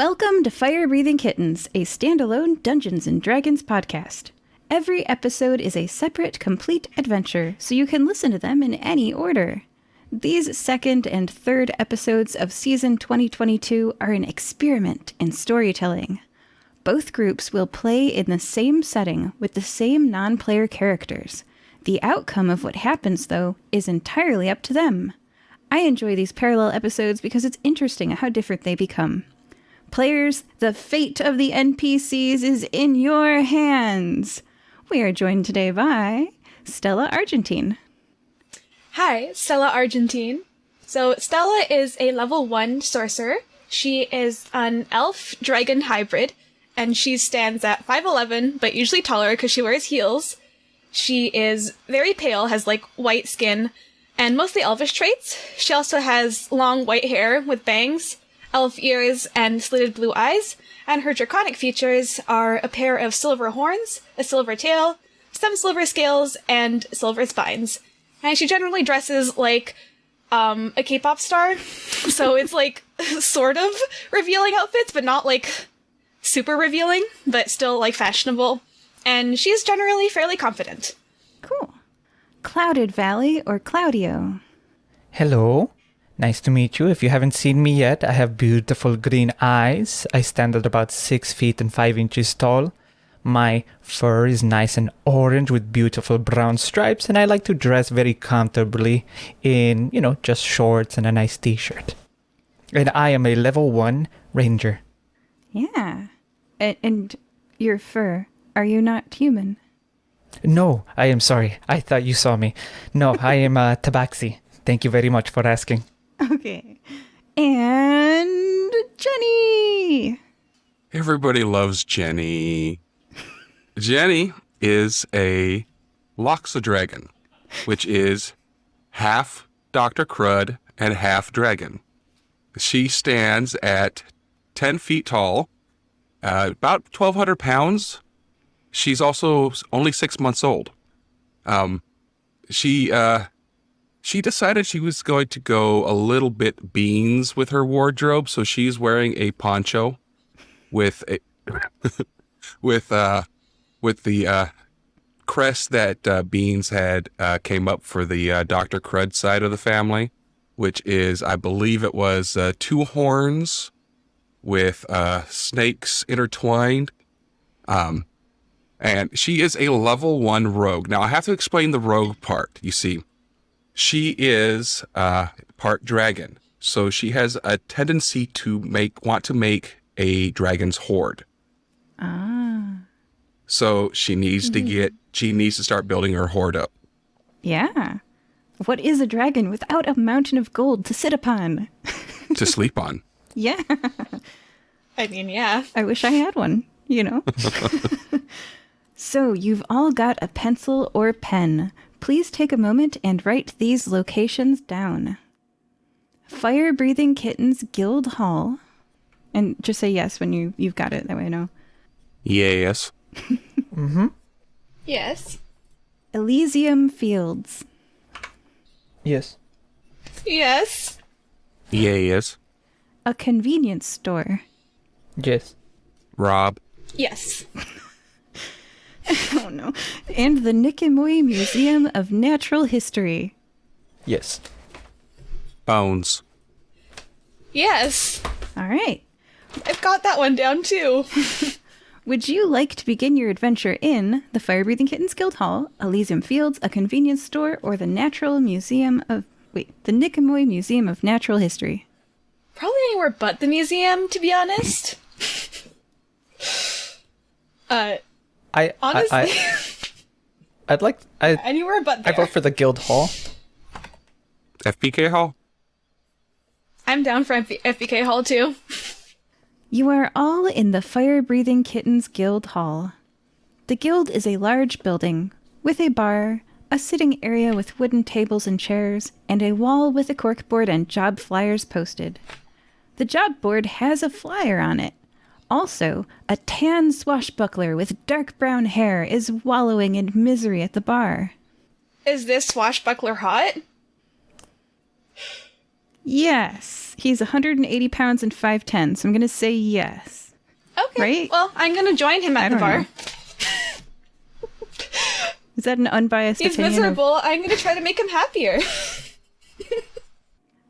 Welcome to Fire Breathing Kittens, a standalone Dungeons & Dragons podcast. Every episode is a separate, complete adventure, so you can listen to them in any order. These second and third episodes of Season 2022 are an experiment in storytelling. Both groups will play in the same setting with the same non-player characters. The outcome of what happens, though, is entirely up to them. I enjoy these parallel episodes because it's interesting how different they become. Players, the fate of the NPCs is in your hands. We are joined today by Stella Argentine. Hi, Stella Argentine. So Stella is a level 1 sorcerer. She is an elf-dragon hybrid, and she stands at 5'11", but usually taller because she wears heels. She is very pale, has white skin, and mostly elvish traits. She also has long white hair with bangs, elf ears, and slitted blue eyes, and her draconic features are a pair of silver horns, a silver tail, some silver scales, and silver spines. And she generally dresses like a K-pop star, so it's sort of revealing outfits, but not super revealing, but still fashionable. And she's generally fairly confident. Cool. Clouded Valley or Cloudio? Hello. Nice to meet you. If you haven't seen me yet, I have beautiful green eyes. I stand at about 6 feet and 5 inches tall. My fur is nice and orange with beautiful brown stripes, and I like to dress very comfortably in, just shorts and a nice t-shirt. And I am a level 1 ranger. Yeah. And your fur, are you not human? No, I am sorry. I thought you saw me. No, I am tabaxi. Thank you very much for asking. Okay. And Jenny! Everybody loves Jenny. Jenny is a Loxa-dragon, which is half Dr. Crud and half dragon. She stands at 10 feet tall, about 1,200 pounds. She's also only 6 months old. She decided she was going to go a little bit beans with her wardrobe, so she's wearing a poncho with a with the crest that Beans had came up for the Dr. Crud side of the family, which is, I believe it was 2 horns with snakes intertwined. And she is a level 1 rogue. Now, I have to explain the rogue part, you see. She is part dragon, so she has a tendency to want to make a dragon's hoard. Ah. So she needs to start building her hoard up. Yeah. What is a dragon without a mountain of gold to sit upon? To sleep on. Yeah. I mean, yeah. I wish I had one, So, you've all got a pencil or pen. Please take a moment and write these locations down. Fire Breathing Kittens Guild Hall. And just say yes when you've got it, that way I know. Yes. Mm-hmm. Yes. Elysian Fields. Yes. Yes. Yes. A convenience store. Yes. Rob. Yes. Oh no. And the Niqamui Museum of Natural History. Yes. Bones. Yes. All right. I've got that one down too. Would you like to begin your adventure in the Fire Breathing Kittens Guild Hall, Elysian Fields, a convenience store, or the Niqamui Museum of Natural History? Probably anywhere but the museum, to be honest. Honestly, I'd like anywhere but there. I vote for the guild hall. FPK Hall? I'm down for FBK Hall too. You are all in the Fire Breathing Kittens Guild Hall. The guild is a large building with a bar, a sitting area with wooden tables and chairs, and a wall with a corkboard and job flyers posted. The job board has a flyer on it. Also, a tan swashbuckler with dark brown hair is wallowing in misery at the bar. Is this swashbuckler hot? Yes. He's 180 pounds and 5'10", so I'm going to say yes. Okay. Right? Well, I'm going to join him at the bar. Know. Is that an unbiased He's opinion? miserable. I'm going to try to make him happier.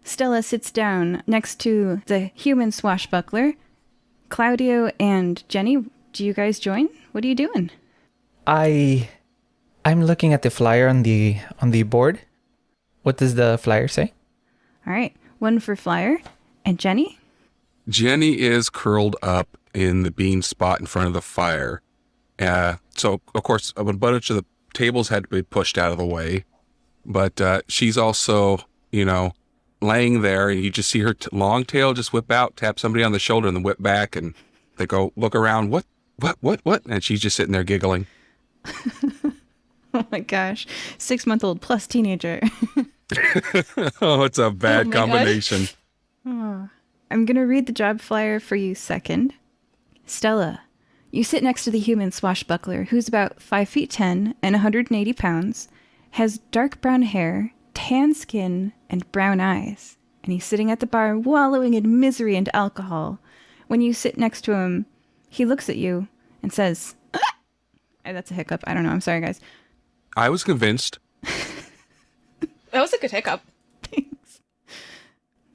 Stella sits down next to the human swashbuckler. Cloudio and Jenny, do you guys join? What are you doing? I'm looking at the flyer on the board. What does the flyer say? All right. One for Flyer. And Jenny? Jenny is curled up in the bean spot in front of the fire. So, of course, a bunch of the tables had to be pushed out of the way. But she's also, laying there, and you just see her long tail just whip out, tap somebody on the shoulder, and then whip back, and they go, look around, what? And she's just sitting there giggling. Oh my gosh. 6-month-old plus teenager. Oh, it's a bad combination. Oh. I'm going to read the job flyer for you second. Stella, you sit next to the human swashbuckler who's about 5'10" and 180 pounds, has dark brown hair, tan skin, and brown eyes. And he's sitting at the bar wallowing in misery and alcohol. When you sit next to him, he looks at you and says, ah! That's a hiccup. I don't know. I'm sorry, guys. I was convinced. That was a good hiccup. Thanks.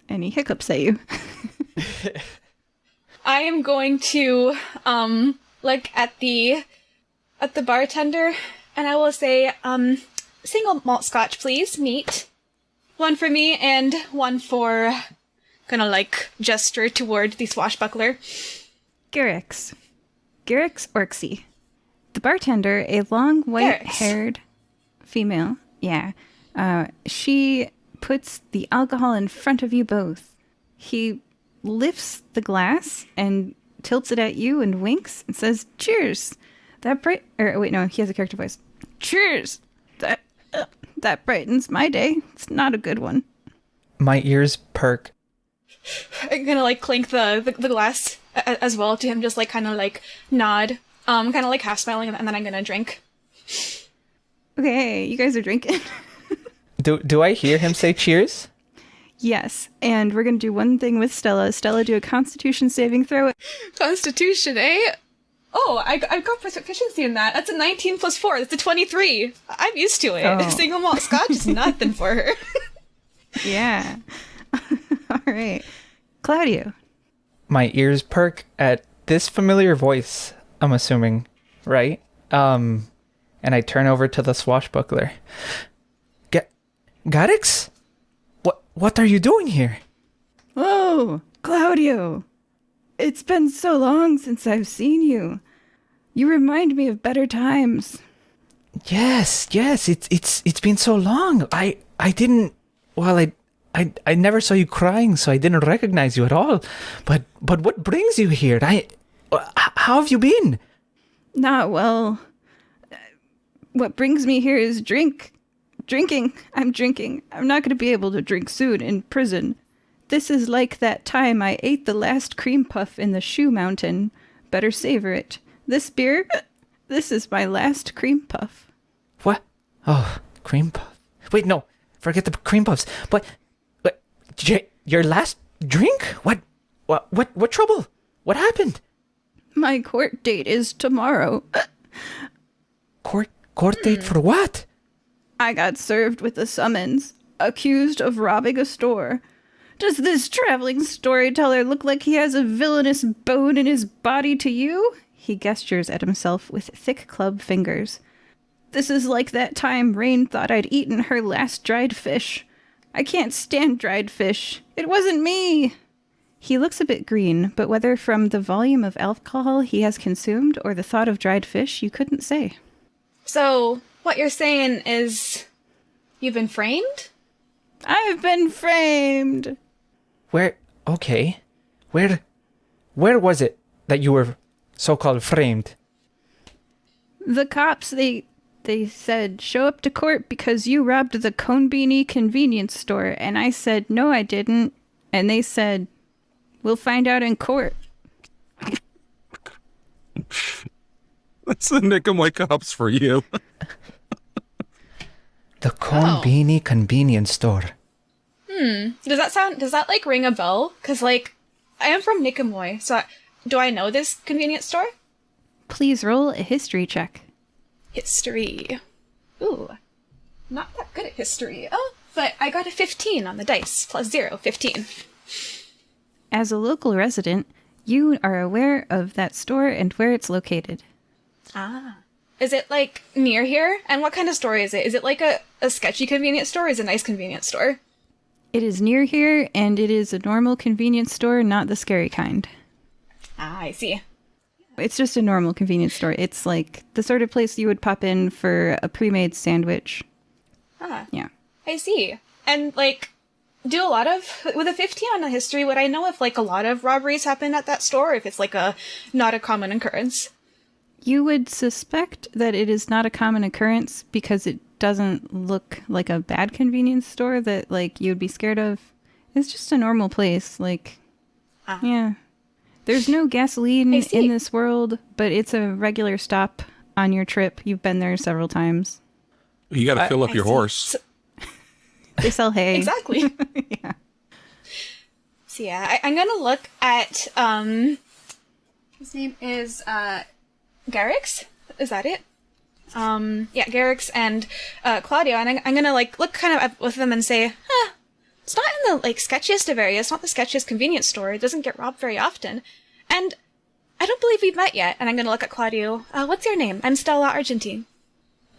Any hiccups at you? I am going to look at the bartender, and I will say, single malt scotch, please, neat. One for me and one for, gesture toward the swashbuckler. Garrix Orksy. The bartender, a long white-haired female. Yeah. She puts the alcohol in front of you both. He lifts the glass and tilts it at you and winks and says, cheers. He has a character voice. Cheers. That brightens my day. It's not a good one. My ears perk. I'm gonna clink the glass as well to him, just nod, half smiling, and then I'm gonna drink. Okay, you guys are drinking. Do I hear him say cheers? Yes, and we're gonna do one thing with Stella. Stella, do a Constitution saving throw. Constitution, eh? Oh, I've got proficiency in that. That's a 19 plus 4. That's a 23. I'm used to it. Oh. Single malt scotch is nothing for her. Yeah. All right. Cloudio. My ears perk at this familiar voice, I'm assuming, right? And I turn over to the swashbuckler. Garrix? What are you doing here? Oh, Cloudio. It's been so long since I've seen you. You remind me of better times. Yes, it's been so long. I never saw you crying, so I didn't recognize you at all. But what brings you here? How have you been? Not well. What brings me here is drinking. I'm drinking. I'm not going to be able to drink soon in prison. This is like that time I ate the last cream puff in the shoe mountain. Better savor it. This beer, this is my last cream puff. What? Oh, cream puff. Wait, no. Forget the cream puffs. But your last drink? What trouble? What happened? My court date is tomorrow. Court date for what? I got served with a summons, accused of robbing a store. Does this traveling storyteller look like he has a villainous bone in his body to you? He gestures at himself with thick club fingers. This is like that time Rain thought I'd eaten her last dried fish. I can't stand dried fish. It wasn't me. He looks a bit green, but whether from the volume of alcohol he has consumed or the thought of dried fish, you couldn't say. So, what you're saying is, you've been framed? I've been framed. Where was it that you were so-called framed? The cops, they said, show up to court because you robbed the Conbeanie convenience store. And I said, no, I didn't. And they said, we'll find out in court. That's the Niqamui cops for you. The Conbeanie convenience store. Does that like ring a bell? Because like, I am from Niqamui, so do I know this convenience store? Please roll a history check. History. Ooh, not that good at history. Oh, but I got a 15 on the dice, plus 0, 15. As a local resident, you are aware of that store and where it's located. Ah. Is it like near here? And what kind of store is it? Is it like a sketchy convenience store or is it a nice convenience store? It is near here, and it is a normal convenience store, not the scary kind. Ah, I see. It's just a normal convenience store. It's like the sort of place you would pop in for a pre-made sandwich. Ah. Yeah. I see. And like, with a 15 on the history, would I know if like a lot of robberies happen at that store, or if it's like not a common occurrence? You would suspect that it is not a common occurrence because it doesn't look like a bad convenience store that like you'd be scared of. It's just a normal place. Like, yeah. There's no gasoline in this world, but it's a regular stop on your trip. You've been there several times. You got to fill up your horse. They sell hay. Exactly. Yeah. So yeah, I'm gonna look at his name is Garrix. Is that it? Yeah, Garrix and Cloudio, and I'm gonna like look kind of at both of them and say, it's not in the like sketchiest of areas. It's not the sketchiest convenience store. It doesn't get robbed very often, and I don't believe we've met yet. And I'm gonna look at Cloudio. What's your name? I'm Stella Argentine.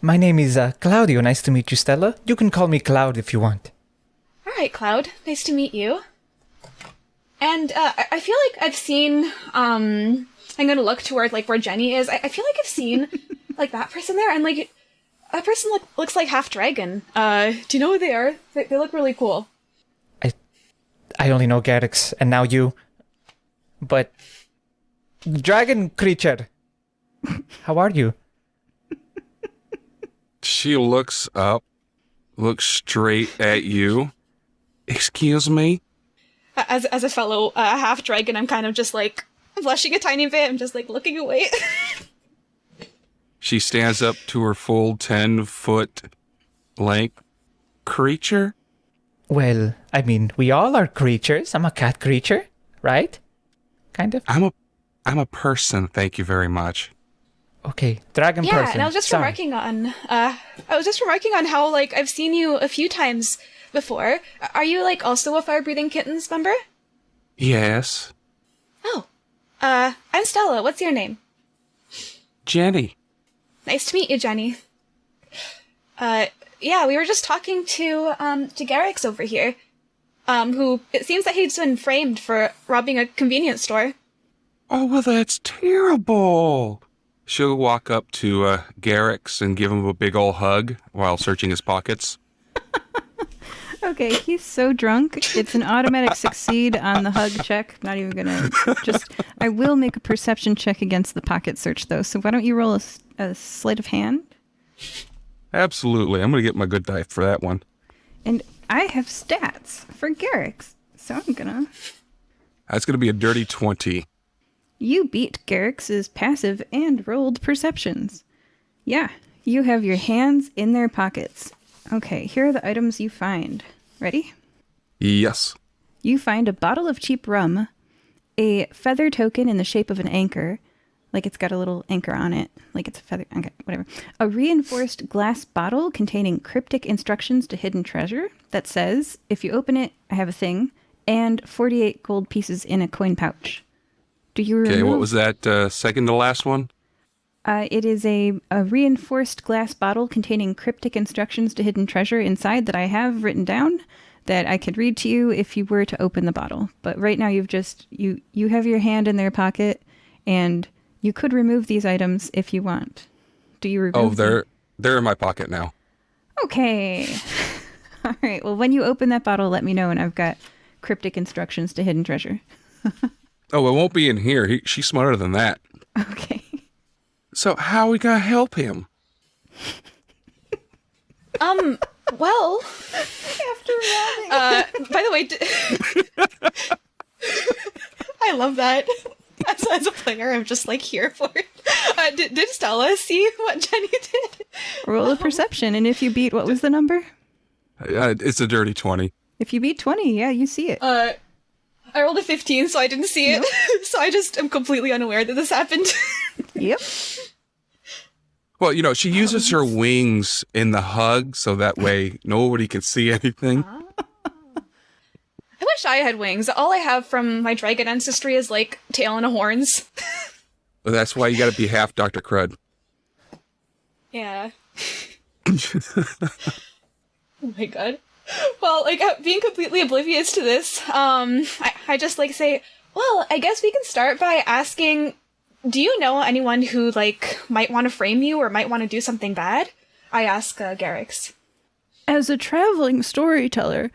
My name is Cloudio. Nice to meet you, Stella. You can call me Cloud if you want. All right, Cloud. Nice to meet you. And I feel like I've seen. I'm gonna look toward like where Jenny is. I feel like I've seen like that person there, and like that person looks like half-dragon. Do you know who they are? They look really cool. I only know Garrix, and now you. But dragon creature, how are you? She looks up, looks straight at you. Excuse me? As a fellow half-dragon, I'm kind of just like blushing a tiny bit. I'm just like looking away. She stands up to her full 10-foot length. Creature? Well, I mean, we all are creatures. I'm a cat creature, right? Kind of. I'm a person, thank you very much. Okay, dragon person. Yeah, and I was just remarking on how like I've seen you a few times before. Are you like also a fire-breathing kittens member? Yes. Oh. I'm Stella. What's your name? Jenny. Nice to meet you, Jenny. Yeah, we were just talking to Garrix over here. Who, it seems that he's been framed for robbing a convenience store. Oh, well, that's terrible. She'll walk up to Garrix and give him a big ol' hug while searching his pockets. Okay, he's so drunk. It's an automatic succeed on the hug check. Not even gonna I will make a perception check against the pocket search, though. So why don't you roll a sleight of hand? Absolutely. I'm going to get my good die for that one. And I have stats for Garrix, so I'm gonna... That's going to be a dirty 20. You beat Garrix's passive and rolled perceptions. Yeah, you have your hands in their pockets. Okay, here are the items you find. Ready? Yes. You find a bottle of cheap rum, a feather token in the shape of an anchor, like it's got a little anchor on it, like it's a feather, okay, whatever. A reinforced glass bottle containing cryptic instructions to hidden treasure that says, if you open it, I have a thing, and 48 gold pieces in a coin pouch. Do you remove... Okay, what was that second to last one? It is a reinforced glass bottle containing cryptic instructions to hidden treasure inside that I have written down that I could read to you if you were to open the bottle. But right now you've just, you have your hand in their pocket, and you could remove these items if you want. Do you remove them? They're in my pocket now. Okay. All right. Well, when you open that bottle, let me know, and I've got cryptic instructions to hidden treasure. Oh, it won't be in here. She's smarter than that. Okay. So how are we going to help him? Well... After robbing. by the way... I love that. As a player, I'm just like here for it. Did Stella see what Jenny did? Roll a perception, and if you beat, what was the number? It's a dirty 20. If you beat 20, yeah, you see it. I rolled a 15, so I didn't see it. So I just am completely unaware that this happened. Yep. Well, she uses her wings in the hug, so that way nobody can see anything. I wish I had wings. All I have from my dragon ancestry is, like, tail and horns. But that's why you gotta be half Dr. Crud. Yeah. Oh my god. Well, like, being completely oblivious to this, I just, like, say, well, I guess we can start by asking, do you know anyone who, like, might want to frame you or might want to do something bad? I ask, Garrix. As a traveling storyteller,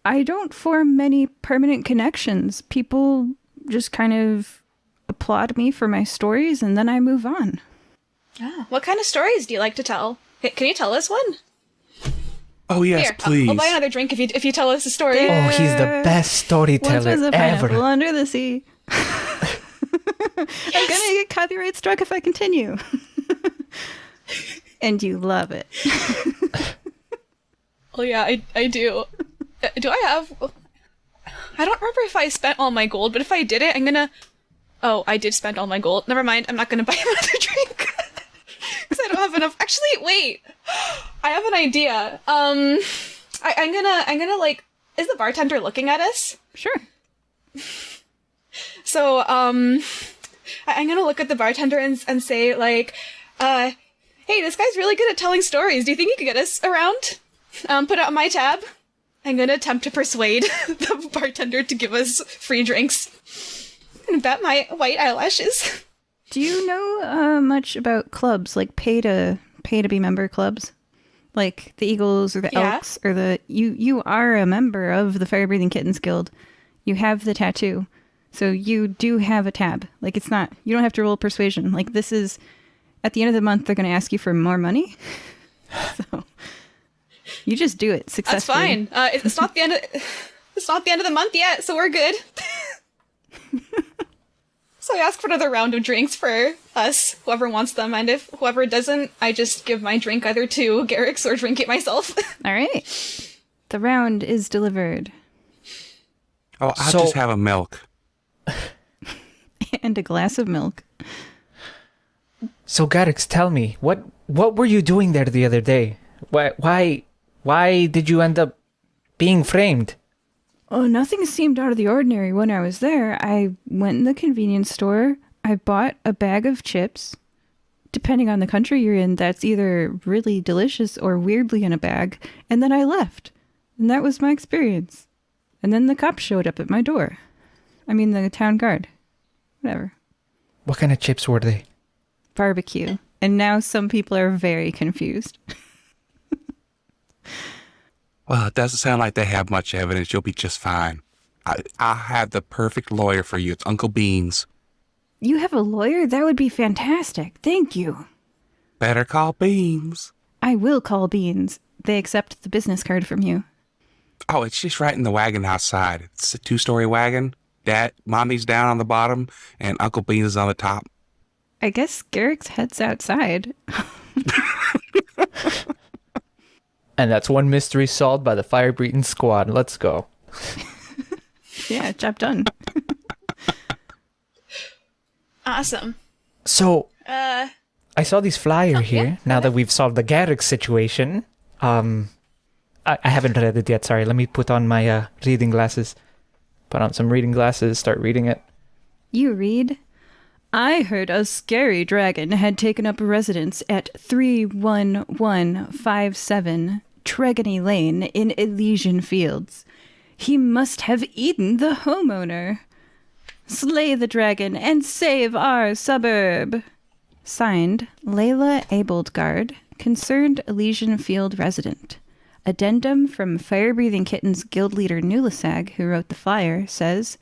I don't form many permanent connections. People just kind of applaud me for my stories, and then I move on. Ah, what kind of stories do you like to tell? Can you tell us one? Oh, yes, Here, please. I'll buy another drink if you tell us a story. Oh, he's the best Once was storyteller a pineapple ever. under the sea. I'm gonna get copyright struck if I continue. And you love it. Oh yeah, I do. Do I have... I don't remember if I spent all my gold, but if I did it, I'm gonna... Oh, I did spend all my gold. Never mind, I'm not gonna buy another drink. Because I don't have enough... Actually, wait! I have an idea. I'm gonna, like... Is the bartender looking at us? Sure. So, I'm gonna look at the bartender and say, like, hey, this guy's really good at telling stories. Do you think he could get us around? Put it on my tab. I'm gonna attempt to persuade the bartender to give us free drinks. I'm gonna bat my white eyelashes. Do you know much about clubs, like pay to be member clubs? Like the Eagles or the Yeah. Elks or the... You are a member of the Fire Breathing Kittens Guild. You have the tattoo. So you do have a tab. Like, it's not... You don't have to roll persuasion. Like, this is... At the end of the month, they're going to ask you for more money. So... You just do it successfully. That's fine. It's not the end of... It's not the end of the month yet, so we're good. So I ask for another round of drinks for us, whoever wants them, and if whoever doesn't, I just give my drink either to Garrix or drink it myself. All right. The round is delivered. Oh, I'll So- just have a milk. And a glass of milk. So, Garrix, tell me, what were you doing there the other day? Why did you end up being framed? Oh, nothing seemed out of the ordinary when I was there. I went in the convenience store. I bought a bag of chips. Depending on the country you're in, that's either really delicious or weirdly in a bag. And then I left. And that was my experience. And then the cops showed up at my door. I mean, the town guard. Whatever. What kind of chips were they? Barbecue. And now some people are very confused. Well, it doesn't sound like they have much evidence. You'll be just fine. I'll have the perfect lawyer for you. It's Uncle Beans. You have a lawyer? That would be fantastic. Thank you. Better call Beans. I will call Beans. They accept the business card from you. Oh, it's just right in the wagon outside. It's a 2-story wagon. Mommy's down on the bottom, and Uncle Beans is on the top. I guess Garrix heads outside. And that's one mystery solved by the Fire Breathing Squad. Let's go. Yeah, job done. Awesome. So, Uh, I saw these flyer here, yeah, now that we've solved the Garrix situation. I haven't read it yet, sorry. Let me put on my reading glasses. Put on some reading glasses, start reading it. You read? I heard a scary dragon had taken up residence at 31157 Tregony Lane in Elysian Fields. He must have eaten the homeowner. Slay the dragon and save our suburb. Signed, Layla Abildgard, concerned Elysian Field resident. Addendum from Fire-Breathing Kittens guild leader Nulasag, who wrote the flyer, says,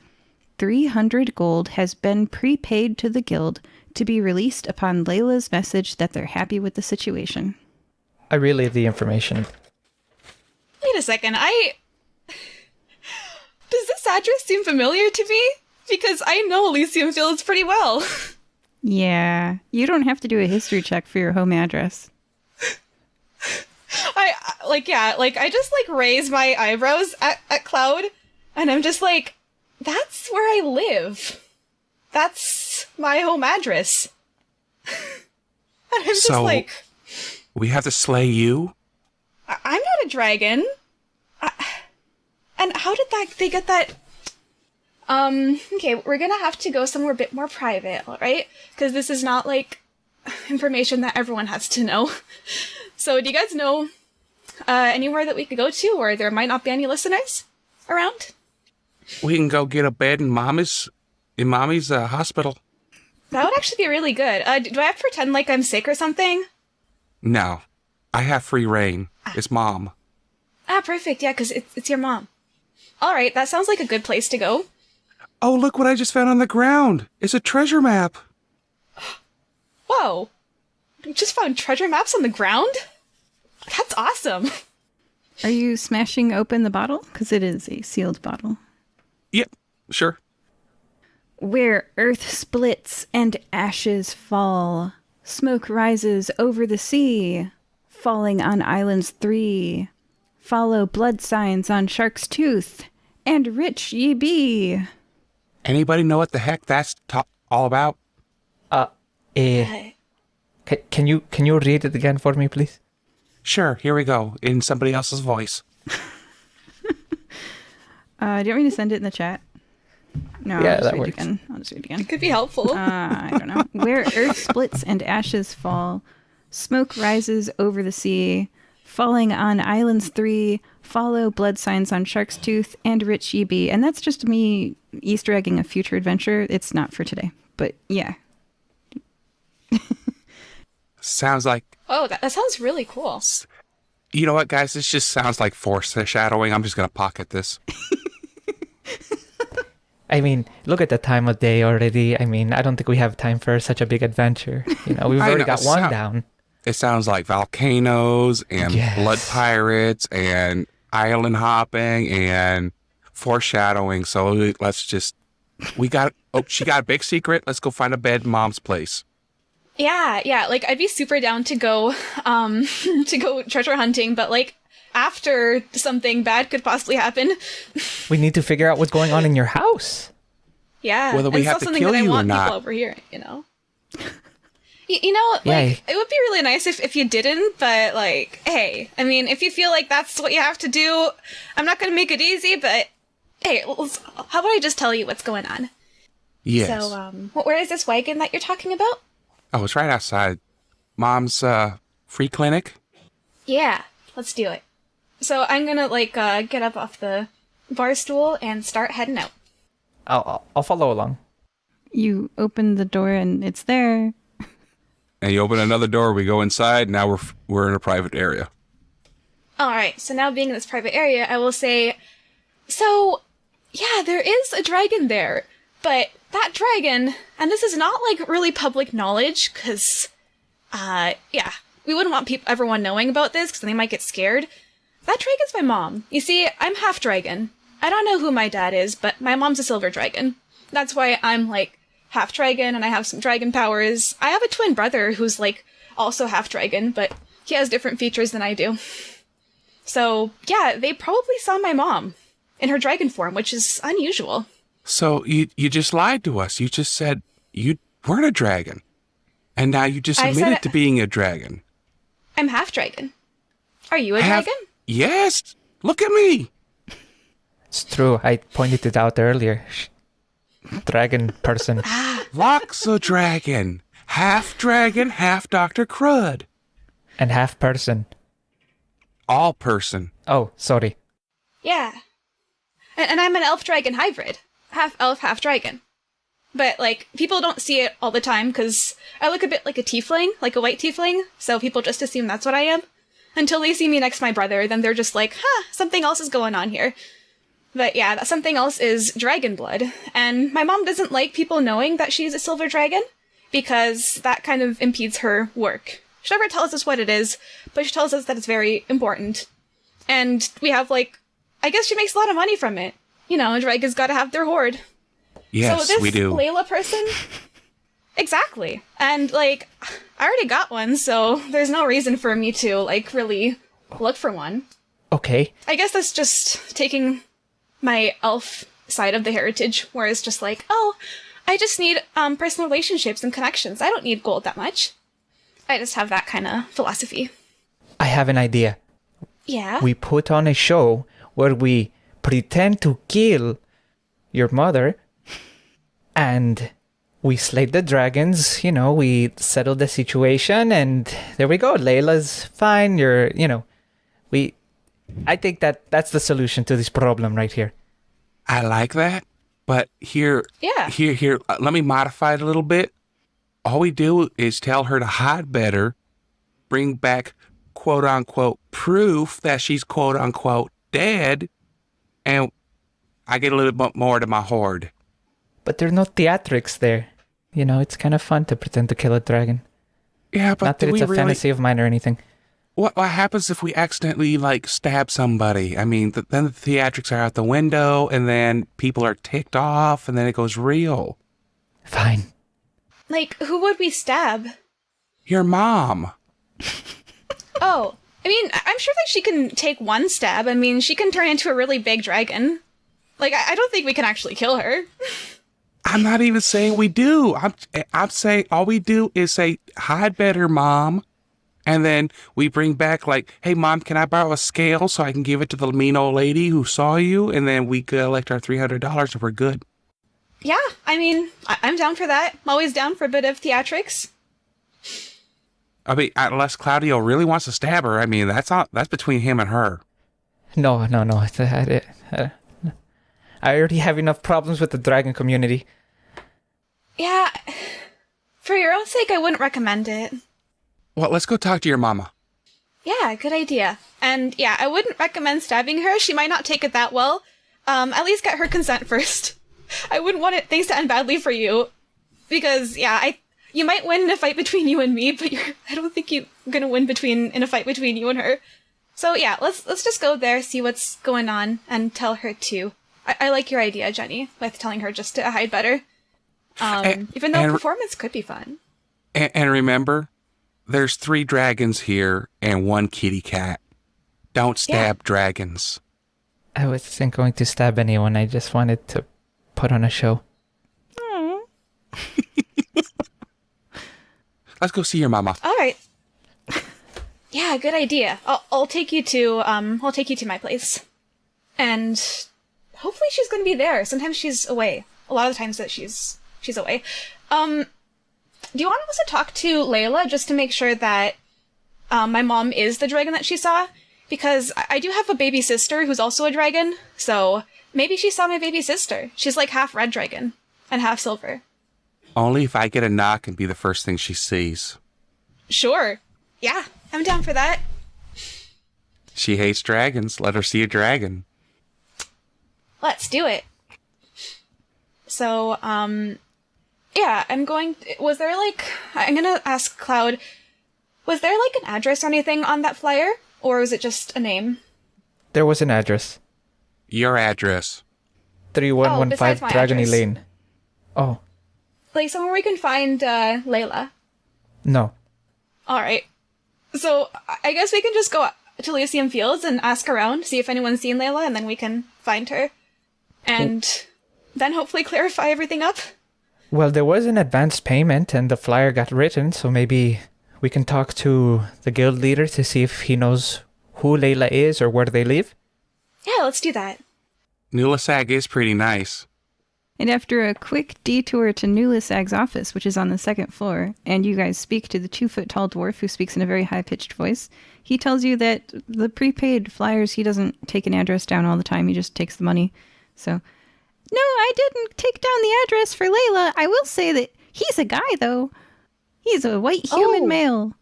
300 gold has been prepaid to the guild to be released upon Layla's message that they're happy with the situation. I relayed the information. wait a second, Does this address seem familiar to me? Because I know Elysian Fields pretty well. Yeah, you don't have to do a history check for your home address. I just like raise my eyebrows at Cloud, and I'm just like, that's where I live. That's my home address. And I'm just like, we have to slay you? I'm not a dragon. And how did they get that? Okay, we're gonna have to go somewhere a bit more private, alright? Because this is not, like, information that everyone has to know. So, do you guys know anywhere that we could go to where there might not be any listeners around? We can go get a bed in Mommy's hospital. That would actually be really good. Do I have to pretend like I'm sick or something? No. I have free reign. It's Mom. Ah, perfect. Yeah, because it's your mom. Alright, that sounds like a good place to go. Oh, look what I just found on the ground. It's a treasure map. Whoa. You just found treasure maps on the ground? That's awesome. Are you smashing open the bottle? Because it is a sealed bottle. Yep, sure. Where earth splits and ashes fall, smoke rises over the sea, falling on islands 3. Follow blood signs on shark's tooth, and rich ye be. Anybody know what the heck that's all about? Can you read it again for me, please? Sure, here we go, in somebody else's voice. Do you want me to send it in the chat? No, Yeah, I'll just that read works. it again. I'll just read it again. Could be helpful. I don't know. Where earth splits and ashes fall, smoke rises over the sea, falling on islands 3, follow blood signs on shark's tooth, and rich ye be. And that's just me Easter egging a future adventure. It's not for today, but yeah. Sounds like... Oh, that sounds really cool. You know what, guys? This just sounds like foreshadowing. I'm just going to pocket this. I mean, look at the time of day already. I mean, I don't think we have time for such a big adventure. You know, we've already got one down. It sounds like volcanoes and blood pirates and island hopping and foreshadowing. So let's just... she got a big secret. Let's go find a bed in Mom's place. Yeah, like, I'd be super down to go treasure hunting, but, like, after something bad could possibly happen. We need to figure out what's going on in your house. Yeah, whether we have to kill you or not. People over here, you know. You know, like, it would be really nice if you didn't, but, like, hey, I mean, if you feel like that's what you have to do, I'm not going to make it easy, but, hey, how about I just tell you what's going on? Yes. So, where is this wagon that you're talking about? Oh, it's right outside. Mom's, free clinic? Yeah, let's do it. So I'm gonna, like, get up off the bar stool and start heading out. I'll follow along. You open the door and it's there. And you open another door, we go inside, now we're in a private area. Alright, so now being in this private area, I will say, so, yeah, there is a dragon there, but that dragon, and this is not, like, really public knowledge, because, yeah, we wouldn't want everyone knowing about this, because then they might get scared. That dragon's my mom. You see, I'm half dragon. I don't know who my dad is, but my mom's a silver dragon. That's why I'm, like, half dragon, and I have some dragon powers. I have a twin brother who's, like, also half dragon, but he has different features than I do. So, yeah, they probably saw my mom in her dragon form, which is unusual. So you just lied to us. You just said you weren't a dragon. And now you just admitted to being a dragon. I'm half dragon. Are you a dragon? Yes. Look at me. It's true. I pointed it out earlier. Dragon person. Locke's a dragon. Half dragon, half Dr. Crud. And half person. All person. Oh, sorry. Yeah. And I'm an elf-dragon hybrid. Half elf, half dragon. But, like, people don't see it all the time, because I look a bit like a tiefling, like a white tiefling, so people just assume that's what I am. Until they see me next to my brother, then they're just like, something else is going on here. But yeah, that something else is dragon blood, and my mom doesn't like people knowing that she's a silver dragon, because that kind of impedes her work. She never tells us what it is, but she tells us that it's very important. And we have, like, I guess she makes a lot of money from it. You know, dragons gotta have their hoard. Yes, so this we do. Layla person? Exactly. And, like, I already got one, so there's no reason for me to, like, really look for one. Okay. I guess that's just taking my elf side of the heritage, where it's just like, oh, I just need personal relationships and connections. I don't need gold that much. I just have that kind of philosophy. I have an idea. Yeah? We put on a show where we pretend to kill your mother and we slayed the dragons, we settled the situation and there we go. Layla's fine. I think that's the solution to this problem right here. I like that, but here, let me modify it a little bit. All we do is tell her to hide better, bring back quote unquote proof that she's quote unquote dead, and I get a little bit more to my hoard. But there's no theatrics there. It's kind of fun to pretend to kill a dragon. Yeah, but not that it's a fantasy of mine or anything. What happens if we accidentally, stab somebody? I mean, then the theatrics are out the window, and then people are ticked off, and then it goes real. Fine. Who would we stab? Your mom. Oh, I mean, I'm sure that she can take one stab. I mean, she can turn into a really big dragon. I don't think we can actually kill her. I'm not even saying we do. I'm saying all we do is say, hide better, Mom. And then we bring back hey, Mom, can I borrow a scale so I can give it to the mean old lady who saw you? And then we collect our $300 and we're good. Yeah, I mean, I'm down for that. I'm always down for a bit of theatrics. I mean, unless Cloudio really wants to stab her, I mean, that's between him and her. No. I already have enough problems with the dragon community. Yeah, for your own sake, I wouldn't recommend it. Well, let's go talk to your mama. Yeah, good idea. And yeah, I wouldn't recommend stabbing her. She might not take it that well. At least get her consent first. I wouldn't want things to end badly for you. Because, yeah, you might win in a fight between you and me, but I don't think you're gonna win in a fight between you and her. So yeah, let's just go there, see what's going on, and tell her too. I like your idea, Jenny, with telling her just to hide better. Even though performance could be fun. And remember, there's 3 dragons here and 1 kitty cat. Don't stab dragons. I wasn't going to stab anyone. I just wanted to put on a show. Let's go see your mama. All right. Yeah, good idea. I'll take you to my place, and hopefully she's going to be there. Sometimes she's away. A lot of the times that she's away. Do you want us to talk to Layla just to make sure that my mom is the dragon that she saw? Because I do have a baby sister who's also a dragon, so maybe she saw my baby sister. She's half red dragon and half silver. Only if I get a knock and be the first thing she sees. Sure. Yeah, I'm down for that. She hates dragons. Let her see a dragon. Let's do it. So, yeah, I'm gonna ask Cloud, was there an address or anything on that flyer? Or was it just a name? There was an address. Your address. 3115 Dragony address. Lane. Oh. Somewhere we can find, Layla. No. Alright. So, I guess we can just go to Elysian Fields and ask around, see if anyone's seen Layla, and then we can find her. And then hopefully clarify everything up. Well, there was an advance payment and the flyer got written, so maybe we can talk to the guild leader to see if he knows who Layla is or where they live. Yeah, let's do that. Nulasag is pretty nice. And after a quick detour to Nulisag's office, which is on the 2nd floor, and you guys speak to the 2-foot-tall dwarf who speaks in a very high-pitched voice, he tells you that the prepaid flyers, he doesn't take an address down all the time, he just takes the money. So, no, I didn't take down the address for Layla. I will say that he's a guy, though. He's a white human male.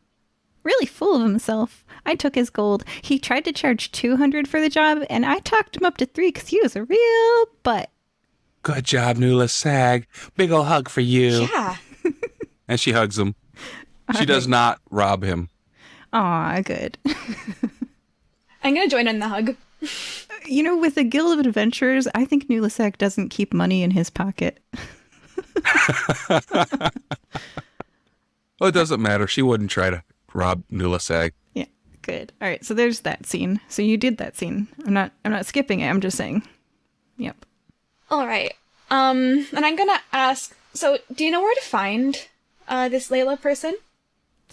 Really full of himself. I took his gold. He tried to charge $200 for the job, and I talked him up to $3 because he was a real butt. Good job, Nulasag. Big ol' hug for you. Yeah. And she hugs him. She does not rob him. Aw, good. I'm gonna join in the hug. With the Guild of Adventurers, I think Nulisag doesn't keep money in his pocket. Well, it doesn't matter. She wouldn't try to rob Nulasag. Yeah, Good. All right. So there's that scene. So you did that scene. I'm not skipping it. I'm just saying. Yep. All right. And I'm gonna ask. So, do you know where to find this Layla person?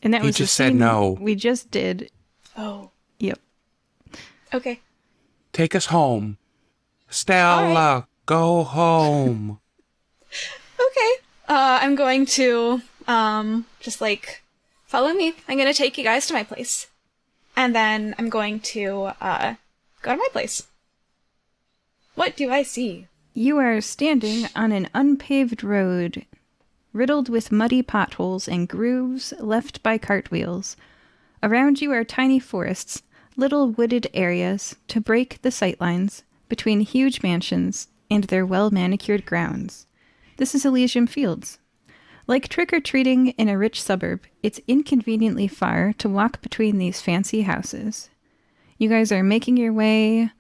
And that He was the just said scene no. we just did. Oh. Yep. Okay. Take us home. Stella, go home. Okay. I'm going to just like follow me. I'm gonna take you guys to my place, and then I'm going to go to my place. What do I see? You are standing on an unpaved road, riddled with muddy potholes and grooves left by cartwheels. Around you are tiny forests, little wooded areas to break the sightlines between huge mansions and their well-manicured grounds. This is Elysian Fields. Like trick-or-treating in a rich suburb, it's inconveniently far to walk between these fancy houses. You guys are making your way,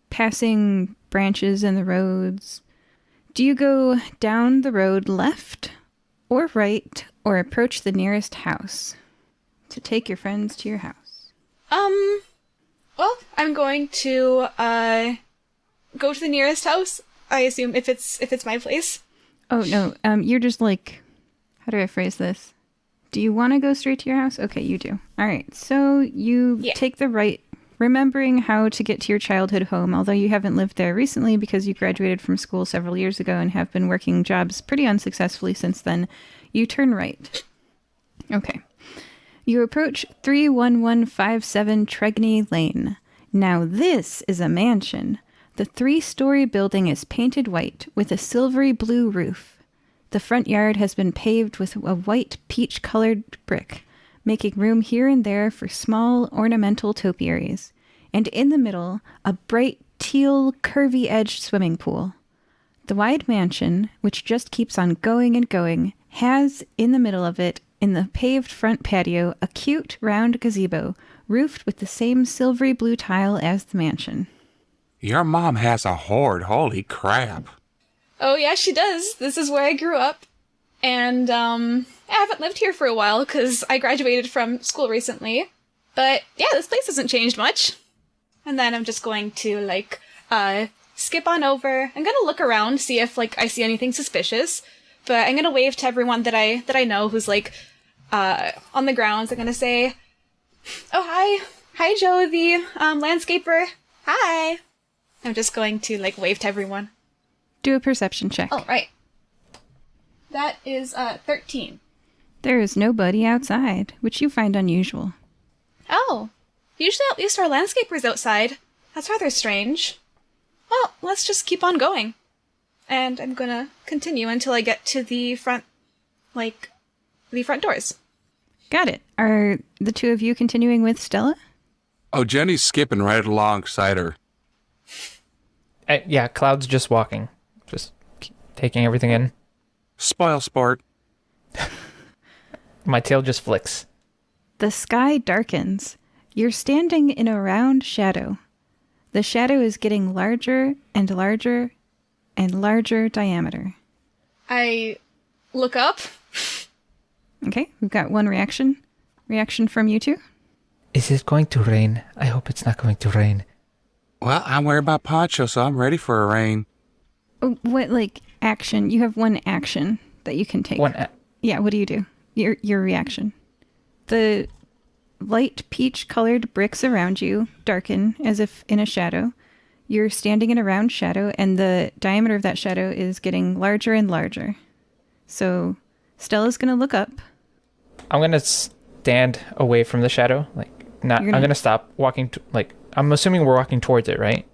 passing branches in the roads. Do you go down the road left or right or approach the nearest house to take your friends to your house? Well, I'm going to go to the nearest house. I assume if it's my place. Oh no, you're just like, how do I phrase this? Do you want to go straight to your house? Okay, you do. All right, so you take the right, remembering how to get to your childhood home, although you haven't lived there recently because you graduated from school several years ago and have been working jobs pretty unsuccessfully since then. You turn right. Okay. You approach 31157 Tregney Lane. Now this is a mansion. The 3-story building is painted white with a silvery blue roof. The front yard has been paved with a white peach-colored brick, making room here and there for small ornamental topiaries, and in the middle, a bright teal curvy-edged swimming pool. The wide mansion, which just keeps on going and going, has, in the middle of it, in the paved front patio, a cute round gazebo, roofed with the same silvery blue tile as the mansion. Your mom has a hoard. Holy crap. Oh yeah, she does. This is where I grew up. And, I haven't lived here for a while because I graduated from school recently. But, yeah, this place hasn't changed much. And then I'm just going to, like, skip on over. I'm gonna look around, see if, like, I see anything suspicious. But I'm gonna wave to everyone that I know who's, like, on the grounds. I'm gonna say, oh, hi. Hi, Joe, the, landscaper. Hi. I'm just going to, like, wave to everyone. Do a perception check. Oh, right. That is 13. There is nobody outside, which you find unusual. Oh. Usually at least our landscaper's outside. That's rather strange. Well, let's just keep on going. And I'm gonna continue until I get to the front, like, the front doors. Got it. Are the two of you continuing with Stella? Oh, Jenny's skipping right alongside her. Yeah, Cloud's just walking. Just taking everything in. Spoil sport. My tail just flicks. The sky darkens. You're standing in a round shadow. The shadow is getting larger and larger and larger diameter. I look up. Okay, we've got one reaction. Reaction from you two. Is it going to rain? I hope it's not going to rain. Well, I'm wearing my poncho, so I'm ready for a rain. Oh, what, like, action? You have one action that you can take. Yeah, what do you do? Your reaction. The light peach-colored bricks around you darken as if in a shadow. You're standing in a round shadow, and the diameter of that shadow is getting larger and larger. So Stella's going to look up. I'm going to stand away from the shadow. I'm going to stop walking. I'm assuming we're walking towards it, right?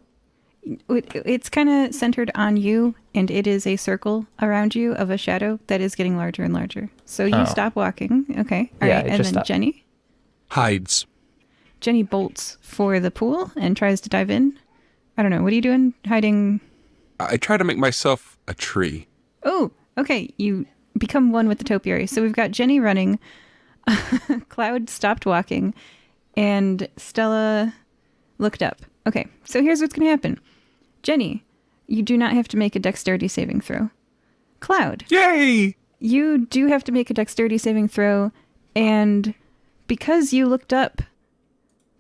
It's kind of centered on you, and it is a circle around you of a shadow that is getting larger and larger. So you stop walking. Okay. All right. And then stopped. Jenny? Hides. Jenny bolts for the pool and tries to dive in. I don't know. What are you doing? Hiding? I try to make myself a tree. Oh, okay. You become one with the topiary. So we've got Jenny running. Cloud stopped walking. And Stella looked up. Okay. So here's what's going to happen. Jenny, you do not have to make a dexterity saving throw. Cloud. Yay! You do have to make a dexterity saving throw. And because you looked up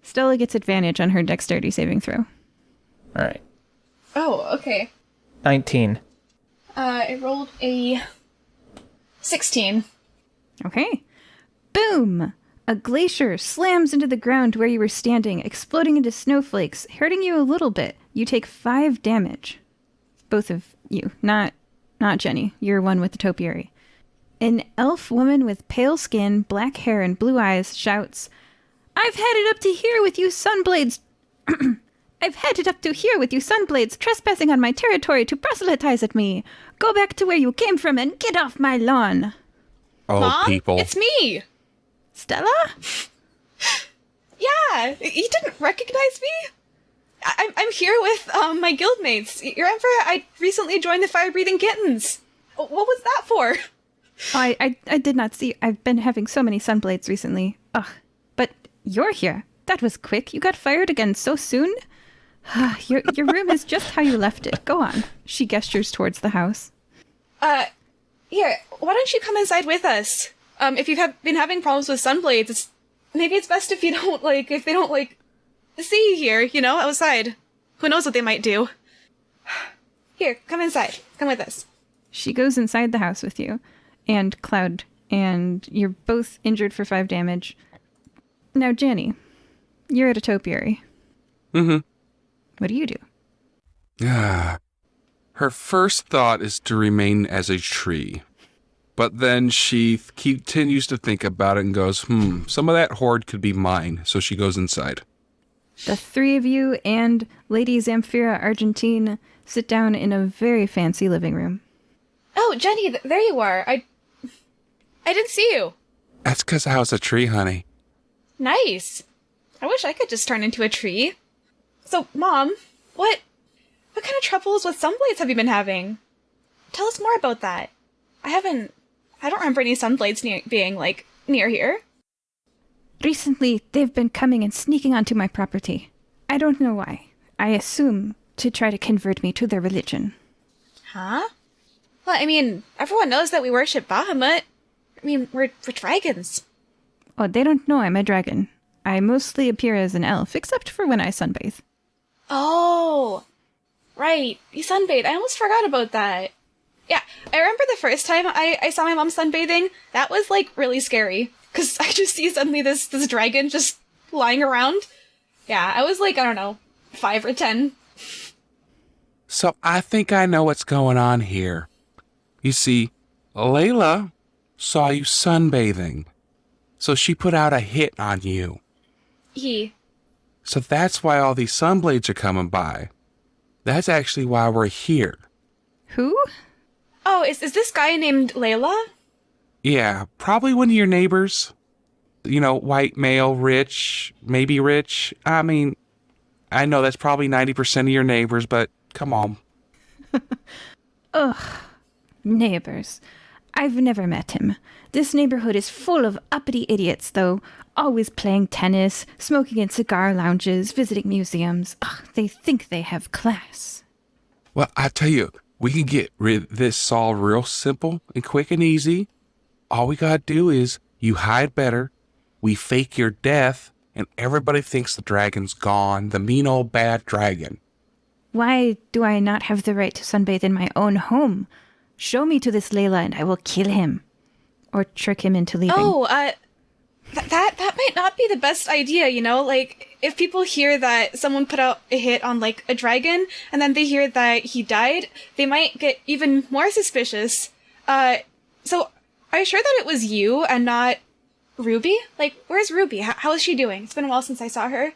Stella gets advantage on her dexterity saving throw. All right. Oh, okay. 19. I rolled a 16. Okay. Boom! A glacier slams into the ground where you were standing, exploding into snowflakes, hurting you a little bit. You take 5 damage. Both of you. Not Jenny. You're one with the topiary. An elf woman with pale skin, black hair, and blue eyes shouts, I've had it up to here with you sunblades. I've had it up to here with you sunblades trespassing on my territory to proselytize at me. Go back to where you came from and get off my lawn. Oh, Mom, people. it's me. Stella? Yeah, you didn't recognize me? I'm here with my guildmates. Your Emperor, I recently joined the Fire-Breathing Kittens. What was that for? Oh, I did not see. I've been having so many sunblades recently. Ugh. But you're here. That was quick. You got fired again so soon? Your room is just how you left it. Go on. She gestures towards the house. Here, why don't you come inside with us? If you've been having problems with sunblades, maybe it's best if they don't see you here, outside. Who knows what they might do. Here, come inside. Come with us. She goes inside the house with you and Cloud, and you're both injured for 5 damage. Now, Jenny, you're at a topiary. Mm-hmm. What do you do? Her first thought is to remain as a tree. But then she continues to think about it and goes, some of that hoard could be mine. So she goes inside. The 3 of you and Lady Zamfira Argentine sit down in a very fancy living room. Oh, Jenny, there you are. I didn't see you. That's because I was a tree, honey. Nice. I wish I could just turn into a tree. So, Mom, what kind of troubles with sunblades have you been having? Tell us more about that. I don't remember any sunblades being near here. Recently, they've been coming and sneaking onto my property. I don't know why. I assume to try to convert me to their religion. Huh? Well, everyone knows that we worship Bahamut. We're dragons. Oh, they don't know I'm a dragon. I mostly appear as an elf, except for when I sunbathe. Oh, right. You sunbathe. I almost forgot about that. Yeah, I remember the first time I saw my mom sunbathing. That was, really scary. Because I just see suddenly this dragon just lying around. Yeah, I was, I don't know, 5 or 10. So I think I know what's going on here. You see, Layla saw you sunbathing. So she put out a hit on you. So that's why all these sunblades are coming by. That's actually why we're here. Who? Oh, is this guy named Layla? Yeah, probably one of your neighbors. White male, rich, maybe rich. I know that's probably 90% of your neighbors, but come on. Ugh. Neighbors. I've never met him. This neighborhood is full of uppity idiots, though. Always playing tennis, smoking in cigar lounges, visiting museums. Ugh, they think they have class. Well, I tell you, we can get rid of this all real simple and quick and easy. All we gotta do is you hide better, we fake your death, and everybody thinks the dragon's gone, the mean old bad dragon. Why do I not have the right to sunbathe in my own home? Show me to this Layla and I will kill him. Or trick him into leaving. Oh, that might not be the best idea, if people hear that someone put out a hit on, a dragon, and then they hear that he died, they might get even more suspicious. So, are you sure that it was you and not Ruby? Where's Ruby? How is she doing? It's been a while since I saw her.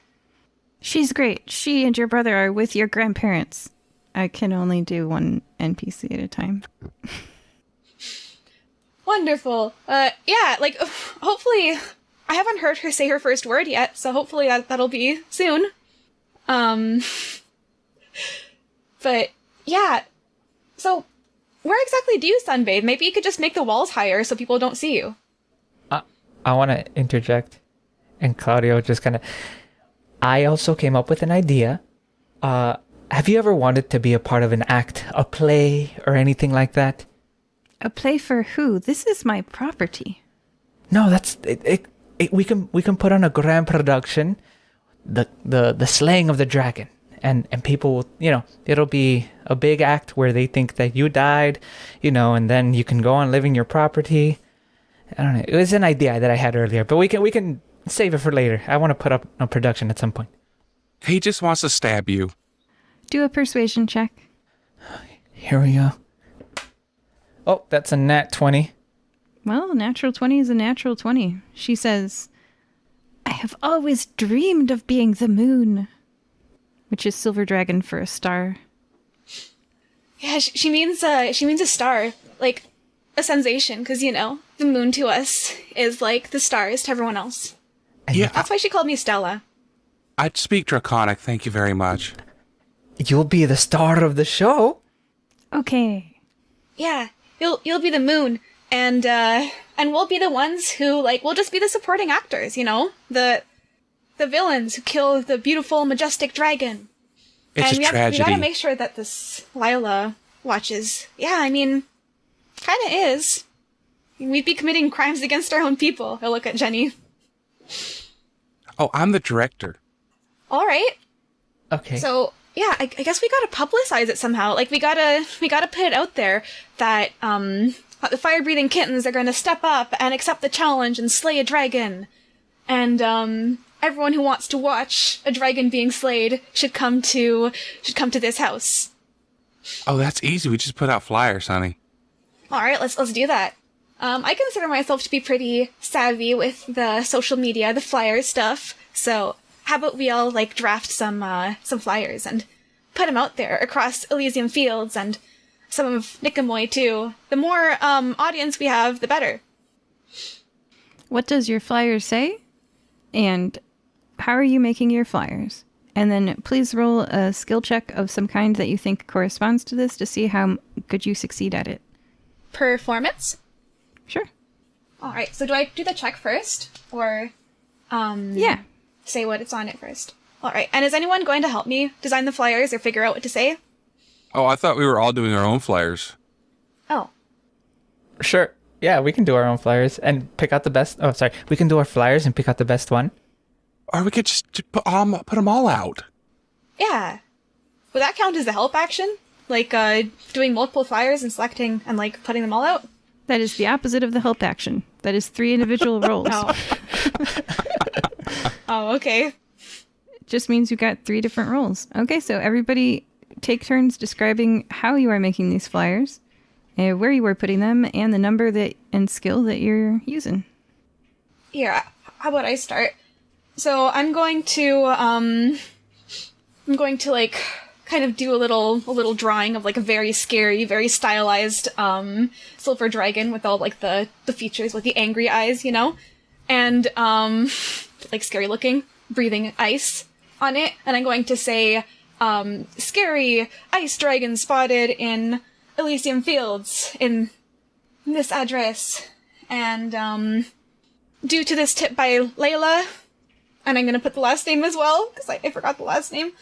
She's great. She and your brother are with your grandparents. I can only do one NPC at a time. Wonderful. Hopefully, I haven't heard her say her first word yet, so hopefully that'll be soon. But, yeah. So, where exactly do you sunbathe? Maybe you could just make the walls higher so people don't see you. I want to interject. And Cloudio just kind of... I also came up with an idea. Have you ever wanted to be a part of an act, a play, or anything like that? A play for who? This is my property. No, that's it. We can put on a grand production. the slaying of the dragon. And people will, it'll be a big act where they think that you died, and then you can go on living your property. I don't know. It was an idea that I had earlier, but we can save it for later. I want to put up a production at some point. He just wants to stab you. Do a persuasion check. Here we go. Oh, that's a nat 20. Well, a natural 20 is a natural 20. She says, I have always dreamed of being the moon, which is Silver Dragon for a star. Yeah, she means a star, like a sensation, because the moon to us is like the stars to everyone else. Yeah, That's why she called me Stella. I'd speak Draconic. Thank you very much. You'll be the star of the show. Okay. Yeah, you'll be the moon, and we'll be the ones who we'll just be the supporting actors, the villains who kill the beautiful, majestic dragon. It's and a tragedy. We gotta make sure that this Lila watches. Yeah, I mean, kinda is. We'd be committing crimes against our own people. I look at Jenny. Oh, I'm the director. All right. Okay. So yeah, I guess we gotta publicize it somehow. We gotta put it out there that the fire-breathing kittens are gonna step up and accept the challenge and slay a dragon, and everyone who wants to watch a dragon being slayed should come to this house. Oh, that's easy. We just put out flyers, honey. All right, let's do that. I consider myself to be pretty savvy with the social media, the flyer stuff. So how about we all draft some flyers and put them out there across Elysian Fields and some of Niqamui too. The more audience we have, the better. What does your flyer say? And how are you making your flyers? And then please roll a skill check of some kind that you think corresponds to this to see how good you succeed at it. Performance? Sure. All right, so do I do the check first? Or Yeah. say what it's on it first? All right, and is anyone going to help me design the flyers or figure out what to say? Oh, I thought we were all doing our own flyers. Oh. Sure. Yeah, we can do our own flyers and pick out the best. Oh, sorry. We can do our flyers and pick out the best one. Or we could just put them all out. Yeah. Would that count as a help action? Doing multiple flyers and selecting and, putting them all out? That is the opposite of the help action. That is 3 individual rolls. Oh. Oh, okay. It just means you got 3 different rolls. Okay, so everybody take turns describing how you are making these flyers, where you are putting them, and the number and skill that you're using. Here, how about I start? So I'm going to kind of do a little drawing of a very scary, very stylized silver dragon with all the features with the angry eyes, and scary looking, breathing ice on it. And I'm going to say scary ice dragon spotted in Elysian Fields in this address, and due to this tip by Layla, and I'm gonna put the last name as well because I forgot the last name.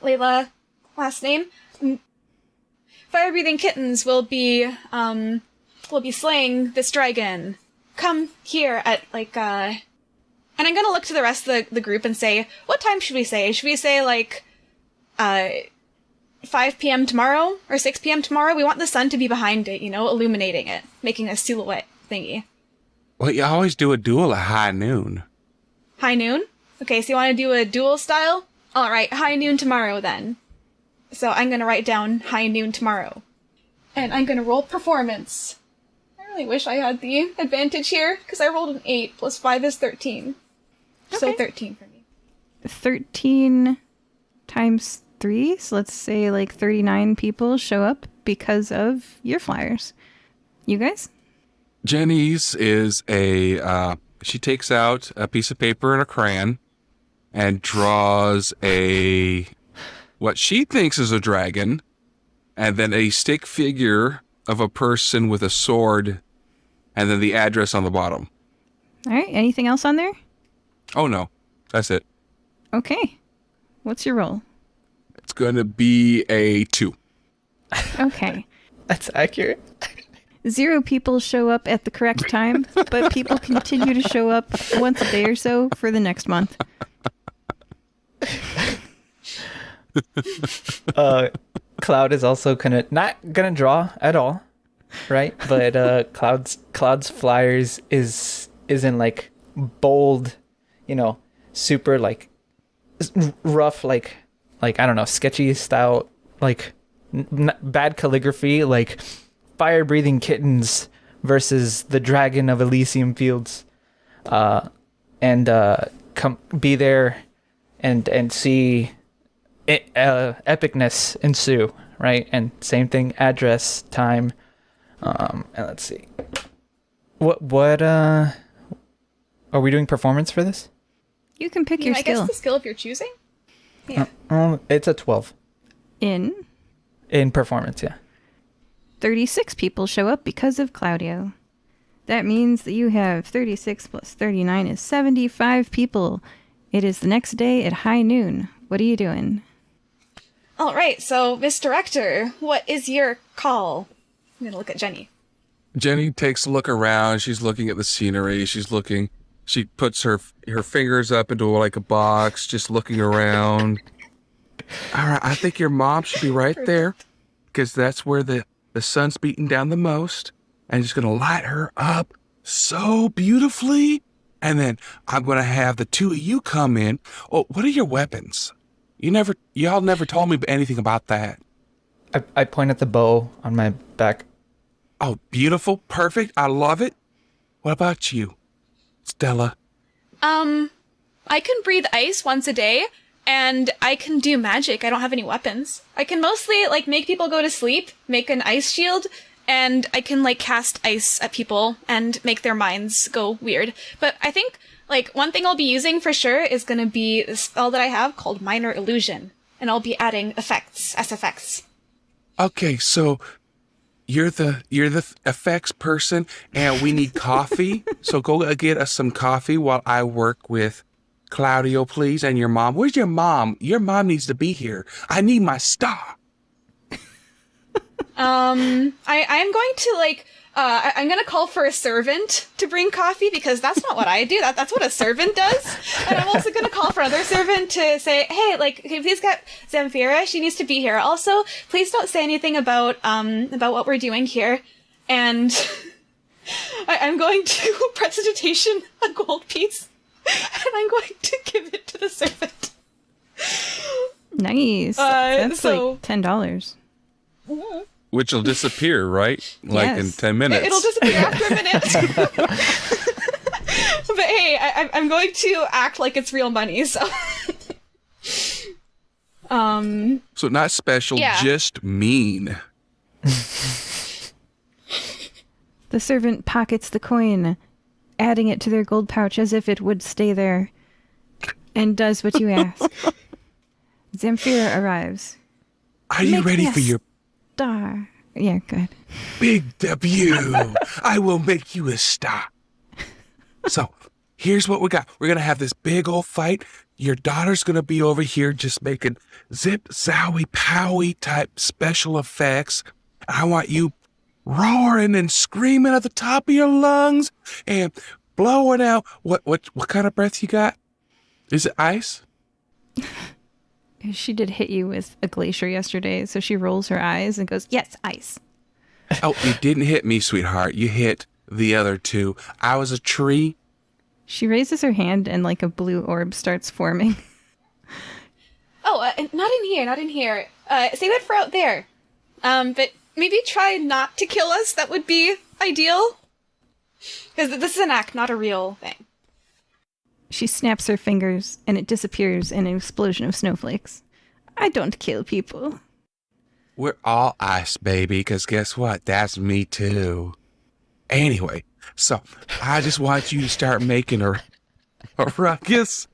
Layla, last name. Fire-breathing kittens will be slaying this dragon. Come here at and I'm gonna look to the rest of the group and say, what time should we say? Should we say 5 p.m. tomorrow or 6 p.m. tomorrow? We want the sun to be behind it, illuminating it, making a silhouette thingy. Well, you always do a duel at high noon. High noon? Okay, so you want to do a duel style? Alright, high noon tomorrow then. So I'm gonna write down high noon tomorrow. And I'm gonna roll performance. I really wish I had the advantage here, because I rolled an 8 plus 5 is 13. So Okay. 13 for me. 13 times 3, so let's say 39 people show up because of your flyers. You guys? Jenny's is she takes out a piece of paper and a crayon and draws what she thinks is a dragon, and then a stick figure of a person with a sword, and then the address on the bottom. All right, anything else on there? Oh no, that's it. Okay. What's your roll? It's going to be a 2. Okay. That's accurate. 0 people show up at the correct time, but people continue to show up once a day or so for the next month. Cloud is also not gonna draw at all, right? But Cloud's flyers is in like bold, super like rough, like I don't know, sketchy style, like bad calligraphy, like fire breathing kittens versus the dragon of Elysian Fields, and come be there and see epicness ensue, right? And same thing, address, time, and let's see, what are we doing performance for this? You can pick your I skill. guess the skill if you're choosing. Yeah. It's a 12 In performance, yeah. 36 people show up because of Cloudio. That means that you have 36 plus 39 is 75 people. It is the next day at high noon. What are you doing? All right, so Miss Director, what is your call? I'm gonna look at Jenny. Jenny takes a look around. She's looking at the scenery. She puts her fingers up into like a box, just looking around. All right, I think your mom should be right there because that's where the sun's beating down the most. And just going to light her up so beautifully. And then I'm going to have the two of you come in. Oh, what are your weapons? Y'all never told me anything about that. I point at the bow on my back. Oh, beautiful. Perfect. I love it. What about you, Stella? I can breathe ice once a day, and I can do magic. I don't have any weapons. I can mostly, like, make people go to sleep, make an ice shield, and I can, like, cast ice at people and make their minds go weird. But I think, like, one thing I'll be using for sure is gonna be the spell that I have called Minor Illusion, and I'll be adding effects, S-effects. Okay, so you're the effects person, and we need coffee. So go get us some coffee while I work with Cloudio, please, and your mom. Where's your mom? Your mom needs to be here. I need my star. I'm going to, like, I'm gonna call for a servant to bring coffee, because that's not what I do. That's what a servant does. And I'm also gonna call for another servant to say, hey, like, okay, please get Zamfira. She needs to be here. Also, please don't say anything about what we're doing here. And I'm going to prestidigitation a gold piece, and I'm going to give it to the servant. Nice. That's so- like $10. Which will disappear, right? Like Yes. in 10 minutes. It'll disappear after a minute. But hey, I'm going to act like it's real money, so. So not special, Yeah. just mean. The servant pockets the coin, adding it to their gold pouch as if it would stay there, and does what you ask. Zamfira arrives. Are you Make ready me for a your Star. Yeah, good. big debut? I will make you a star. So here's what we got. We're going to have this big old fight. Your daughter's going to be over here just making zip, zowie, powie type special effects. I want you roaring and screaming at the top of your lungs and blowing out. What kind of breath you got? Is it ice? She did hit you with a glacier yesterday, so she rolls her eyes and goes, yes, ice. Oh, you didn't hit me, sweetheart. You hit the other two. I was a tree. She raises her hand and like a blue orb starts forming. Oh, not in here. Save it for out there. But maybe try not to kill us. That would be ideal. Because this is an act, not a real thing. She snaps her fingers and it disappears in an explosion of snowflakes. I don't kill people. We're all ice, baby, because guess what? That's me too. Anyway, so I just want you to start making a ruckus.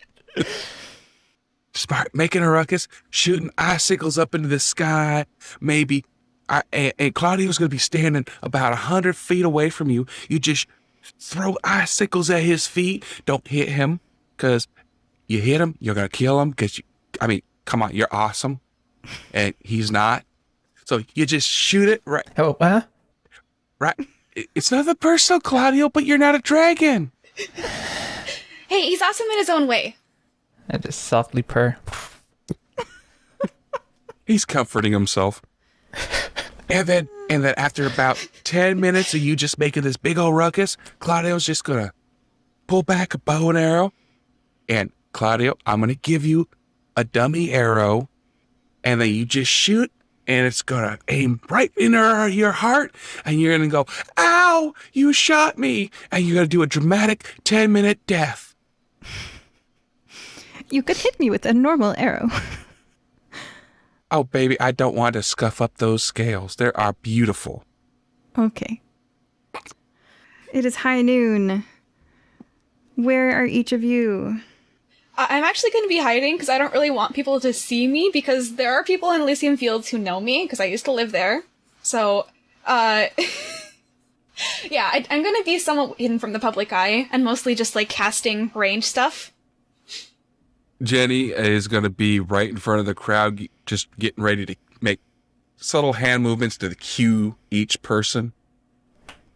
Start making a ruckus, shooting icicles up into the sky. Maybe, and Claudio's going to be standing about 100 feet away from you. You just throw icicles at his feet. Don't hit him, because you hit him, you're going to kill him. Come on, you're awesome. And he's not. So you just shoot it right. Oh, huh? Right. It's nothing personal, Cloudio, but you're not a dragon. Hey, he's awesome in his own way. I just softly purr. He's comforting himself. And then after about 10 minutes of you just making this big old ruckus, Claudio's just going to pull back a bow and arrow. And Cloudio, I'm going to give you a dummy arrow. And then you just shoot. And it's going to aim right into your heart. And you're going to go, ow, you shot me. And you're going to do a dramatic 10-minute death. You could hit me with a normal arrow. Oh, baby, I don't want to scuff up those scales. They are beautiful. Okay. It is high noon. Where are each of you? I'm actually going to be hiding because I don't really want people to see me because there are people in Elysian Fields who know me because I used to live there. So, yeah, I'm going to be somewhat hidden from the public eye and mostly just like casting range stuff. Jenny is going to be right in front of the crowd, just getting ready to make subtle hand movements to cue each person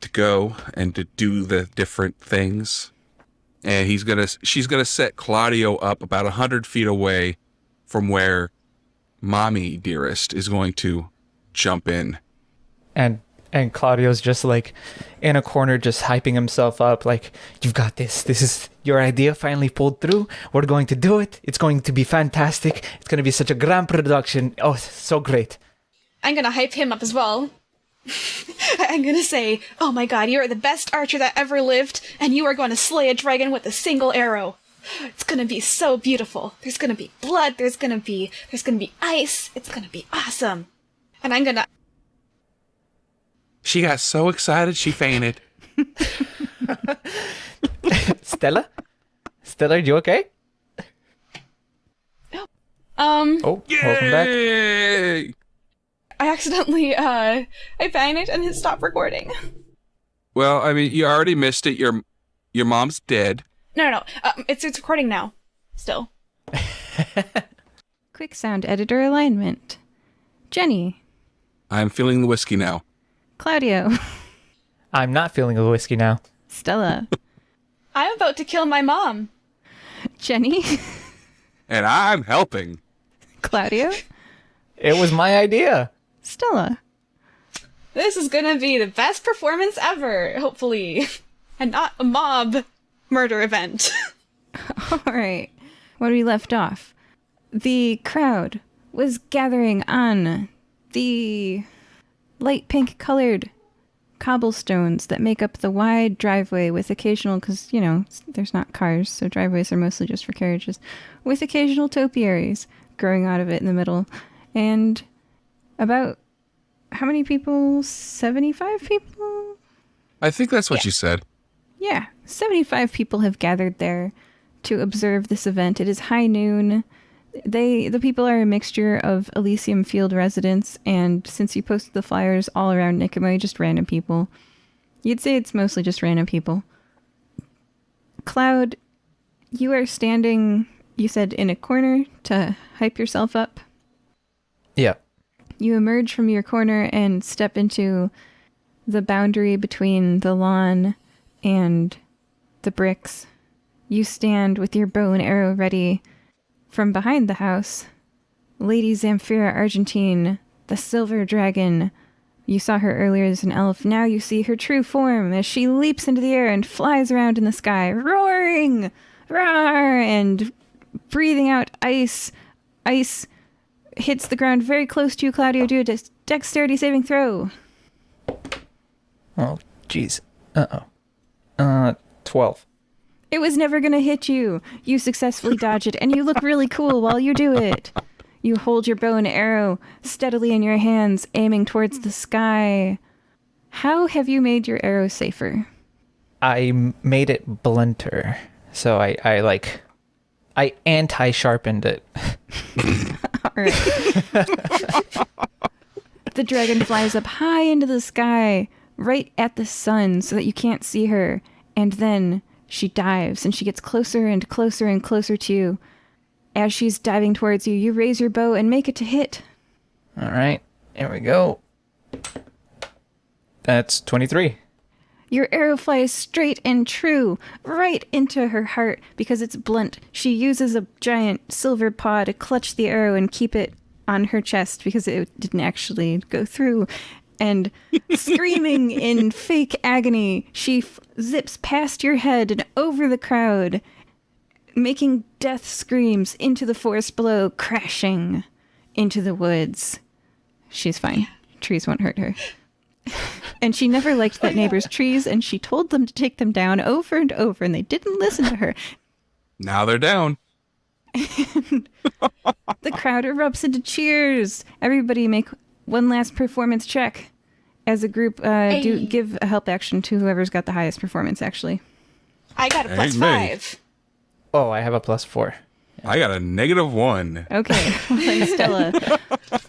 to go and to do the different things. And she's going to set Cloudio up about 100 feet away from where Mommy Dearest is going to jump in. And Claudio's just like in a corner, just hyping himself up. Like, you've got this. This is your idea finally pulled through. We're going to do it. It's going to be fantastic. It's going to be such a grand production. Oh, so great. I'm going to hype him up as well. I'm going to say, oh my god, you are the best archer that ever lived, and you are going to slay a dragon with a single arrow. It's going to be so beautiful. There's going to be blood. There's going to be ice. It's going to be awesome. And I'm going to... She got so excited, she fainted. Stella? Stella, are you okay? Oh, welcome back. Yay! I accidentally, I panicked and it stopped recording. Well, I mean, you already missed it. Your mom's dead. No. It's recording now. Still. Quick sound editor alignment. Jenny. I'm feeling the whiskey now. Cloudio. I'm not feeling the whiskey now. Stella. I'm about to kill my mom. Jenny. And I'm helping. Claudio. It was my idea. Stella. This is gonna be the best performance ever, hopefully. And not a mob murder event. All right. When we left off, the crowd was gathering on the light pink colored cobblestones that make up the wide driveway with occasional, because, there's not cars, so driveways are mostly just for carriages, with occasional topiaries growing out of it in the middle. And about, how many people? 75 people? I think that's what you said. Yeah, 75 people have gathered there to observe this event. It is high noon. The people are a mixture of Elysian Field residents, and since you posted the flyers all around Niqamui, just random people. You'd say it's mostly just random people. Cloud, you are standing, you said, in a corner to hype yourself up. Yeah. You emerge from your corner and step into the boundary between the lawn and the bricks. You stand with your bow and arrow ready. From behind the house, Lady Zamfira Argentine, the silver dragon. You saw her earlier as an elf. Now you see her true form as she leaps into the air and flies around in the sky, roaring, roar, and breathing out ice. Ice hits the ground very close to you, Cloudio. Do a dexterity saving throw. Oh, jeez. Uh-oh. 12. It was never going to hit you. You successfully dodge it, and you look really cool while you do it. You hold your bow and arrow steadily in your hands, aiming towards the sky. How have you made your arrow safer? I made it blunter. So I anti-sharpened it. All right. The dragon flies up high into the sky, right at the sun, so that you can't see her. And then she dives, and she gets closer and closer and closer to you. As she's diving towards you, you raise your bow and make it to hit. All right. Here we go. That's 23. Your arrow flies straight and true, right into her heart. Because it's blunt, she uses a giant silver paw to clutch the arrow and keep it on her chest because it didn't actually go through. And screaming in fake agony, she zips past your head and over the crowd, making death screams into the forest below, crashing into the woods. She's fine. Trees won't hurt her. And she never liked that neighbor's trees, and she told them to take them down over and over, and they didn't listen to her. Now they're down. The crowd erupts into cheers. Everybody make one last performance check. As a group, do give a help action to whoever's got the highest performance, actually. I got a plus Amen. 5. Oh, I have a +4. I got a -1. Okay, well then, Stella,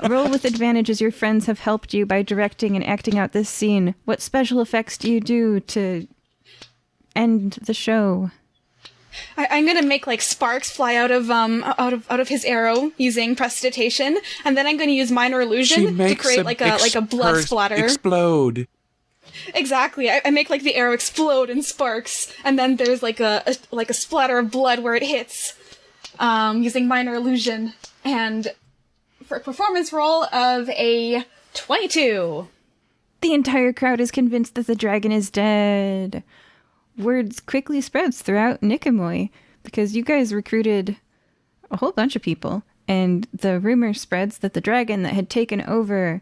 roll with advantage as your friends have helped you by directing and acting out this scene. What special effects do you do to end the show? I'm gonna make like sparks fly out of his arrow using prestidigitation, and then I'm gonna use minor illusion to create like a blood splatter. Explode. Exactly. I make like the arrow explode in sparks, and then there's like a splatter of blood where it hits, using minor illusion. And for a performance roll of a 22. The entire crowd is convinced that the dragon is dead. Words quickly spreads throughout Niqamui because you guys recruited a whole bunch of people, and the rumor spreads that the dragon that had taken over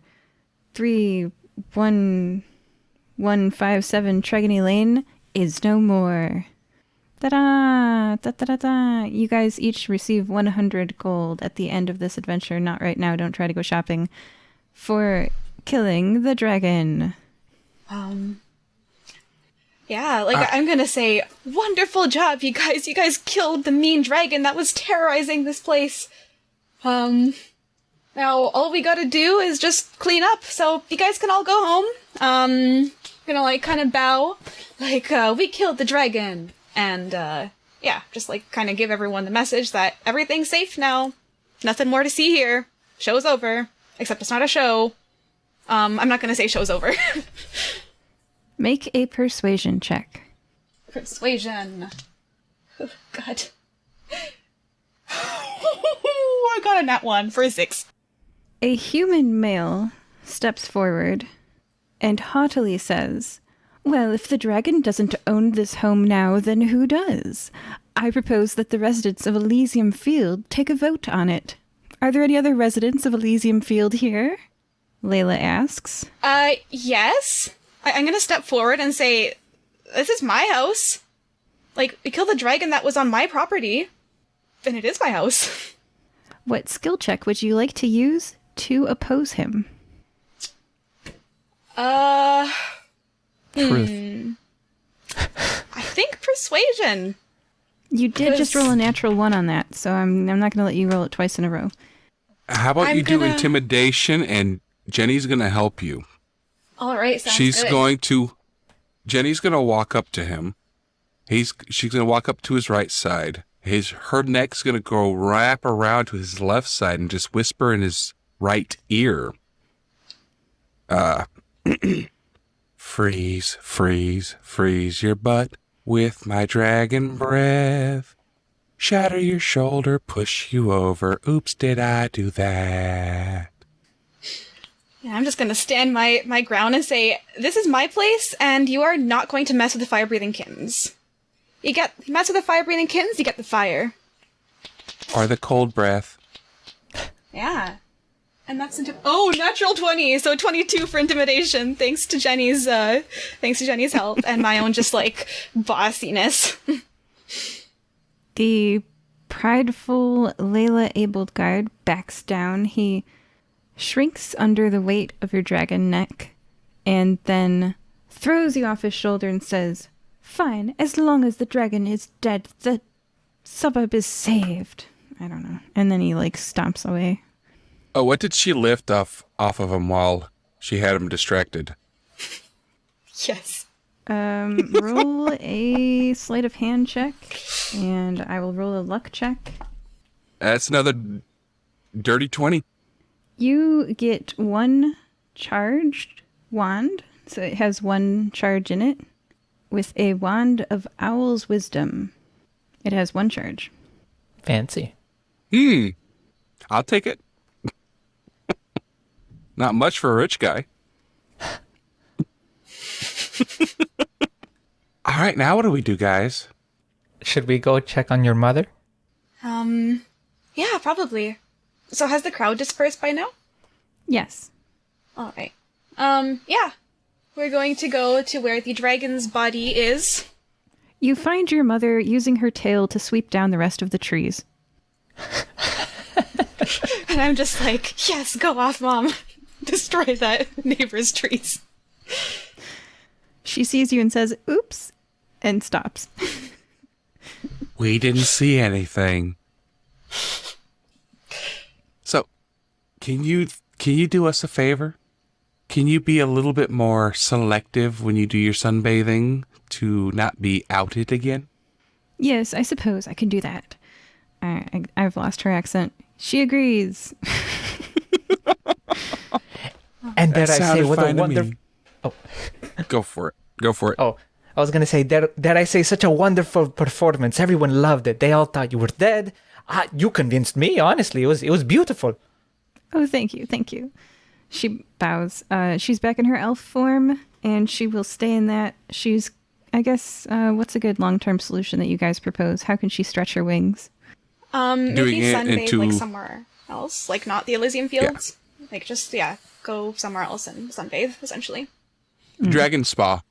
31157 Tregony Lane is no more. Ta-da! Ta-ta-ta-ta! You guys each receive 100 gold at the end of this adventure. Not right now, don't try to go shopping. For killing the dragon. Yeah, I'm gonna say, wonderful job, you guys. You guys killed the mean dragon that was terrorizing this place. Now all we gotta do is just clean up, so you guys can all go home. Gonna kind of bow, we killed the dragon, and just kind of give everyone the message that everything's safe now. Nothing more to see here. Show's over, except it's not a show. I'm not gonna say show's over. Make a persuasion check. Persuasion. Oh, God. I got a nat 1 for a 6. A human male steps forward and haughtily says, "Well, if the dragon doesn't own this home now, then who does? I propose that the residents of Elysian Field take a vote on it. Are there any other residents of Elysian Field here?" Layla asks. Yes. I'm gonna step forward and say, this is my house. We killed the dragon that was on my property. And it is my house. What skill check would you like to use to oppose him? Truth. I think persuasion. You did just roll a natural 1 on that, so I'm not going to let you roll it twice in a row. How about you do intimidation, and Jenny's going to help you. All right, sounds She's good. Jenny's going to walk up to him. She's going to walk up to his right side. Her neck's going to go wrap around to his left side and just whisper in his right ear. Freeze, freeze, freeze your butt with my dragon breath. Shatter your shoulder, push you over. Oops, did I do that? Yeah, I'm just gonna stand my ground and say, this is my place, and you are not going to mess with the fire-breathing kittens. You mess with the fire-breathing kittens, you get the fire. Or the cold breath. Yeah. And that's natural 20, so 22 for intimidation, thanks to Jenny's help, and my own just, bossiness. The prideful Layla Abled Guard backs down. He shrinks under the weight of your dragon neck, and then throws you off his shoulder and says, "Fine, as long as the dragon is dead, the suburb is saved." I don't know. And then he, stomps away. Oh, what did she lift off of him while she had him distracted? Yes. Roll a sleight of hand check, and I will roll a luck check. That's another dirty 20. You get one charged wand, so it has one charge in it, with a wand of Owl's Wisdom. It has one charge. Fancy. I'll take it. Not much for a rich guy. All right, now what do we do, guys? Should we go check on your mother? Yeah, probably. So has the crowd dispersed by now? Yes. All right. Yeah. We're going to go to where the dragon's body is. You find your mother using her tail to sweep down the rest of the trees. And I'm just like, yes, go off, Mom. Destroy that neighbor's trees. She sees you and says, oops, and stops. We didn't see anything. So, can you do us a favor? Can you be a little bit more selective when you do your sunbathing to not be outed again? Yes, I suppose I can do that. I've lost her accent. She agrees. And dare I say, what a wonderful... Oh. Go for it. Go for it. Oh, I was going to say, dare I say, such a wonderful performance. Everyone loved it. They all thought you were dead. You convinced me, honestly. It was beautiful. Oh, thank you, thank you. She bows. She's back in her elf form, and she will stay in that. She's, I guess, what's a good long-term solution that you guys propose? How can she stretch her wings? Maybe sunbathe, like, somewhere else. Like, not the Elysian Fields. Yeah. Like, just, go somewhere else and sunbathe, essentially. Dragon spa.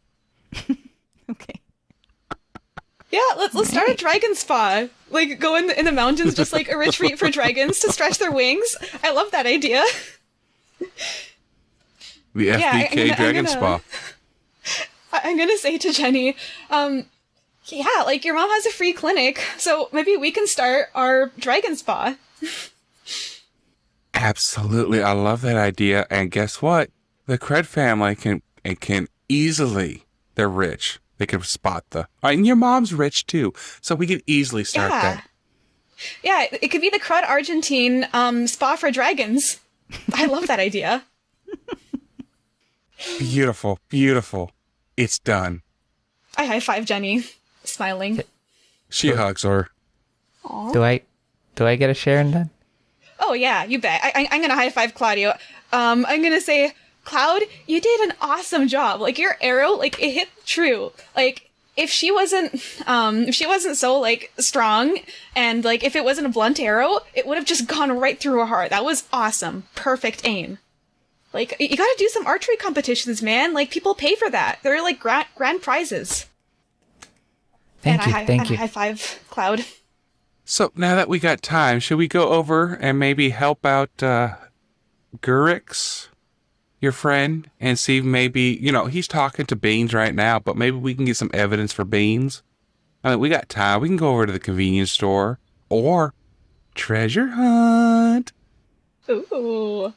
Okay. Yeah, let's start a dragon spa. Like, go in the mountains, just like a retreat for dragons to stretch their wings. I love that idea. The FBK Dragon Spa. I'm gonna say to Jenny, yeah, like, your mom has a free clinic, so maybe we can start our dragon spa. Absolutely, I love that idea. And guess what? The Cred family can easily, they're rich. They can spot and your mom's rich too, so we could easily start that. Yeah, it could be the Crud Argentine spa for dragons. I love that idea. Beautiful, beautiful. It's done. I high five Jenny, smiling. She hugs her. Aww. Do I get a share in that? Oh yeah, you bet. I'm gonna high five Cloudio. I'm gonna say, Cloud, you did an awesome job. Like, your arrow, like, it hit true. Like, if she wasn't so, like, strong, and, like, if it wasn't a blunt arrow, it would have just gone right through her heart. That was awesome. Perfect aim. Like, you gotta do some archery competitions, man. Like, people pay for that. They're, like, grand prizes. Thank you. High five, Cloud. So, now that we got time, should we go over and maybe help out, Gurix, your friend, and see if maybe, he's talking to Beans right now, but maybe we can get some evidence for Beans. I mean, we got time. We can go over to the convenience store or treasure hunt. Ooh.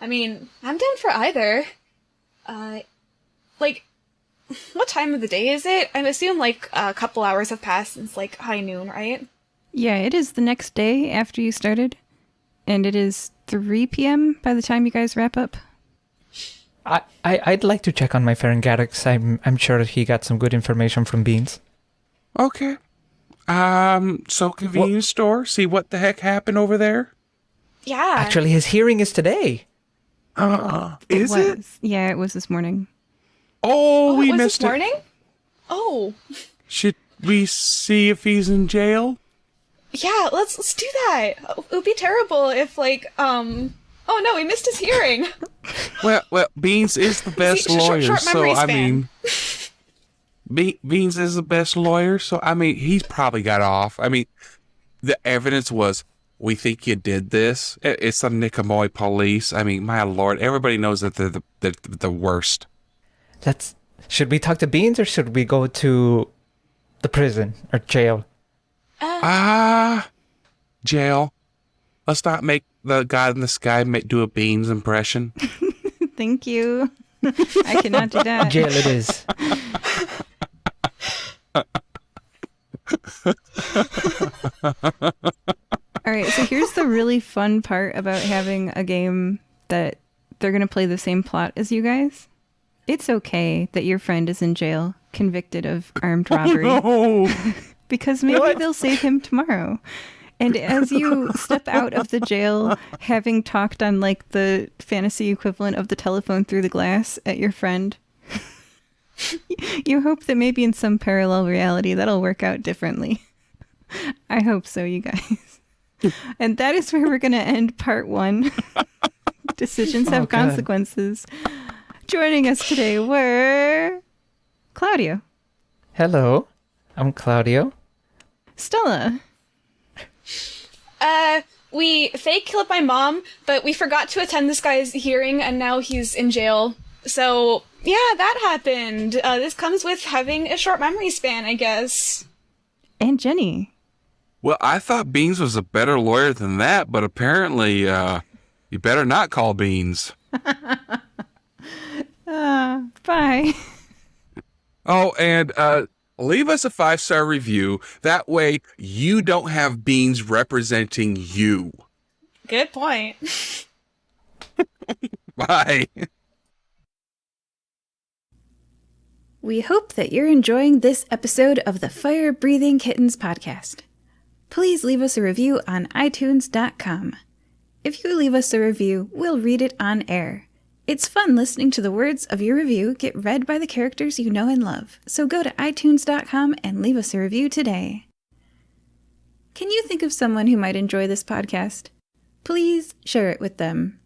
I mean, I'm down for either. Like, what time of the day is it? I assume, like, a couple hours have passed since, like, high noon, right? Yeah, it is the next day after you started. And it is 3 p.m. by the time you guys wrap up. I'd like to check on my friend Garrix. I'm sure he got some good information from Beans. Okay. So convenience store, see what the heck happened over there? Yeah. Actually, his hearing is today. Is it? Yeah, it was this morning. Oh, we missed this morning? Oh. Should we see if he's in jail? Yeah, let's do that. It would be terrible if, like, oh no, we missed his hearing. Well, Beans is the best lawyer, short so memory I span. mean, Beans is the best lawyer, so I mean, he's probably got off. I mean, the evidence was, we think you did this. It's the Niqamui police. I mean, my lord, everybody knows that they're the worst. Should we talk to Beans or should we go to the prison or jail? Jail. Let's not make the God in the sky do a Beans impression. Thank you. I cannot do that. Jail it is. All right, so here's the really fun part about having a game that they're going to play the same plot as you guys. It's okay that your friend is in jail, convicted of armed robbery. Oh, no. Because maybe they'll save him tomorrow. And as you step out of the jail, having talked on like the fantasy equivalent of the telephone through the glass at your friend, you hope that maybe in some parallel reality that'll work out differently. I hope so, you guys. And that is where we're going to end part 1. Decisions have consequences. Joining us today were Cloudio. Hello, I'm Cloudio. Stella. We fake killed my mom, but we forgot to attend this guy's hearing, and now he's in jail. So, yeah, that happened. This comes with having a short memory span, I guess. And Jenny. Well, I thought Beans was a better lawyer than that, but apparently, you better not call Beans. Bye. Oh, and leave us a 5-star review. That way, you don't have Beans representing you. Good point. Bye. We hope that you're enjoying this episode of the Fire Breathing Kittens podcast. Please leave us a review on iTunes.com. If you leave us a review, we'll read it on air. It's fun listening to the words of your review get read by the characters you know and love, so go to iTunes.com and leave us a review today. Can you think of someone who might enjoy this podcast? Please share it with them.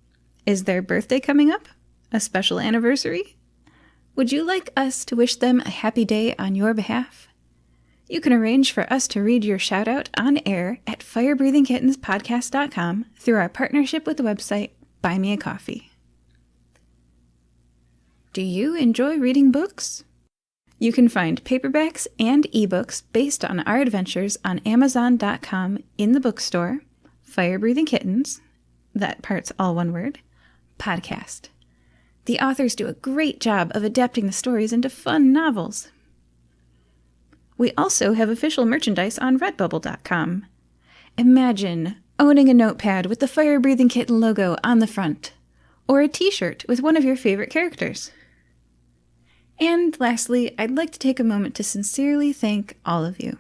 Is their birthday coming up? A special anniversary? Would you like us to wish them a happy day on your behalf? You can arrange for us to read your shout-out on air at firebreathingkittenspodcast.com through our partnership with the website Buy Me a Coffee. Do you enjoy reading books? You can find paperbacks and ebooks based on our adventures on Amazon.com in the bookstore, Fire Breathing Kittens, that part's all one word, podcast. The authors do a great job of adapting the stories into fun novels. We also have official merchandise on Redbubble.com. Imagine owning a notepad with the Fire Breathing Kitten logo on the front, or a t-shirt with one of your favorite characters. And lastly, I'd like to take a moment to sincerely thank all of you.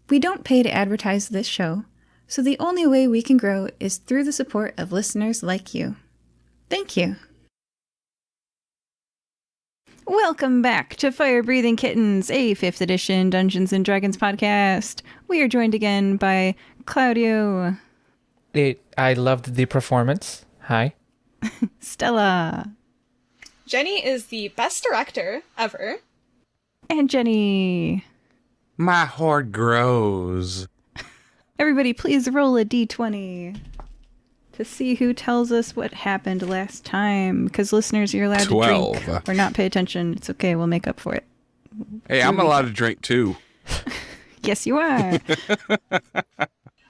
We don't pay to advertise this show, so the only way we can grow is through the support of listeners like you. Thank you. Welcome back to Fire Breathing Kittens, a 5th edition Dungeons & Dragons podcast. We are joined again by Cloudio. I loved the performance. Hi. Stella. Jenny is the best director ever. And Jenny. My hoard grows. Everybody, please roll a d20 to see who tells us what happened last time. Because listeners, you're allowed 12. to drink or not pay attention. It's okay, we'll make up for it. Hey, I'm allowed to drink too. Yes, you are.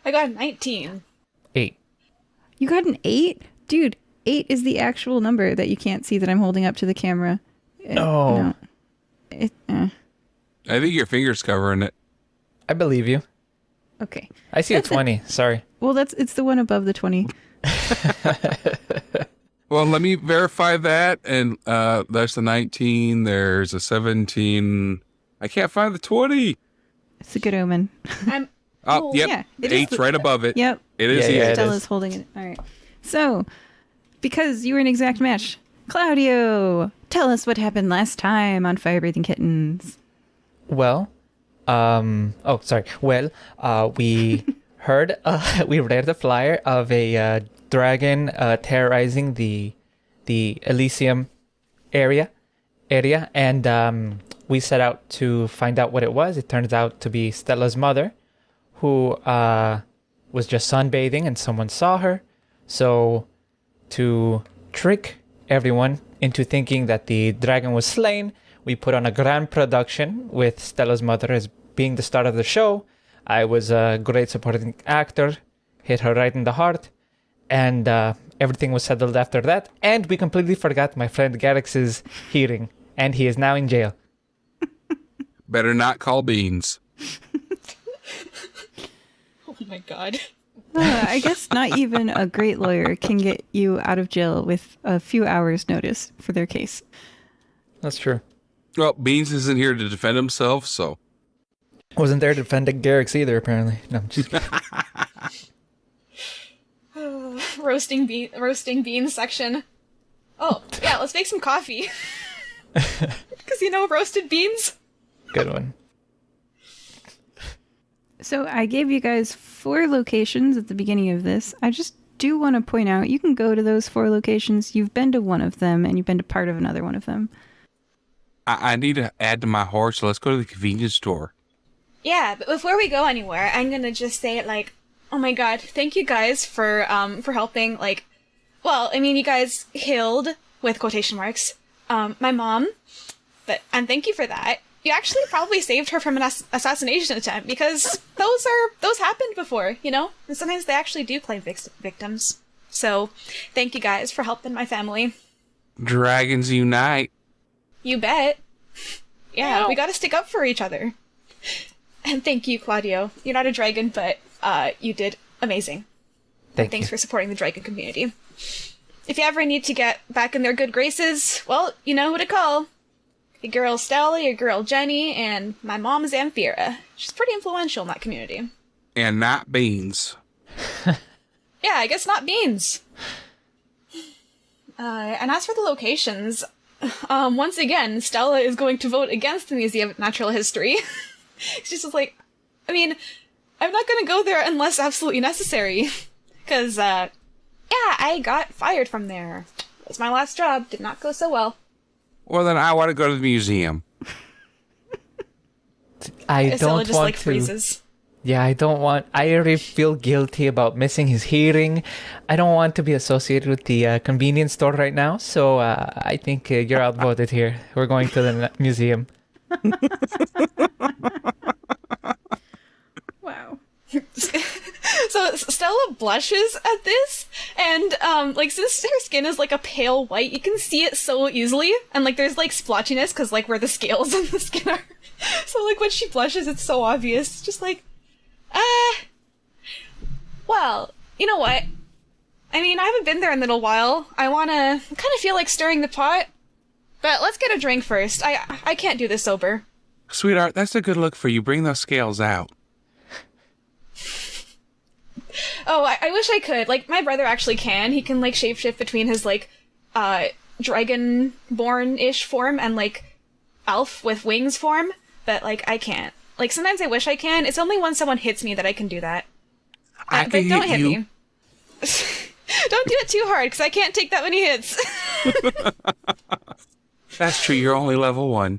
I got a 19. 8. You got an 8? Dude, 8 is the actual number that you can't see that I'm holding up to the camera. No. I think your finger's covering it. I believe you. Okay. I see a 20. Sorry. Well, it's the one above the 20. Well, let me verify that. And there's a 19. There's a 17. I can't find the 20. It's a good omen. Oh, yep. Yeah, it is 8's right above it. Yep. It is. Yeah, it Stella's is. holding it. All right. So, because you were an exact match, Cloudio, tell us what happened last time on Fire Breathing Kittens. Well, we heard, we read the flyer of a dragon terrorizing the Elysium area, and we set out to find out what it was. It turns out to be Stella's mother, who was just sunbathing, and someone saw her. So, to trick everyone into thinking that the dragon was slain, we put on a grand production with Stella's mother as being the star of the show. I was a great supporting actor, hit her right in the heart, and everything was settled after that. And we completely forgot my friend Garrix's hearing, and he is now in jail. Better not call Beans. Oh my god. I guess not even a great lawyer can get you out of jail with a few hours' notice for their case. That's true. Well, Beans isn't here to defend himself, so. Wasn't there to defend Garrix either, apparently. No, I'm just kidding. roasting beans section. Oh, yeah, let's make some coffee. Because, roasted beans. Good one. So I gave you guys 4 locations at the beginning of this. I just do want to point out, you can go to those 4 locations. You've been to one of them, and you've been to part of another one of them. I need to add to my horse, so let's go to the convenience store. Yeah, but before we go anywhere, I'm gonna just say, oh my god, thank you guys for helping, you guys healed, with quotation marks, my mom, and thank you for that. You actually probably saved her from an assassination attempt, because those happened before, and sometimes they actually do claim victims. So, thank you guys for helping my family. Dragons unite. You bet. Yeah, we gotta stick up for each other. And thank you, Cloudio. You're not a dragon, but you did amazing. Thanks for supporting the dragon community. If you ever need to get back in their good graces, well, you know who to call. Your girl Stella, your girl Jenny, and my mom Zamfira. She's pretty influential in that community. And not beans. Yeah, I guess not beans. And as for the locations, once again, Stella is going to vote against the Museum of Natural History. She's just like, I'm not gonna go there unless absolutely necessary. Because, I got fired from there. It was my last job, did not go so well. Well, then I want to go to the museum. Stella just freezes. Yeah, I already feel guilty about missing his hearing. I don't want to be associated with the convenience store right now, so I think you're outvoted here. We're going to the museum. Wow. So Stella blushes at this, and since her skin is a pale white, you can see it so easily, and there's splotchiness because where the scales on the skin are. So when she blushes, it's so obvious. Just well, you know what? I haven't been there in a little while. I kind of feel like stirring the pot, but let's get a drink first. I can't do this sober. Sweetheart, that's a good look for you. Bring those scales out. Oh, I wish I could. My brother actually can. He can, shapeshift between his, dragonborn-ish form and, elf with wings form, but, I can't. Sometimes I wish I can. It's only when someone hits me that I can do that. But don't hit me. Don't do it too hard, because I can't take that many hits. That's true. You're only level 1.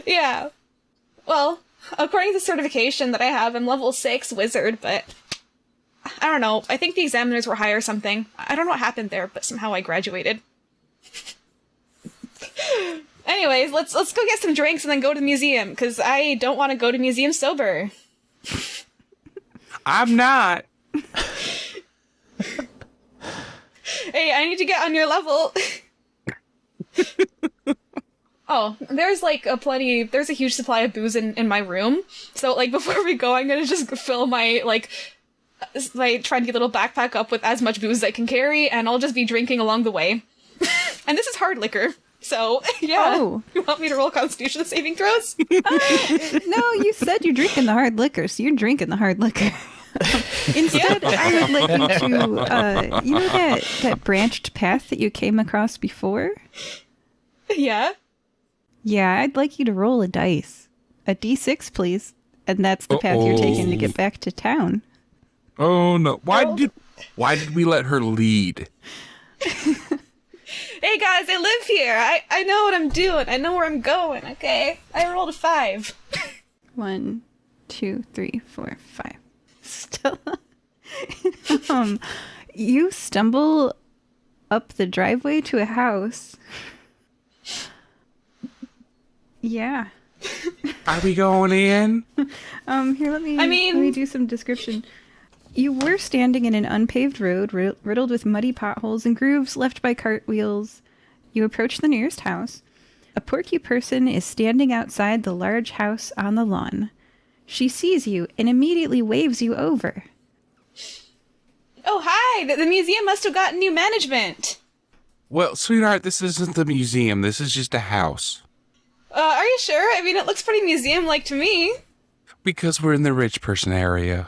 Yeah. Well, according to the certification that I have, I'm level 6 wizard, but I don't know. I think the examiners were high or something. I don't know what happened there, but somehow I graduated. Anyways, let's go get some drinks and then go to the museum, because I don't want to go to museum sober. I'm not. Hey, I need to get on your level. Oh, there's there's a huge supply of booze in my room. So before we go, I'm gonna just fill my my trendy little backpack up with as much booze as I can carry, and I'll just be drinking along the way. And this is hard liquor. So, yeah. Oh. You want me to roll Constitution saving throws? No, you said you're drinking the hard liquor, so you're drinking the hard liquor. Instead, I would like you to, you know that branched path that you came across before? Yeah? Yeah, I'd like you to roll a dice. A d6, please. And that's the path you're taking to get back to town. Oh, no. Why did we let her lead? Hey guys, I live here. I know what I'm doing. I know where I'm going, okay? I rolled a 5. 1, 2, 3, 4, 5. Stella. You stumble up the driveway to a house. Yeah. Are we going in? Here, let me do some description. You were standing in an unpaved road riddled with muddy potholes and grooves left by cartwheels. You approach the nearest house. A porky person is standing outside the large house on the lawn. She sees you and immediately waves you over. Oh, hi! The museum must have gotten new management. Well, sweetheart, this isn't the museum. This is just a house. Are you sure? It looks pretty museum-like to me. Because we're in the rich person area.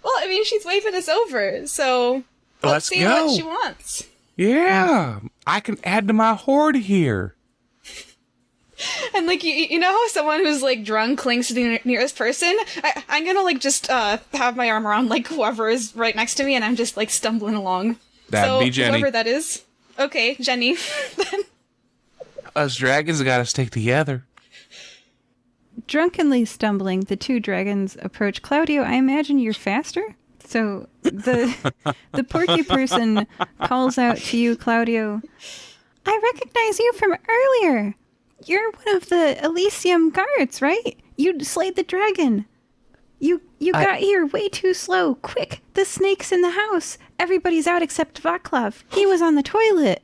Well, mean, she's waving us over, so let's see go. what she wants. Yeah, I can add to my hoard here. And, like, you know how someone who's, like, drunk clings to the nearest person? I'm gonna, like, just have my arm around, like, whoever is right next to me, and I'm just, like, stumbling along. That'd be Jenny. Whoever that is. Okay, Jenny. Us dragons gotta stick together. Drunkenly stumbling, the two dragons approach Cloudio. I imagine you're faster? So the porky person calls out to you, Cloudio. I recognize you from earlier. You're one of the Elysium guards, right? You slayed the dragon. You got here way too slow. Quick, the snake's in the house. Everybody's out except Vaclav. He was on the toilet.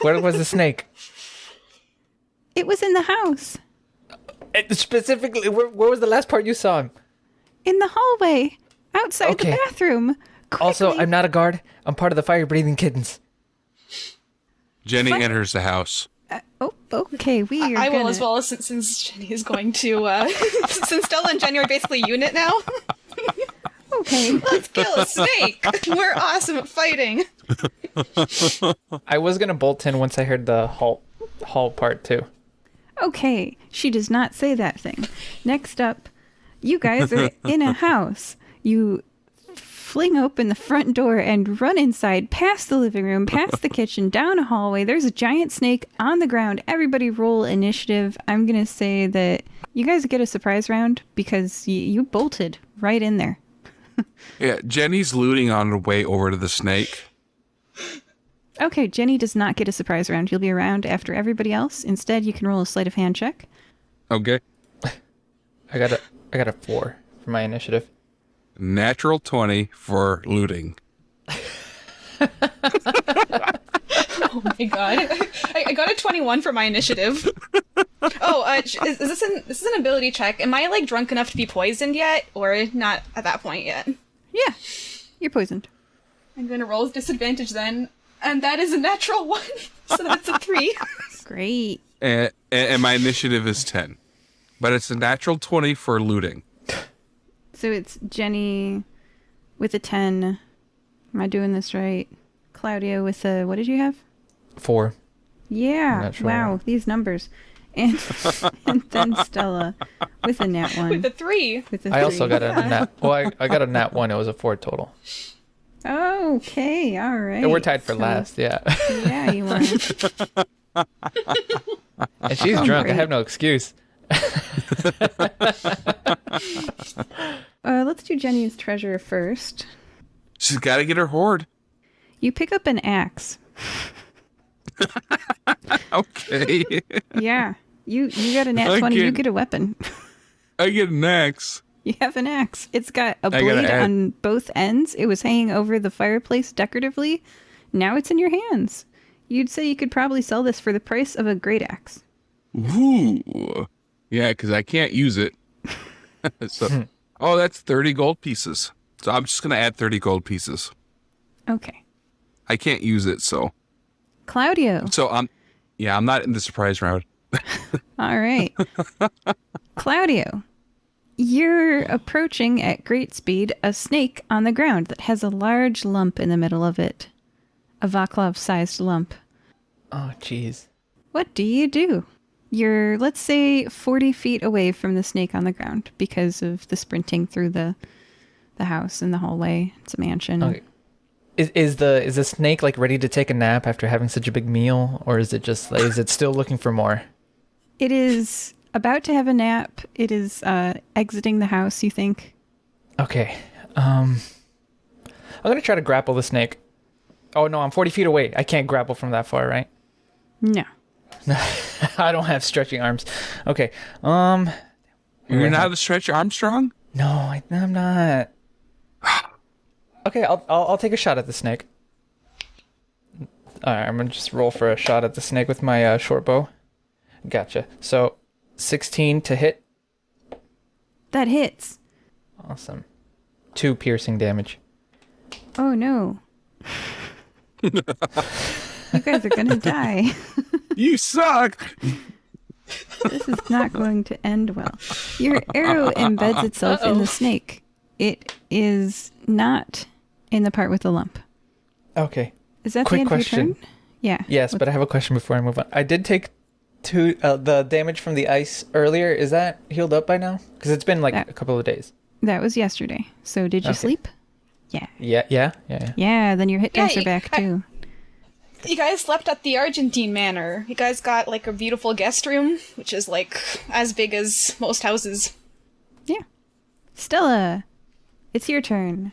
Where was the snake? It was in the house. Specifically, where was the last part you saw him? In the hallway. Outside the bathroom. Quickly. Also, I'm not a guard. I'm part of the fire-breathing kittens. Jenny enters the house. Okay, we are I will as well, since Jenny is going to, since Stella and Jenny are basically a unit now. Okay. Let's kill a snake! We're awesome at fighting! I was going to bolt in once I heard the hall part, too. Okay, she does not say that thing. Next up, you guys are in a house. You fling open the front door and run inside, past the living room, past the kitchen, down a hallway. There's a giant snake on the ground. Everybody roll initiative. I'm going to say that you guys get a surprise round because you bolted right in there. Yeah, Jenny's looting on her way over to the snake. Okay, Jenny does not get a surprise round. You'll be around after everybody else. Instead, you can roll a sleight of hand check. Okay. I got a 4 for my initiative. Natural 20 for looting. Oh my god. I got a 21 for my initiative. Oh, is this an ability check? Am I, like, drunk enough to be poisoned yet? Or not at that point yet? Yeah, you're poisoned. I'm gonna roll with disadvantage then. And that is a natural 1. So that's a 3. Great. And my initiative is 10. But it's a natural 20 for looting. So it's Jenny with a 10. Am I doing this right? Cloudio with a, what did you have? 4. Yeah. Natural. Wow, these numbers. And then Stella with a nat 1. With a 3. With a 3. I also got a nat. Well, I got a nat 1. It was a 4 total. Okay, all right. And we're tied for last, yeah. Yeah, you are. And she's drunk. Great. I have no excuse. Let's do Jenny's treasure first. She's got to get her hoard. You pick up an axe. Okay. Yeah. You got a nat 20, you get a weapon. I get an axe. You have an axe. It's got a blade on both ends. It was hanging over the fireplace decoratively. Now it's in your hands. You'd say you could probably sell this for the price of a great axe. Ooh. Yeah, because I can't use it. So, oh, that's 30 gold pieces. So I'm just going to add 30 gold pieces. Okay. I can't use it, so. Cloudio. So I'm not in the surprise round. All right. Cloudio. You're approaching at great speed a snake on the ground that has a large lump in the middle of it. A Vaclav-sized lump. Oh, jeez. What do you do? You're, let's say, 40 feet away from the snake on the ground because of the sprinting through the house and the hallway. It's a mansion. Okay. Is the snake like ready to take a nap after having such a big meal, or is it just like, is it still looking for more? It is about to have a nap. It is exiting the house, you think? Okay. I'm gonna try to grapple the snake. Oh no, I'm 40 feet away. I can't grapple from that far, right? No. I don't have stretching arms. Okay. You're not the Stretch Armstrong? No, I'm not. Okay, I'll take a shot at the snake. All right, I'm gonna just roll for a shot at the snake with my short bow. Gotcha. So, 16 to hit. That hits. Awesome. 2 piercing damage. Oh no. You guys are gonna die. You suck! This is not going to end well. Your arrow embeds itself in the snake. it is not in the part with the lump. Okay. Is that Quick the end question. of your turn? Yeah. Yes, but I have a question before I move on. I did take the damage from the ice earlier. Is that healed up by now? Because it's been like a couple of days. That was yesterday. So did you sleep? Yeah. Yeah. Yeah, then your hit dice are back too. You guys slept at the Argentine Manor. You guys got like a beautiful guest room, which is like as big as most houses. Yeah. Stella, it's your turn.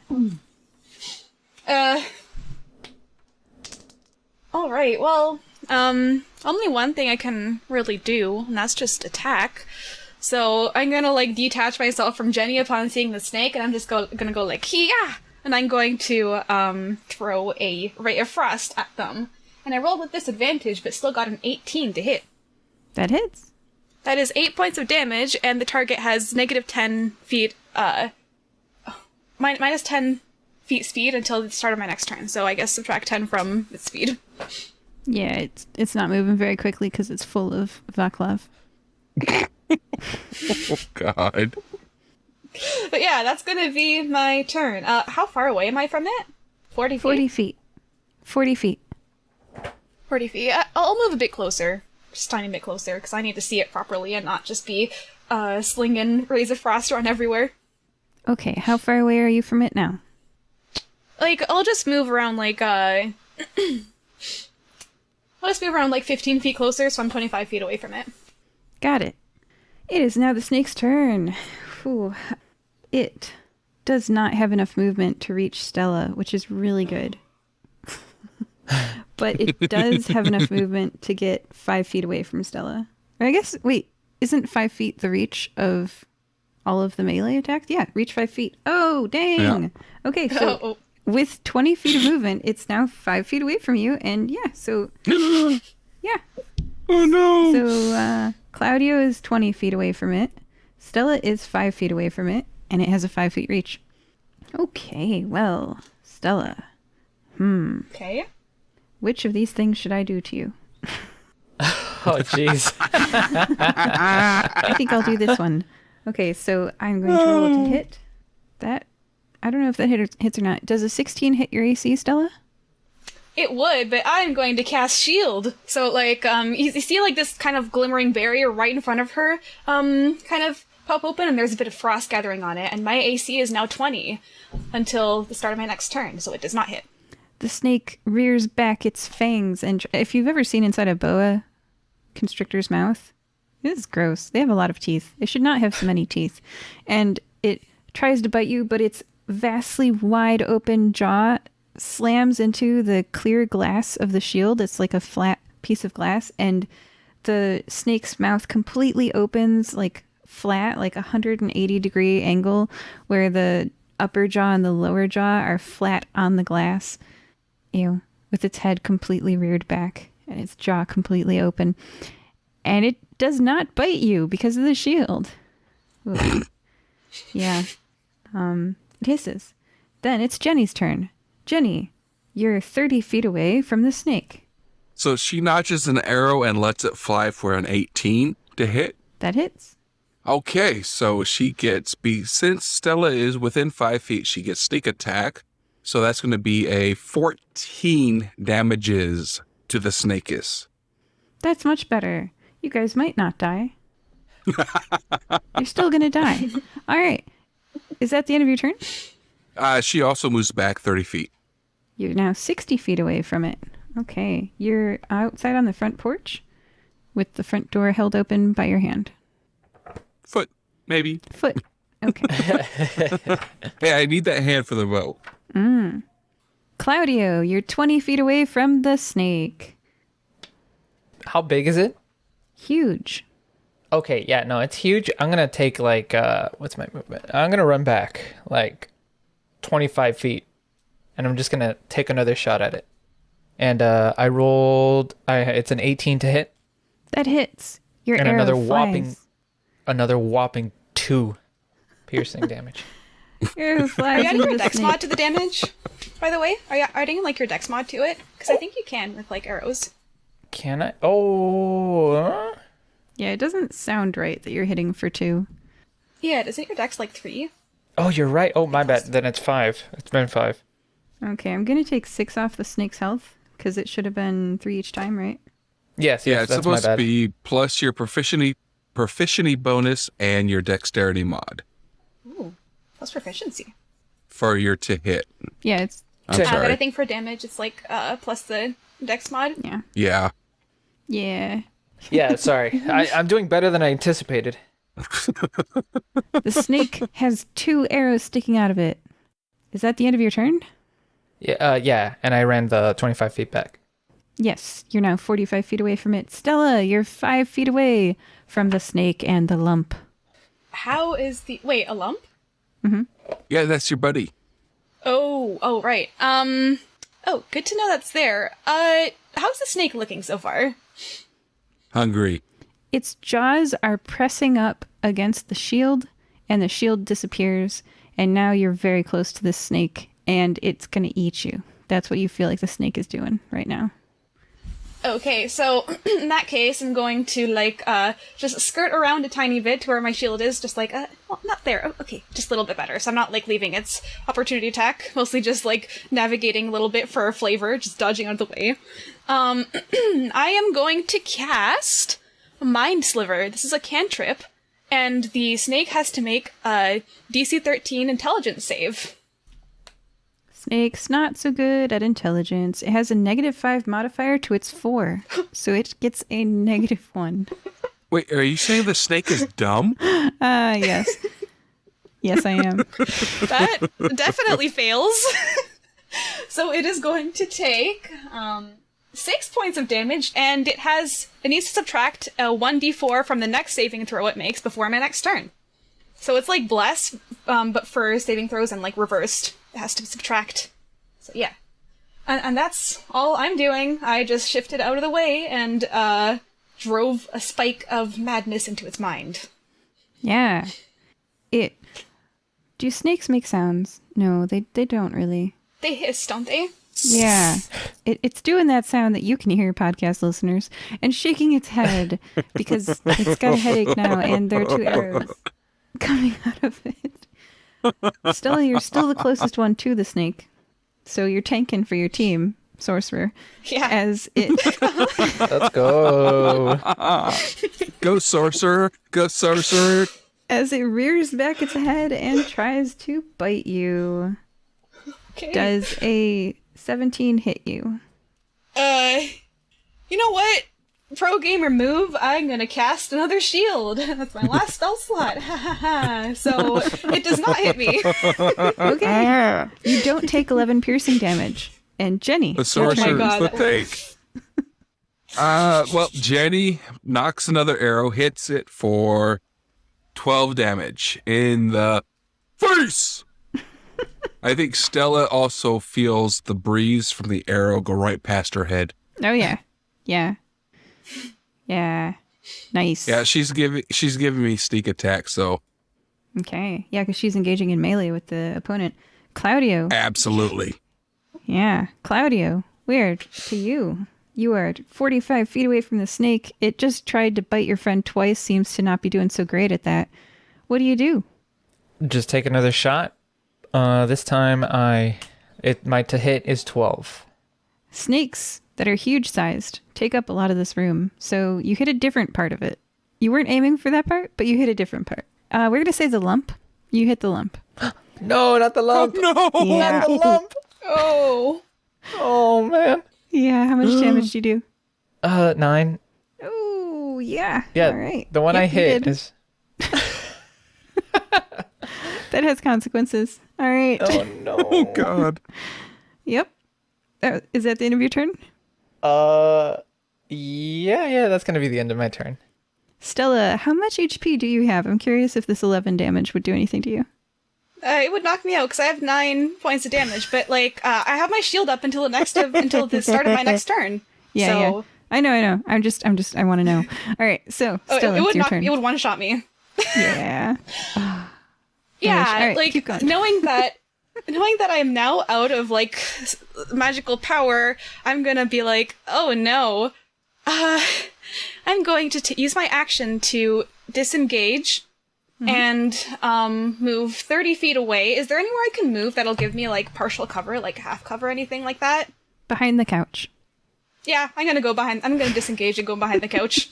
Alright, well, only one thing I can really do, and that's just attack. So I'm gonna like detach myself from Jenny upon seeing the snake, and I'm just gonna go like, yeah! And I'm going to throw a ray of frost at them. And I rolled with disadvantage, but still got an 18 to hit. That hits. That is 8 points of damage, and the target has negative 10 feet, minus 10 feet speed until the start of my next turn. So I guess subtract 10 from its speed. Yeah, it's not moving very quickly because it's full of Vaclav. Oh, God. But yeah, that's gonna be my turn. How far away am I from it? 40 feet? 40 feet. 40 feet. 40 feet. I'll move a bit closer. Just a tiny bit closer, because I need to see it properly and not just be slinging rays of frost around everywhere. Okay, how far away are you from it now? Like, I'll just move around, like, I'll just move around, like, 15 feet closer, so I'm 25 feet away from it. Got it. It is now the snake's turn. Whew. It does not have enough movement to reach Stella, which is really good. But it does have enough movement to get 5 feet away from Stella. Or I guess, wait, isn't 5 feet the reach of all of the melee attacks? Yeah, reach 5 feet. Oh, dang. Yeah. Okay, so with 20 feet of movement, it's now 5 feet away from you. And yeah, so yeah. Oh, no. So Cloudio is 20 feet away from it. Stella is 5 feet away from it. And it has a 5 feet reach. Okay, well, Stella. Okay. Which of these things should I do to you? Oh, jeez. I think I'll do this one. Okay, so I'm going to roll to hit. That, I don't know if that hits or not. Does a 16 hit your AC, Stella? It would, but I'm going to cast shield. So, like, you see, like, this kind of glimmering barrier right in front of her, kind of pop open, and there's a bit of frost gathering on it, and my AC is now 20 until the start of my next turn, so it does not hit. The snake rears back its fangs, and if you've ever seen inside a boa constrictor's mouth, it is gross. They have a lot of teeth. They should not have so many teeth. And it tries to bite you, but its vastly wide open jaw slams into the clear glass of the shield. It's like a flat piece of glass, and the snake's mouth completely opens like flat, like 180-degree angle, where the upper jaw and the lower jaw are flat on the glass. Ew. With its head completely reared back and its jaw completely open. And it does not bite you because of the shield. Ooh. Yeah. It hisses. Then it's Jenny's turn. Jenny, you're 30 feet away from the snake. So she notches an arrow and lets it fly for an 18 to hit? That hits. Okay, so she gets, since Stella is within 5 feet, she gets sneak attack. So that's going to be a 14 damages to the snakeus. That's much better. You guys might not die. You're still going to die. All right. Is that the end of your turn? She also moves back 30 feet. You're now 60 feet away from it. Okay. You're outside on the front porch with the front door held open by your hand. Foot, maybe. Foot. Okay. Hey, I need that hand for the vote. Cloudio, you're 20 feet away from the snake. How big is it? Huge. Okay, yeah, no, it's huge. I'm going to take like, what's my movement? I'm going to run back like 25 feet. And I'm just going to take another shot at it. And I rolled, it's an 18 to hit. That hits. Your and arrow another whopping 2 piercing damage. Arrow flies Are you adding into your the dex snake. mod to the damage, by the way? Are you adding, like, your dex mod to it? Because I think you can with, like, arrows. Can I? Oh. Yeah, it doesn't sound right that you're hitting for 2. Yeah, isn't your dex, like, 3? Oh, you're right. Oh, my bad. Then it's 5. It's been 5. Okay, I'm going to take 6 off the snake's health, because it should have been 3 each time, right? Yes, Yeah, it's that's supposed my to bad. be plus your proficiency bonus and your dexterity mod Ooh, plus proficiency. for your to hit. Yeah, it's... I'm But But sorry. I think for damage, it's like plus the dex mod. Yeah. Yeah. Yeah. Yeah, sorry. I'm doing better than I anticipated. The snake has 2 arrows sticking out of it. Is that the end of your turn? Yeah, and I ran the 25 feet back. Yes, you're now 45 feet away from it. Stella, you're 5 feet away from the snake and the lump. How is the a lump? Yeah, that's your buddy. Oh, right. Oh, good to know that's there. How's the snake looking so far? Hungry. Its jaws are pressing up against the shield, and the shield disappears, and now you're very close to this snake, and it's going to eat you. That's what you feel like the snake is doing right now. Okay, so in that case, I'm going to just skirt around a tiny bit to where my shield is, just well, not there. Oh, okay, just a little bit better. So I'm not leaving its opportunity attack, mostly just navigating a little bit for flavor, just dodging out of the way. I am going to cast Mind Sliver. This is a cantrip, and the snake has to make a DC 13 intelligence save. Snake's not so good at intelligence. It has a -5 modifier to its 4, so it gets a -1. Wait, are you saying the snake is dumb? Yes. Yes, I am. That definitely fails. So it is going to take 6 points of damage, and it needs to subtract a 1d4 from the next saving throw it makes before my next turn. So it's like Bless, but for saving throws and reversed. It has to subtract. So yeah. And that's all I'm doing. I just shifted out of the way and drove a spike of madness into its mind. Yeah. Do snakes make sounds? No, they don't really. They hiss, don't they? Yeah. It's doing that sound that you can hear, podcast listeners, and shaking its head because it's got a headache now and there are 2 arrows coming out of it. Stella, you're still the closest one to the snake. So you're tanking for your team, sorcerer. Yeah. As it Let's go. Go, sorcerer. Go, sorcerer. as it rears back its head and tries to bite you. Okay. Does a 17 hit you? You know what? Pro gamer move, I'm gonna cast another shield. That's my last spell slot. So it does not hit me. Okay. You don't take 11 piercing damage. And Jenny. The sorcerer is God. the thing. Well, Jenny knocks another arrow, hits it for 12 damage in the face. I think Stella also feels the breeze from the arrow go right past her head. Oh yeah. Yeah. Yeah. Nice. Yeah, she's giving me sneak attack, so Okay. Yeah, because she's engaging in melee with the opponent. Cloudio. absolutely. Yeah. Cloudio. Weird. To you. You are 45 feet away from the snake. It just tried to bite your friend twice. Seems to not be doing so great at that. What do? Just take another shot. This time my to hit is 12. Snakes that are huge sized take up a lot of this room. So you hit a different part of it. You weren't aiming for that part, but you hit a different part. We're going to say the lump. You hit the lump. No, not the lump. No. Yeah. Not the lump. Oh. Oh, man. Yeah. How much damage do you do? 9. Oh, yeah. Yeah, All right. the one Yep, I you hit did. is... That has consequences. All right. Oh, no. Oh, God. Yep. Is that the end of your turn? Yeah, that's going to be the end of my turn. Stella, how much HP do you have? I'm curious if this 11 damage would do anything to you. It would knock me out because I have 9 points of damage, but I have my shield up until the start of my next turn. Yeah, so, yeah. I know. I want to know. All right, so Stella, it would it's your turn. It would one shot me. Yeah. Yeah, All right, keep going. knowing that I am now out of magical power, I'm gonna be oh no. I'm going to use my action to disengage and move 30 feet away. Is there anywhere I can move that'll give me, like, partial cover, like half cover, anything like that? Behind the couch. Yeah, I'm gonna disengage and go behind the couch.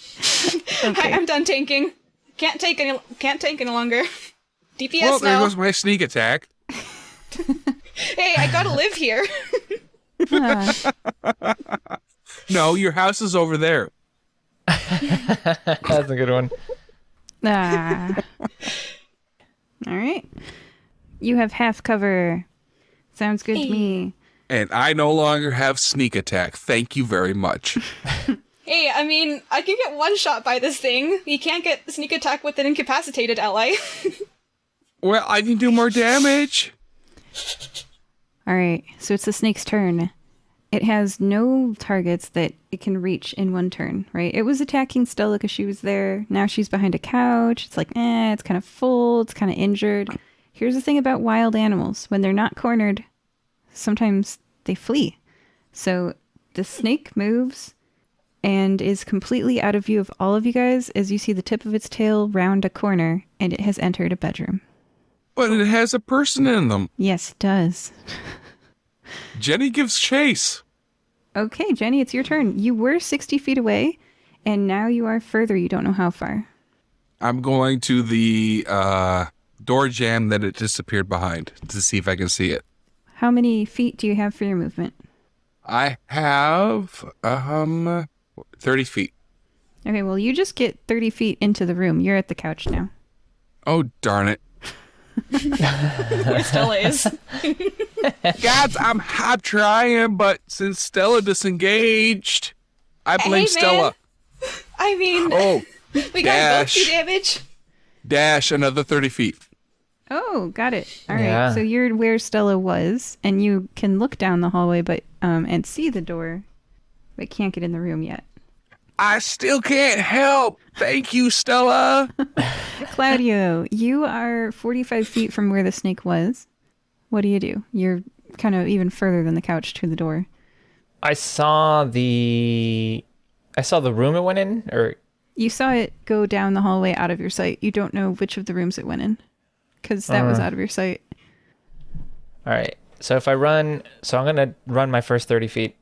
Okay. I'm done tanking. Can't tank any longer. DPS Well, there now. goes my sneak attack. Hey, I gotta live here. No, your house is over there. That's a good one. All right. You have half cover. Sounds good to me. And I no longer have sneak attack. Thank you very much. Hey, I mean, I can get one shot by this thing. You can't get sneak attack with an incapacitated ally. Well, I can do more damage. All right. So it's the snake's turn. It has no targets that it can reach in one turn, right? It was attacking Stella because she was there. Now she's behind a couch. It's like, it's kind of full. It's kind of injured. Here's the thing about wild animals. When they're not cornered, sometimes they flee. So the snake moves and is completely out of view of all of you guys as you see the tip of its tail round a corner, and it has entered a bedroom. But it has a person in them. Yes, it does. Jenny gives chase. Okay, Jenny, it's your turn. You were 60 feet away, and now you are further. You don't know how far. I'm going to the door jamb that it disappeared behind to see if I can see it. How many feet do you have for your movement? I have 30 feet. Okay, well, you just get 30 feet into the room. You're at the couch now. Oh, darn it. Where Stella is. Gods, I'm hot trying, but since Stella disengaged, I blame Hey, Stella. man. I mean, Oh, we got both do dash. damage. Dash another 30 feet. Oh, got it. All right. Yeah. So you're where Stella was, and you can look down the hallway, but and see the door, but can't get in the room yet. I still can't help. Thank you, Stella. Cloudio, you are 45 feet from where the snake was. What do? You're kind of even further than the couch to the door. I saw the room it went in, or You saw it go down the hallway out of your sight. You don't know which of the rooms it went in, because that was out of your sight. all right. So if I run, I'm gonna run my first 30 feet,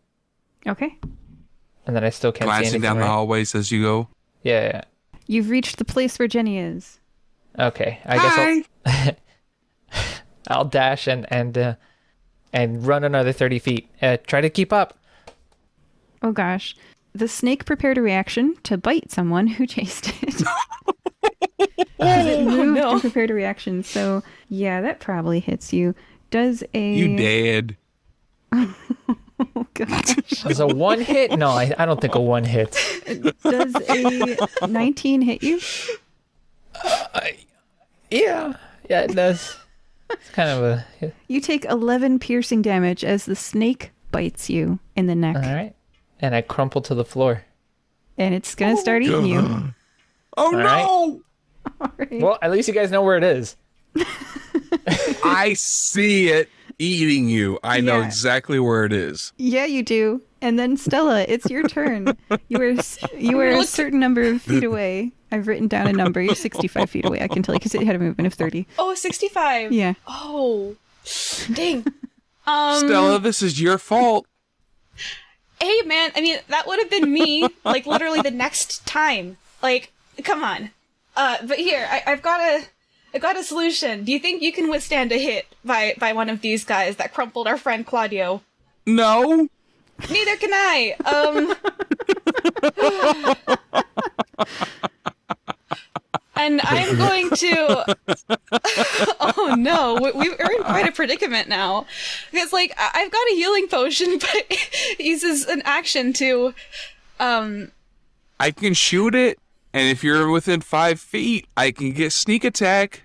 Okay. and then I still can't see Glancing anything. down the right? hallways as you go. Yeah. You've reached the place where Jenny is. Okay. I guess I'll dash and run another 30 feet. Try to keep up. Oh gosh. The snake prepared a reaction to bite someone who chased it. It moved and prepared a reaction. So yeah, that probably hits you. Does a You dead. Oh gosh. Does a one hit? No, I don't think a one hits. Does a 19 hit you? Yeah, it does. It's kind of a. You take 11 piercing damage as the snake bites you in the neck. All right, and I crumple to the floor. And it's gonna start eating you. Oh, no. right. All right. Well, at least you guys know where it is. I see it eating you. I know Yeah. exactly where it is. Yeah, you do. And then Stella, it's your turn. You were a certain number of feet away. I've written down a number. You're 65 feet away. I can tell you because it had a movement of 30. Oh, 65. Yeah. Oh, dang. Stella, this is your fault. Hey, man. I mean, that would have been me, like, literally the next time. Like, come on. But here, I've got a solution. Do you think you can withstand a hit by one of these guys that crumpled our friend Cloudio? No. Neither can I. And I'm going to. Oh no, we're in quite a predicament now. Because, like, I've got a healing potion, but it uses an action to. I can shoot it, and if you're within 5 feet, I can get sneak attack.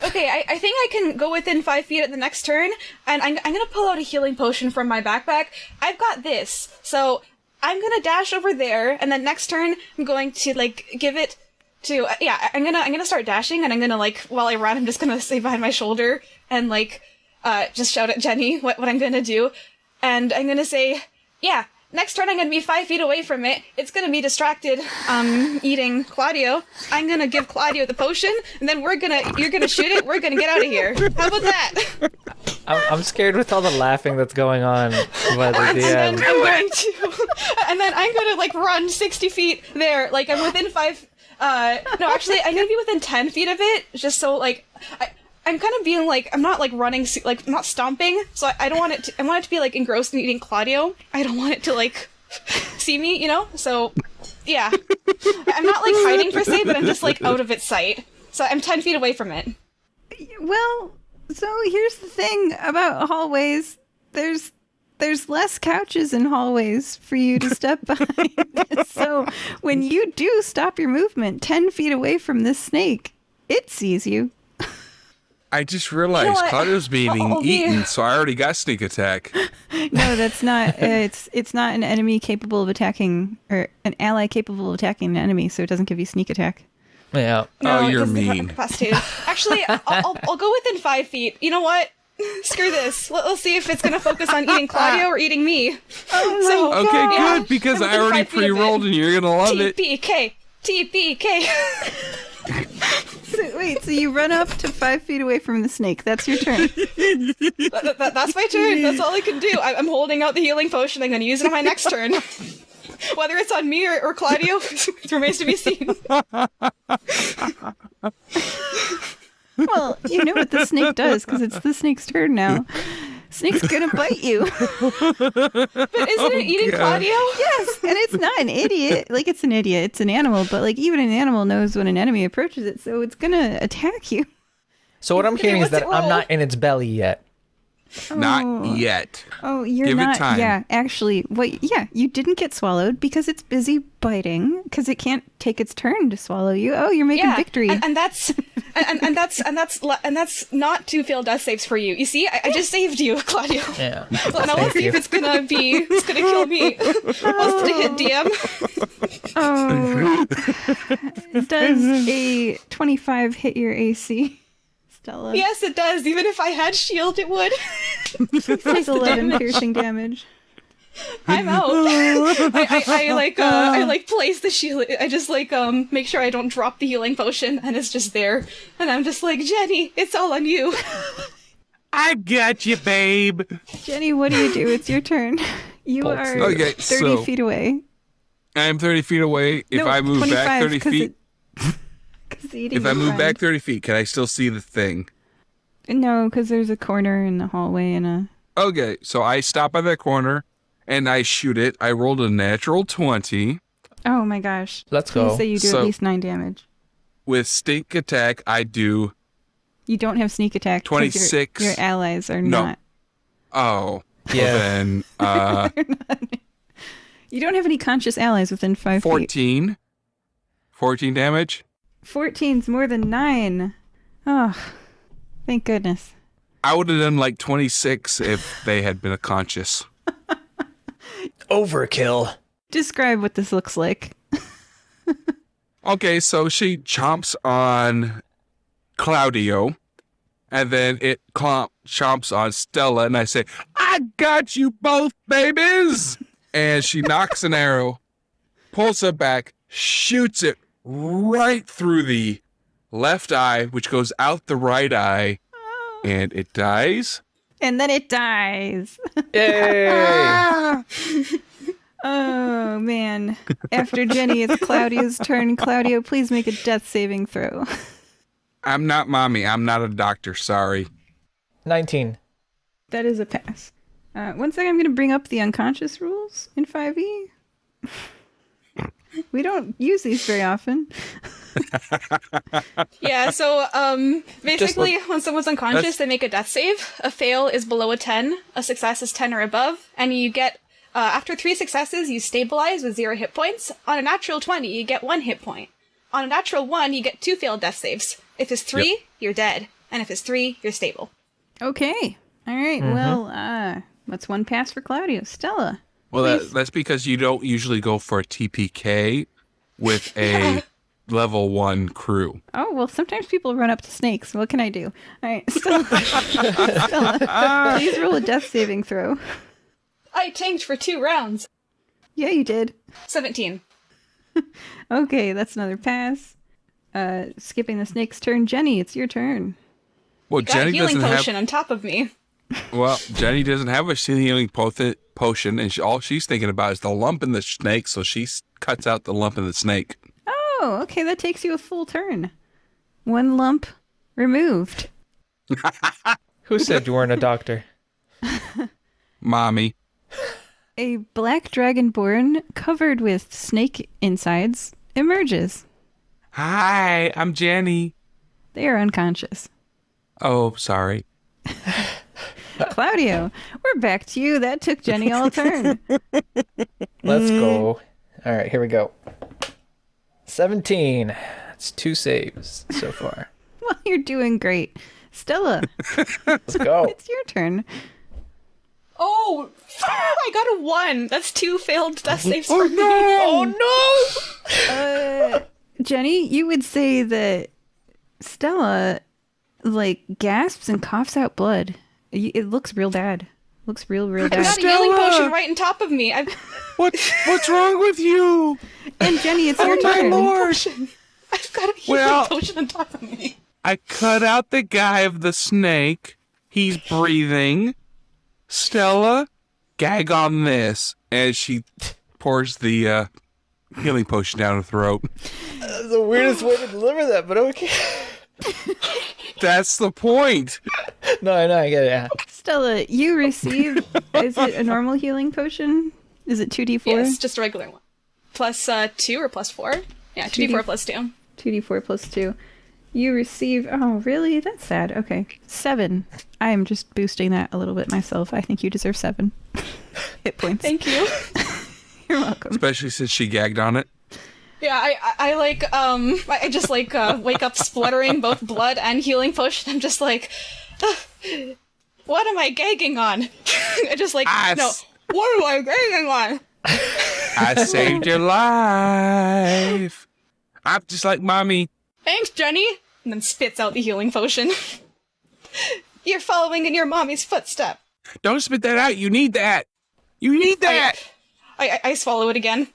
Okay, I think I can go within 5 feet at the next turn, and I'm gonna pull out a healing potion from my backpack. I've got this, so I'm gonna dash over there, and then next turn I'm going to, like, give it to I'm gonna start dashing, and I'm gonna, like, while I run, I'm just gonna stay behind my shoulder and, like, just shout at Jenny what I'm gonna do, and I'm gonna say, yeah, next turn I'm going to be 5 feet away from it. It's going to be distracted eating Cloudio. I'm going to give Cloudio the potion, and then you're going to shoot it. We're going to get out of here. How about that? I'm scared with all the laughing that's going on by the DM. And then I'm going to like run 60 feet there. Like I'm within 5. No, actually, I'm going to be within 10 feet of it, just so like I'm kind of being like, I'm not like running, like I'm not stomping, so I don't want it to, I want it to be like engrossed in eating Cloudio. I don't want it to like see me, you know? So, yeah. I'm not like hiding per se, but I'm just like out of its sight. So I'm 10 feet away from it. Well, so here's the thing about hallways. There's less couches in hallways for you to step behind. So when you do stop your movement 10 feet away from this snake, it sees you. I just realized Claudio's being eaten, so I already got sneak attack. No, that's not. It's not an enemy capable of attacking, or an ally capable of attacking an enemy, so it doesn't give you sneak attack. Yeah. No, you're it's mean. incapacitated. Actually, I'll go within 5 feet. You know what? Screw this. Let's see if it's going to focus on eating Cloudio or eating me. Okay, good, because I already pre-rolled and you're going to love it. TPK. So you run up to 5 feet away from the snake. That's your turn. That's my turn. That's all I can do. I'm holding out the healing potion. I'm going to use it on my next turn. Whether it's on me or Cloudio, it remains to be seen. Well, you know what the snake does, because it's the snake's turn now. Snake's gonna bite you. But isn't it eating Cloudio? Yes, and it's not an idiot. Like, it's an idiot. It's an animal, but like even an animal knows when an enemy approaches it, so it's gonna attack you. So what I'm hearing is that I'm not in its belly yet. Not yet. Oh, you're Give not. it time. Yeah, actually, you didn't get swallowed because it's busy biting because it can't take its turn to swallow you. Oh, you're making victory. And that's not 2 failed death saves for you. You see, I just saved you, Cloudio. Yeah. Well, now let's see if it's gonna kill me. What's the hit, DM? Oh, does a 25 hit your AC? Stella. Yes, it does. Even if I had shield, it would. Takes 11 piercing damage. I'm out. I place the shield. I just make sure I don't drop the healing potion, and it's just there. And I'm just like, Jenny, it's all on you. I got you, babe. Jenny, what do you do? It's your turn. You are 30 feet away. I'm 30 feet away. If I move back 30 feet... If I move back 30 feet, can I still see the thing? No, because there's a corner in the hallway and a... Okay, so I stop by that corner, and I shoot it. I rolled a natural 20. Oh my gosh. Let's go. Please say you do at least 9 damage. With sneak attack, I do... You don't have sneak attack. 26. Your allies are not. Oh. Yeah. Well then, You don't have any conscious allies within 5 feet. 14. 14 damage. 14's more than 9. Oh, thank goodness. I would have done like 26 if they had been conscious. Overkill. Describe what this looks like. Okay, so she chomps on Cloudio, and then it chomps on Stella, and I say, I got you both, babies! And she knocks an arrow, pulls it back, shoots it right through the left eye, which goes out the right eye, and it dies. And then it dies. Yay! Oh, man. After Jenny, it's Claudio's turn. Cloudio, please make a death saving throw. I'm not mommy. I'm not a doctor. Sorry. 19. That is a pass. 1 second, I'm going to bring up the unconscious rules in 5e. We don't use these very often. Yeah, so basically when someone's unconscious, they make a death save. A fail is below a 10, a success is 10 or above, and you get, after 3 successes, you stabilize with 0 hit points. On a natural 20, you get 1 hit point. On a natural 1, you get 2 failed death saves. If it's 3, you're dead, and if it's 3, you're stable. Okay. All right, well, that's 1 pass for Cloudio. Stella. Well, that's because you don't usually go for a TPK with a level 1 crew. Oh, well, sometimes people run up to snakes. What can I do? All right, Stella, please roll a death saving throw. I tanked for 2 rounds. Yeah, you did. 17. Okay, that's another pass. Skipping the snake's turn. Jenny, it's your turn. Well, Got a Jenny healing doesn't potion on top of me. Well, Jenny doesn't have a healing potion, and all she's thinking about is the lump in the snake, so she cuts out the lump in the snake. Oh, okay, that takes you a full turn. 1 lump removed. Who said you weren't a doctor? Mommy. A black dragonborn covered with snake insides emerges. Hi, I'm Jenny. They are unconscious. Oh, sorry. Cloudio, we're back to you. That took Jenny all turn. Let's go. All right, here we go. 17. That's 2 saves so far. Well, you're doing great. Stella, Let's go. it's your turn. Oh, I got a 1. That's 2 failed death saves for me. Oh, no! Jenny, you would say that Stella, like, gasps and coughs out blood. It looks real bad. Looks real I've bad. got a healing potion right on top of me. What's wrong with you? And Jenny, it's your turn. I've got a healing potion on top of me. I cut out the guy of the snake. He's breathing. Stella, gag on this. And she pours the healing potion down her throat. That's the weirdest way to deliver that, but okay. That's the point. No, I know, I get it. Yeah. Stella, you received, is it a normal healing potion? Is it 2d4? Yes, just a regular one. Plus 2 or plus 4? Yeah, 2d4 plus 2. 2d4 plus 2. You receive, oh, really? That's sad. Okay. 7. I am just boosting that a little bit myself. I think you deserve 7 hit points. Thank you. You're welcome. Especially since she gagged on it. Yeah, I just like wake up spluttering both blood and healing potion. I'm just like, what am I gagging on? I just like, what am I gagging on? I saved your life. I'm just like Mommy. Thanks, Jenny. And then spits out the healing potion. You're following in your mommy's footstep. Don't spit that out. You need that. You need that. I swallow it again.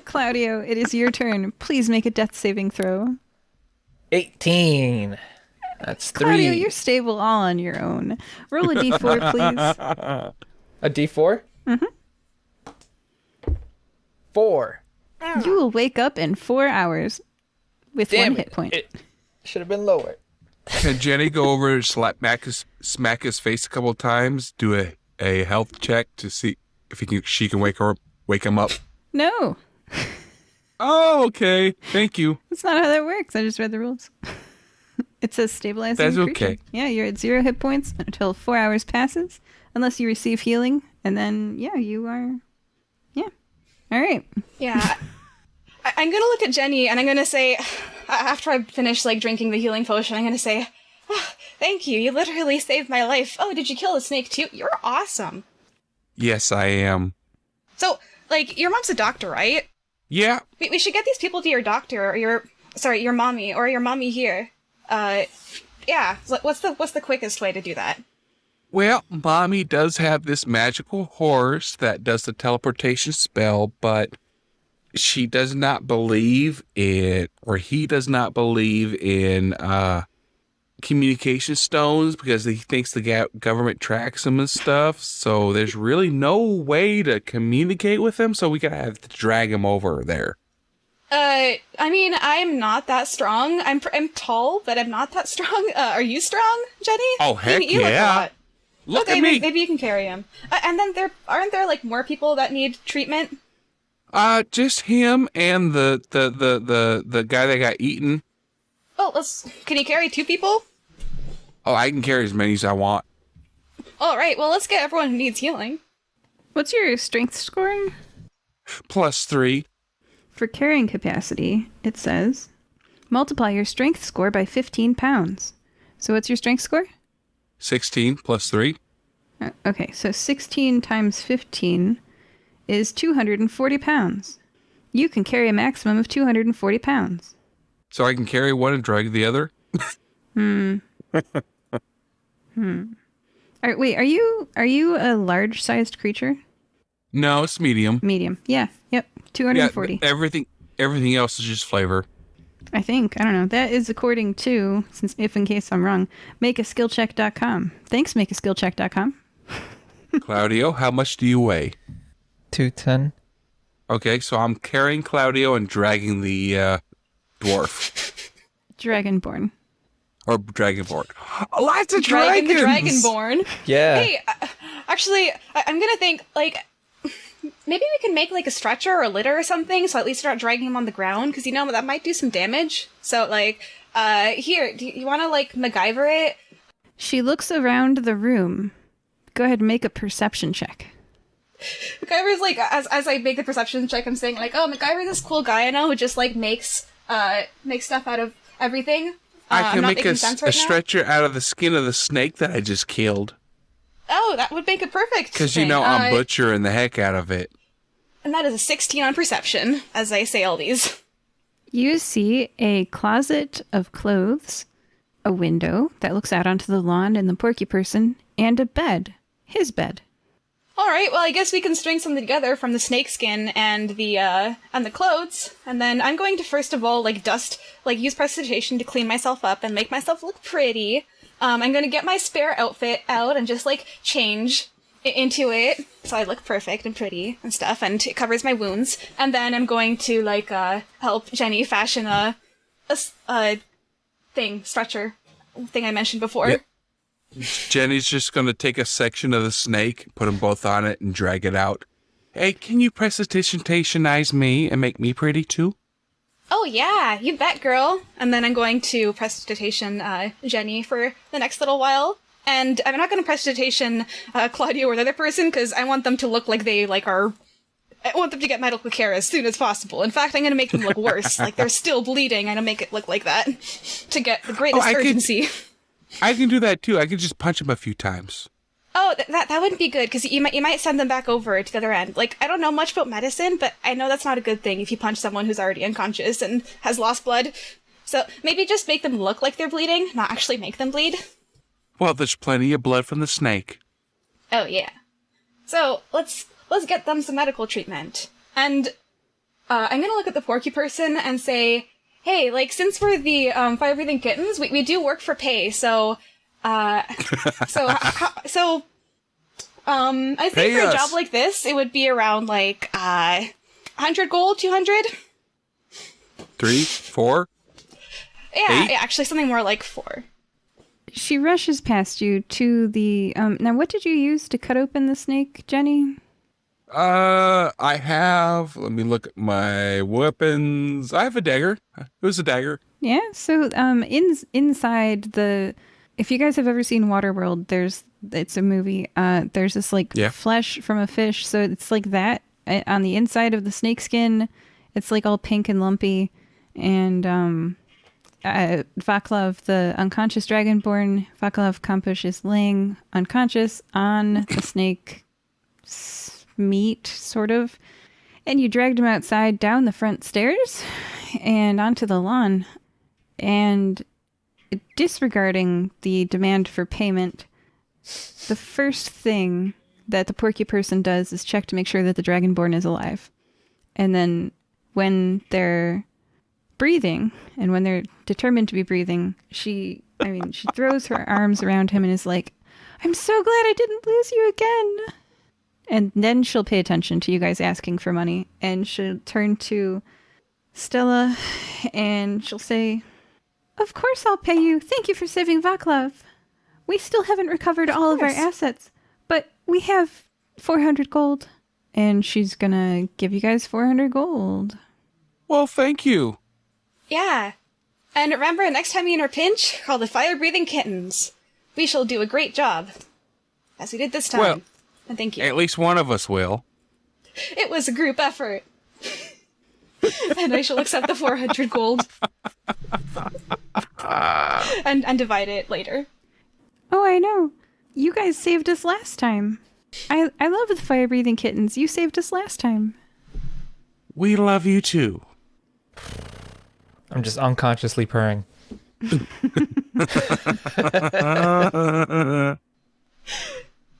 Cloudio, it is your turn. Please make a death saving throw. 18. That's 3. Cloudio, you're stable all on your own. Roll a d4, please. A D4? Mm-hmm. 4. You will wake up in 4 hours with Damn 1 hit point. It should have been lower. Can Jenny go over and smack his face a couple of times? Do a health check to see if she can wake him up. No, Oh, okay. Thank you. that's not how that works. I just read the rules. It says stabilizing That's creature. okay. Yeah, you're at 0 hit points until 4 hours passes, unless you receive healing, and then, yeah, you are... Yeah. All right. Yeah. I'm gonna look at Jenny and I'm gonna say, after I finish like drinking the healing potion, I'm gonna say, oh, thank you. You literally saved my life. Oh, did you kill the snake too? You're awesome. Yes, I am. So, like, your mom's a doctor, right? Yeah. We should get these people to your doctor or your mommy or your mommy here. Yeah. What's the quickest way to do that? Well, Mommy does have this magical horse that does the teleportation spell, but she does not believe in, or he does not believe in, communication stones because he thinks the government tracks him and stuff. So there's really no way to communicate with him. So we gotta have to drag him over there. I mean, I'm not that strong. I'm tall, but I'm not that strong. Are you strong, Jenny? Oh, heck you look a yeah. lot. Look okay, at me. Maybe you can carry him. And then aren't there like more people that need treatment? Just him and the guy that got eaten. Oh, can you carry 2 people? Oh, I can carry as many as I want. All right. Well, let's get everyone who needs healing. What's your strength scoring? +3. For carrying capacity, it says, multiply your strength score by 15 pounds. So what's your strength score? 16 +3. Okay, so 16 times 15 is 240 pounds. You can carry a maximum of 240 pounds. So I can carry one and drag the other? All right, wait, are you a large-sized creature? No, it's medium. Medium. Yeah. Yep. 240. Yeah, everything else is just flavor. I think. I don't know. That is according to, since if in case I'm wrong, makeaskillcheck.com. Thanks, makeaskillcheck.com. Claudio, how much do you weigh? 210. Okay, so I'm carrying Cloudio and dragging the dwarf. Dragonborn. Or dragonborn. Lots of Dragon the dragons! Dragonborn. Yeah. Hey, actually, I'm gonna think, like, maybe we can make, like, a stretcher or a litter or something, so at least you're not dragging him on the ground, because, that might do some damage. So, like, here, do you want to, like, MacGyver it? She looks around the room. Go ahead and make a perception check. MacGyver's, like, as I make the perception check, I'm saying, like, oh, MacGyver's this cool guy I know who just, like, makes stuff out of everything. I can make a now. stretcher out of the skin of the snake that I just killed. Oh, that would make it perfect. Because, I'm butchering the heck out of it. And that is a 16 on perception, as I say all these. You see a closet of clothes, a window that looks out onto the lawn and the porky person, and a bed. His bed. All right, well, I guess we can string something together from the snake skin and the clothes, and then I'm going to first of all, use prestidigitation to clean myself up and make myself look pretty. I'm going to get my spare outfit out and just, change into it, so I look perfect and pretty and stuff, and it covers my wounds. And then I'm going to, help Jenny fashion a stretcher thing I mentioned before. Yep. Jenny's just going to take a section of the snake, put them both on it, and drag it out. Hey, can you prestidigitationize me and make me pretty too? Oh yeah, you bet, girl. And then I'm going to prestidigitation Jenny for the next little while. And I'm not going to prestidigitation Cloudio or the other person, because I want them to look like they, are... I want them to get medical care as soon as possible. In fact, I'm going to make them look worse. They're still bleeding. I'm going to make it look like that to get the greatest urgency. I can do that too. I can just punch him a few times. Oh, that wouldn't be good, because you might send them back over to the other end. I don't know much about medicine, but I know that's not a good thing if you punch someone who's already unconscious and has lost blood. So maybe just make them look like they're bleeding, not actually make them bleed. Well, there's plenty of blood from the snake. Oh, yeah. So let's get them some medical treatment. And I'm gonna look at the porky person and say, hey, since we're the fire-breathing kittens, we do work for pay, so I think pay for a us. job like this, it would be around 100 gold, 200. 3, 4. Yeah, 8? yeah, actually something more like 4. She rushes past you to the... now, what did you use to cut open the snake, Jenny? I have... Let me look at my weapons. I have a dagger. It was a dagger. Yeah, so inside the... If you guys have ever seen Waterworld, it's a movie. There's this flesh from a fish, so it's like that on the inside of the snake skin. It's all pink and lumpy, and Vaclav, the unconscious dragonborn, Vaclav Kampush is laying unconscious on the snake meat, sort of, and you dragged him outside down the front stairs and onto the lawn, and disregarding the demand for payment, the first thing that the porky person does is check to make sure that the dragonborn is alive. And then when they're breathing, and when they're determined to be breathing, she throws her arms around him and is like, I'm so glad I didn't lose you again. And then she'll pay attention to you guys asking for money, and she'll turn to Stella and she'll say, of course I'll pay you. Thank you for saving Vaclav. We still haven't recovered all of our assets, but we have 400 gold. And she's gonna give you guys 400 gold. Well, thank you. Yeah. And remember, next time you're in our pinch, call the fire-breathing kittens. We shall do a great job. As we did this time. Well, and thank you. At least one of us will. It was a group effort. And I shall accept the 400 gold. and divide it later. Oh, I know. You guys saved us last time. I love the fire-breathing kittens. You saved us last time. We love you too. I'm just unconsciously purring.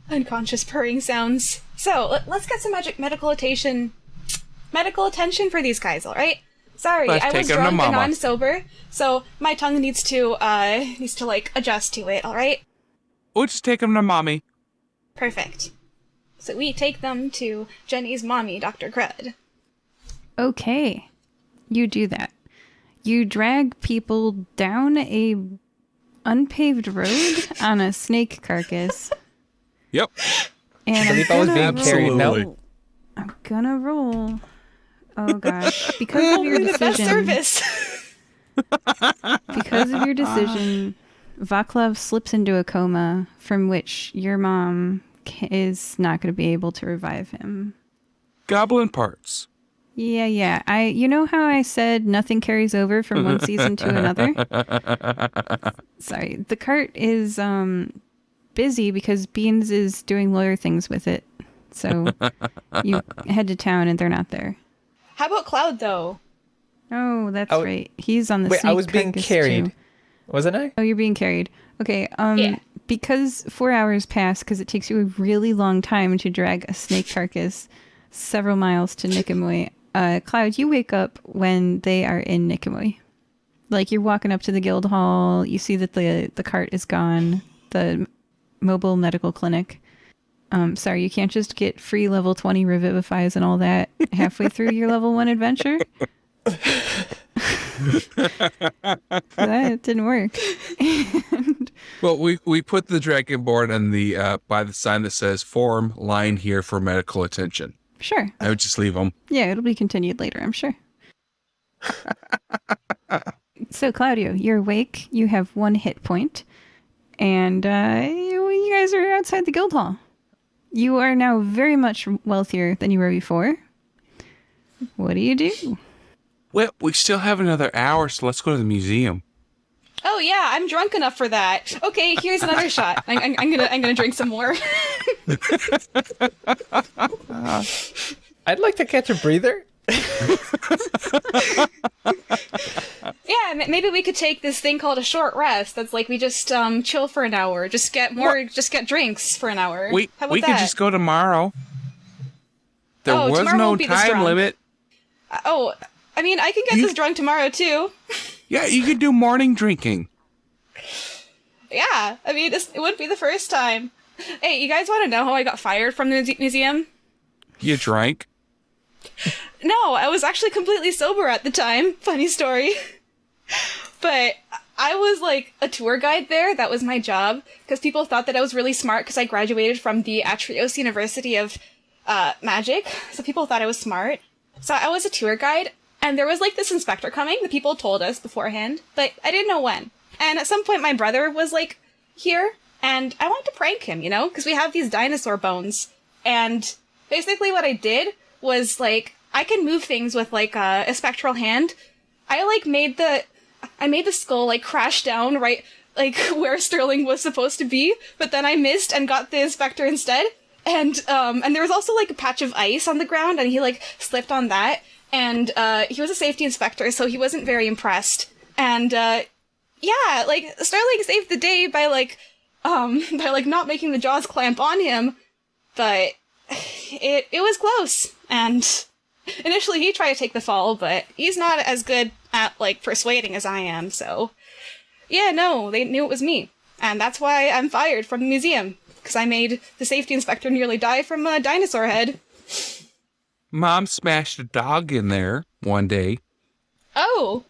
Unconscious purring sounds. So, let's get some medical attention for these guys, alright? Sorry, Let's I was take 'em to drunk and mama. I'm sober, so my tongue needs to like, adjust to it, alright? We'll just take him to mommy. Perfect. So we take them to Jenny's mommy, Dr. Crud. Okay. You do that. You drag people down a unpaved road on a snake carcass. Yep. And I believe I was being carried. Absolutely. No. I'm gonna roll. Oh gosh. Because of your The best decision. service! Because of your decision, Vaclav slips into a coma from which your mom is not going to be able to revive him. Goblin parts. Yeah. You know how I said nothing carries over from one season to another? Sorry. The cart is busy because Beans is doing lawyer things with it. So you head to town and they're not there. How about Cloud, though? Oh, that's Oh, right. He's on the Wait, snake I was being carcass, carried. too. Wasn't I? Oh, you're being carried. Okay, Yeah. because 4 hours pass, because it takes you a really long time to drag a snake carcass several miles to Niqamui. Cloud, you wake up when they are in Niqamui. Like, you're walking up to the guild hall, you see that the cart is gone, the mobile medical clinic. Sorry, you can't just get free level 20 revivifies and all that halfway through your level 1 adventure. That didn't work. Well, we put the dragonborn on the by the sign that says "Form line here for medical attention." Sure. I would just leave them. Yeah, it'll be continued later, I'm sure. So, Cloudio, you're awake. You have 1 hit point. And you guys are outside the guild hall. You are now very much wealthier than you were before. What do you do? Well, we still have another hour, so let's go to the museum. Oh yeah, I'm drunk enough for that. Okay, here's another shot. I'm gonna drink some more. I'd like to catch a breather. Yeah, maybe we could take this thing called a short rest. That's like we just chill for an hour, just get drinks for an hour. How about We that? could just go tomorrow. There Oh, was tomorrow no won't be this time drunk. limit. Oh, I mean, I can get this drunk tomorrow too. Yeah, you could do morning drinking. Yeah, I mean, it wouldn't be the first time. Hey, you guys want to know how I got fired from the museum? You drank. No, I was actually completely sober at the time. Funny story. But I was like a tour guide there. That was my job. Because people thought that I was really smart because I graduated from the Atrios University of Magic. So people thought I was smart. So I was a tour guide. And there was like this inspector coming. The people told us beforehand. But I didn't know when. And at some point my brother was like here. And I wanted to prank him, you know? Because we have these dinosaur bones. And basically what I did was like, I can move things with like a spectral hand. I like made the skull like crash down right like where Sterling was supposed to be, but then I missed and got the inspector instead. And there was also like a patch of ice on the ground and he like slipped on that. And he was a safety inspector, so he wasn't very impressed. And yeah, like Sterling saved the day by not making the jaws clamp on him, but it was close. And initially he tried to take the fall, but he's not as good at, like, persuading as I am, so... Yeah, no, they knew it was me. And that's why I'm fired from the museum. Because I made the safety inspector nearly die from a dinosaur head. Mom smashed a dog in there one day. Oh!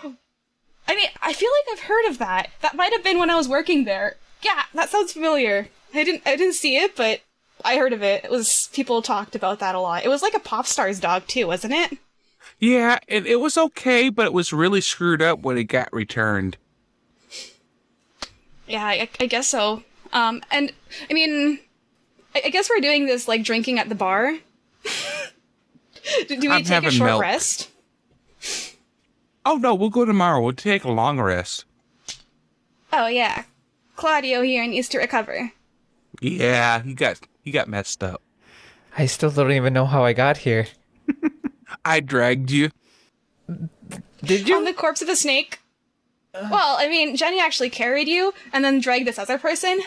I mean, I feel like I've heard of that. That might have been when I was working there. Yeah, that sounds familiar. I didn't see it, but I heard of it. People talked about that a lot. It was like a pop star's dog too, wasn't it? Yeah, it was okay, but it was really screwed up when it got returned. Yeah, I guess so. And, I mean, I guess we're doing this, like, drinking at the bar. Do we I'm take a having short milk. rest? Oh, no, we'll go tomorrow. We'll take a long rest. Oh, yeah. Cloudio here needs to recover. Yeah, he got messed up. I still don't even know how I got here. I dragged you. Did you? On the corpse of a snake. Well, I mean, Jenny actually carried you, and then dragged this other person.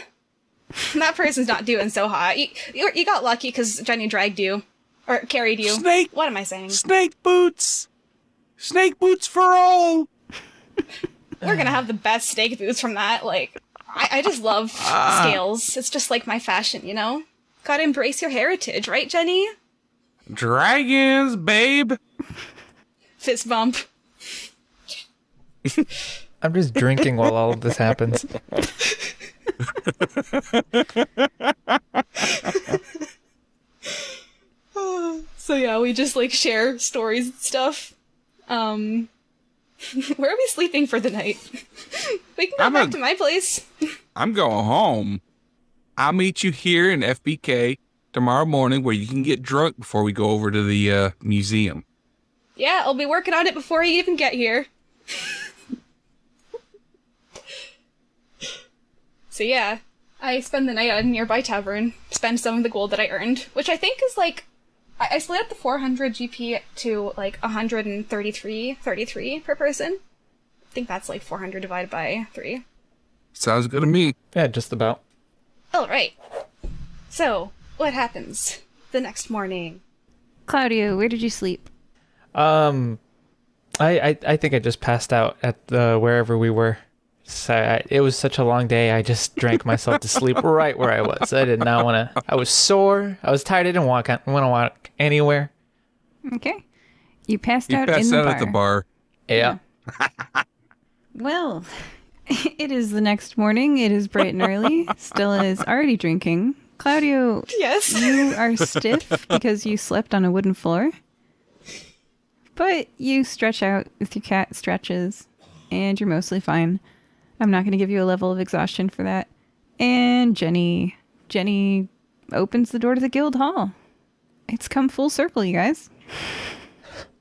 That person's not doing so hot. You got lucky because Jenny dragged you. Or carried you. Snake! What am I saying? Snake boots! Snake boots for all! We're gonna have the best snake boots from that. Like, I just love scales. It's just like my fashion, you know? Gotta embrace your heritage, right, Jenny? Dragons, babe! Fist bump. I'm just drinking while all of this happens. So yeah, we just like share stories and stuff. Where are we sleeping for the night? We can go back to my place. I'm going home. I'll meet you here in FBK tomorrow morning where you can get drunk before we go over to the museum. Yeah, I'll be working on it before you even get here. So yeah, I spend the night at a nearby tavern, spend some of the gold that I earned, which I think is like, I split up the 400 GP to like 133 per person. I think that's like 400 divided by 3. Sounds good to me. Yeah, just about. Alright. So, what happens the next morning? Cloudio, where did you sleep? I think I just passed out at wherever we were. So it was such a long day. I just drank myself to sleep right where I was. I did not want to. I was sore. I was tired. I didn't want to walk anywhere. Okay. You passed You out passed in the out bar. at the bar. Yeah. Well, it is the next morning. It is bright and early. Stella is already drinking. Cloudio, Yes. you are stiff because you slept on a wooden floor. But you stretch out with your cat stretches, and you're mostly fine. I'm not going to give you a level of exhaustion for that. And Jenny opens the door to the guild hall. It's come full circle, you guys.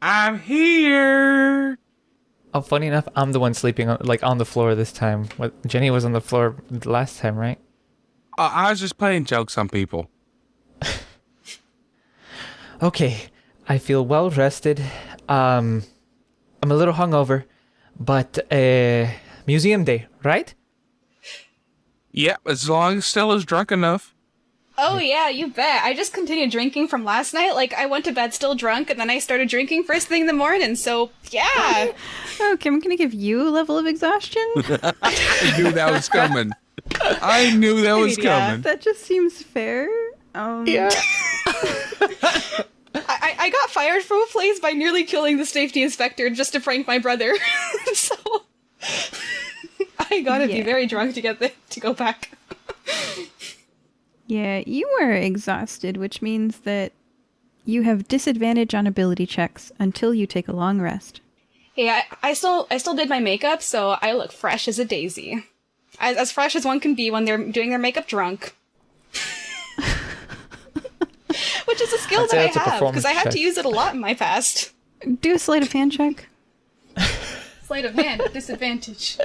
I'm here! Oh, funny enough, I'm the one sleeping on the floor this time. Jenny was on the floor the last time, right? I was just playing jokes on people. Okay, I feel well rested. I'm a little hungover, but museum day, right? Yeah, as long as Stella's drunk enough. Oh yeah, you bet. I just continued drinking from last night. Like, I went to bed still drunk, and then I started drinking first thing in the morning, so yeah. Okay, I'm going to give you a level of exhaustion. I knew that was coming. I knew that was coming. That just seems fair. Yeah. I got fired from a place by nearly killing the safety inspector just to prank my brother. So I gotta be very drunk to get to go back. Yeah, you were exhausted, which means that you have disadvantage on ability checks until you take a long rest. Yeah, I still did my makeup, so I look fresh as a daisy. As fresh as one can be when they're doing their makeup drunk. Which is a skill that I have, because I had to use it a lot in my past. Do a sleight of hand check. Sleight of hand, disadvantage.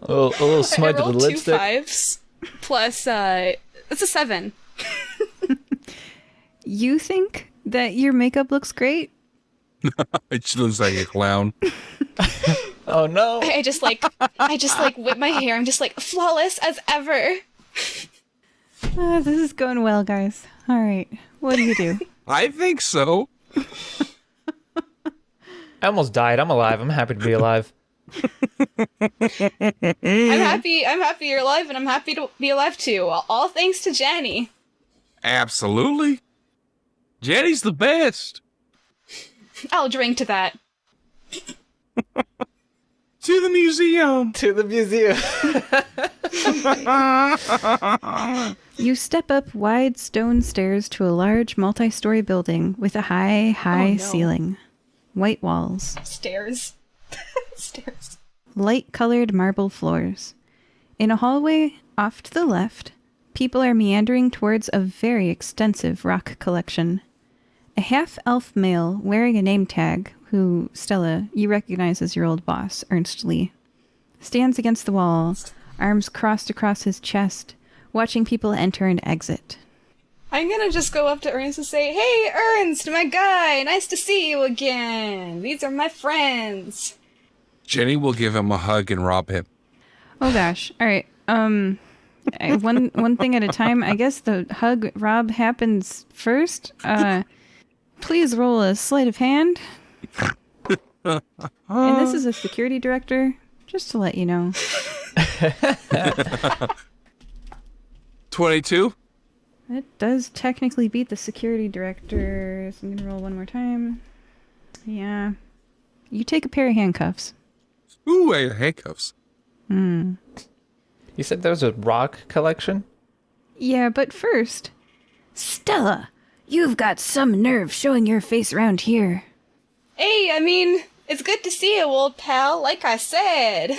A little smudge I with rolled 2 lipstick. 5s, plus, it's a 7. You think that your makeup looks great? It just looks like a clown. Oh no! I just whip my hair. I'm just like flawless as ever. This is going well, guys. All right, what do you do? I think so. I almost died. I'm alive. I'm happy to be alive. I'm happy you're alive, and I'm happy to be alive too. All thanks to Jenny. Absolutely. Jenny's the best. I'll drink to that. To the museum. To the museum. You step up wide stone stairs to a large multi-story building with a high ceiling. White walls. Stairs. Stairs. Light-colored marble floors. In a hallway off to the left, people are meandering towards a very extensive rock collection. A half-elf male wearing a name tag, who, Stella, you recognize as your old boss, Ernst Lee, stands against the wall, arms crossed across his chest, watching people enter and exit. I'm gonna just go up to Ernst and say, "Hey, Ernst, my guy, nice to see you again. These are my friends." Jenny will give him a hug and rob him. Oh gosh. All right. One thing at a time. I guess the hug Rob happens first. Please roll a sleight of hand. And this is a security director, just to let you know. 22? That does technically beat the security director, so I'm going to roll one more time. Yeah. You take a pair of handcuffs. Ooh, handcuffs. You said there was a rock collection? Yeah, but first, Stella, you've got some nerve showing your face around here. Hey, I mean, it's good to see you, old pal. Like I said,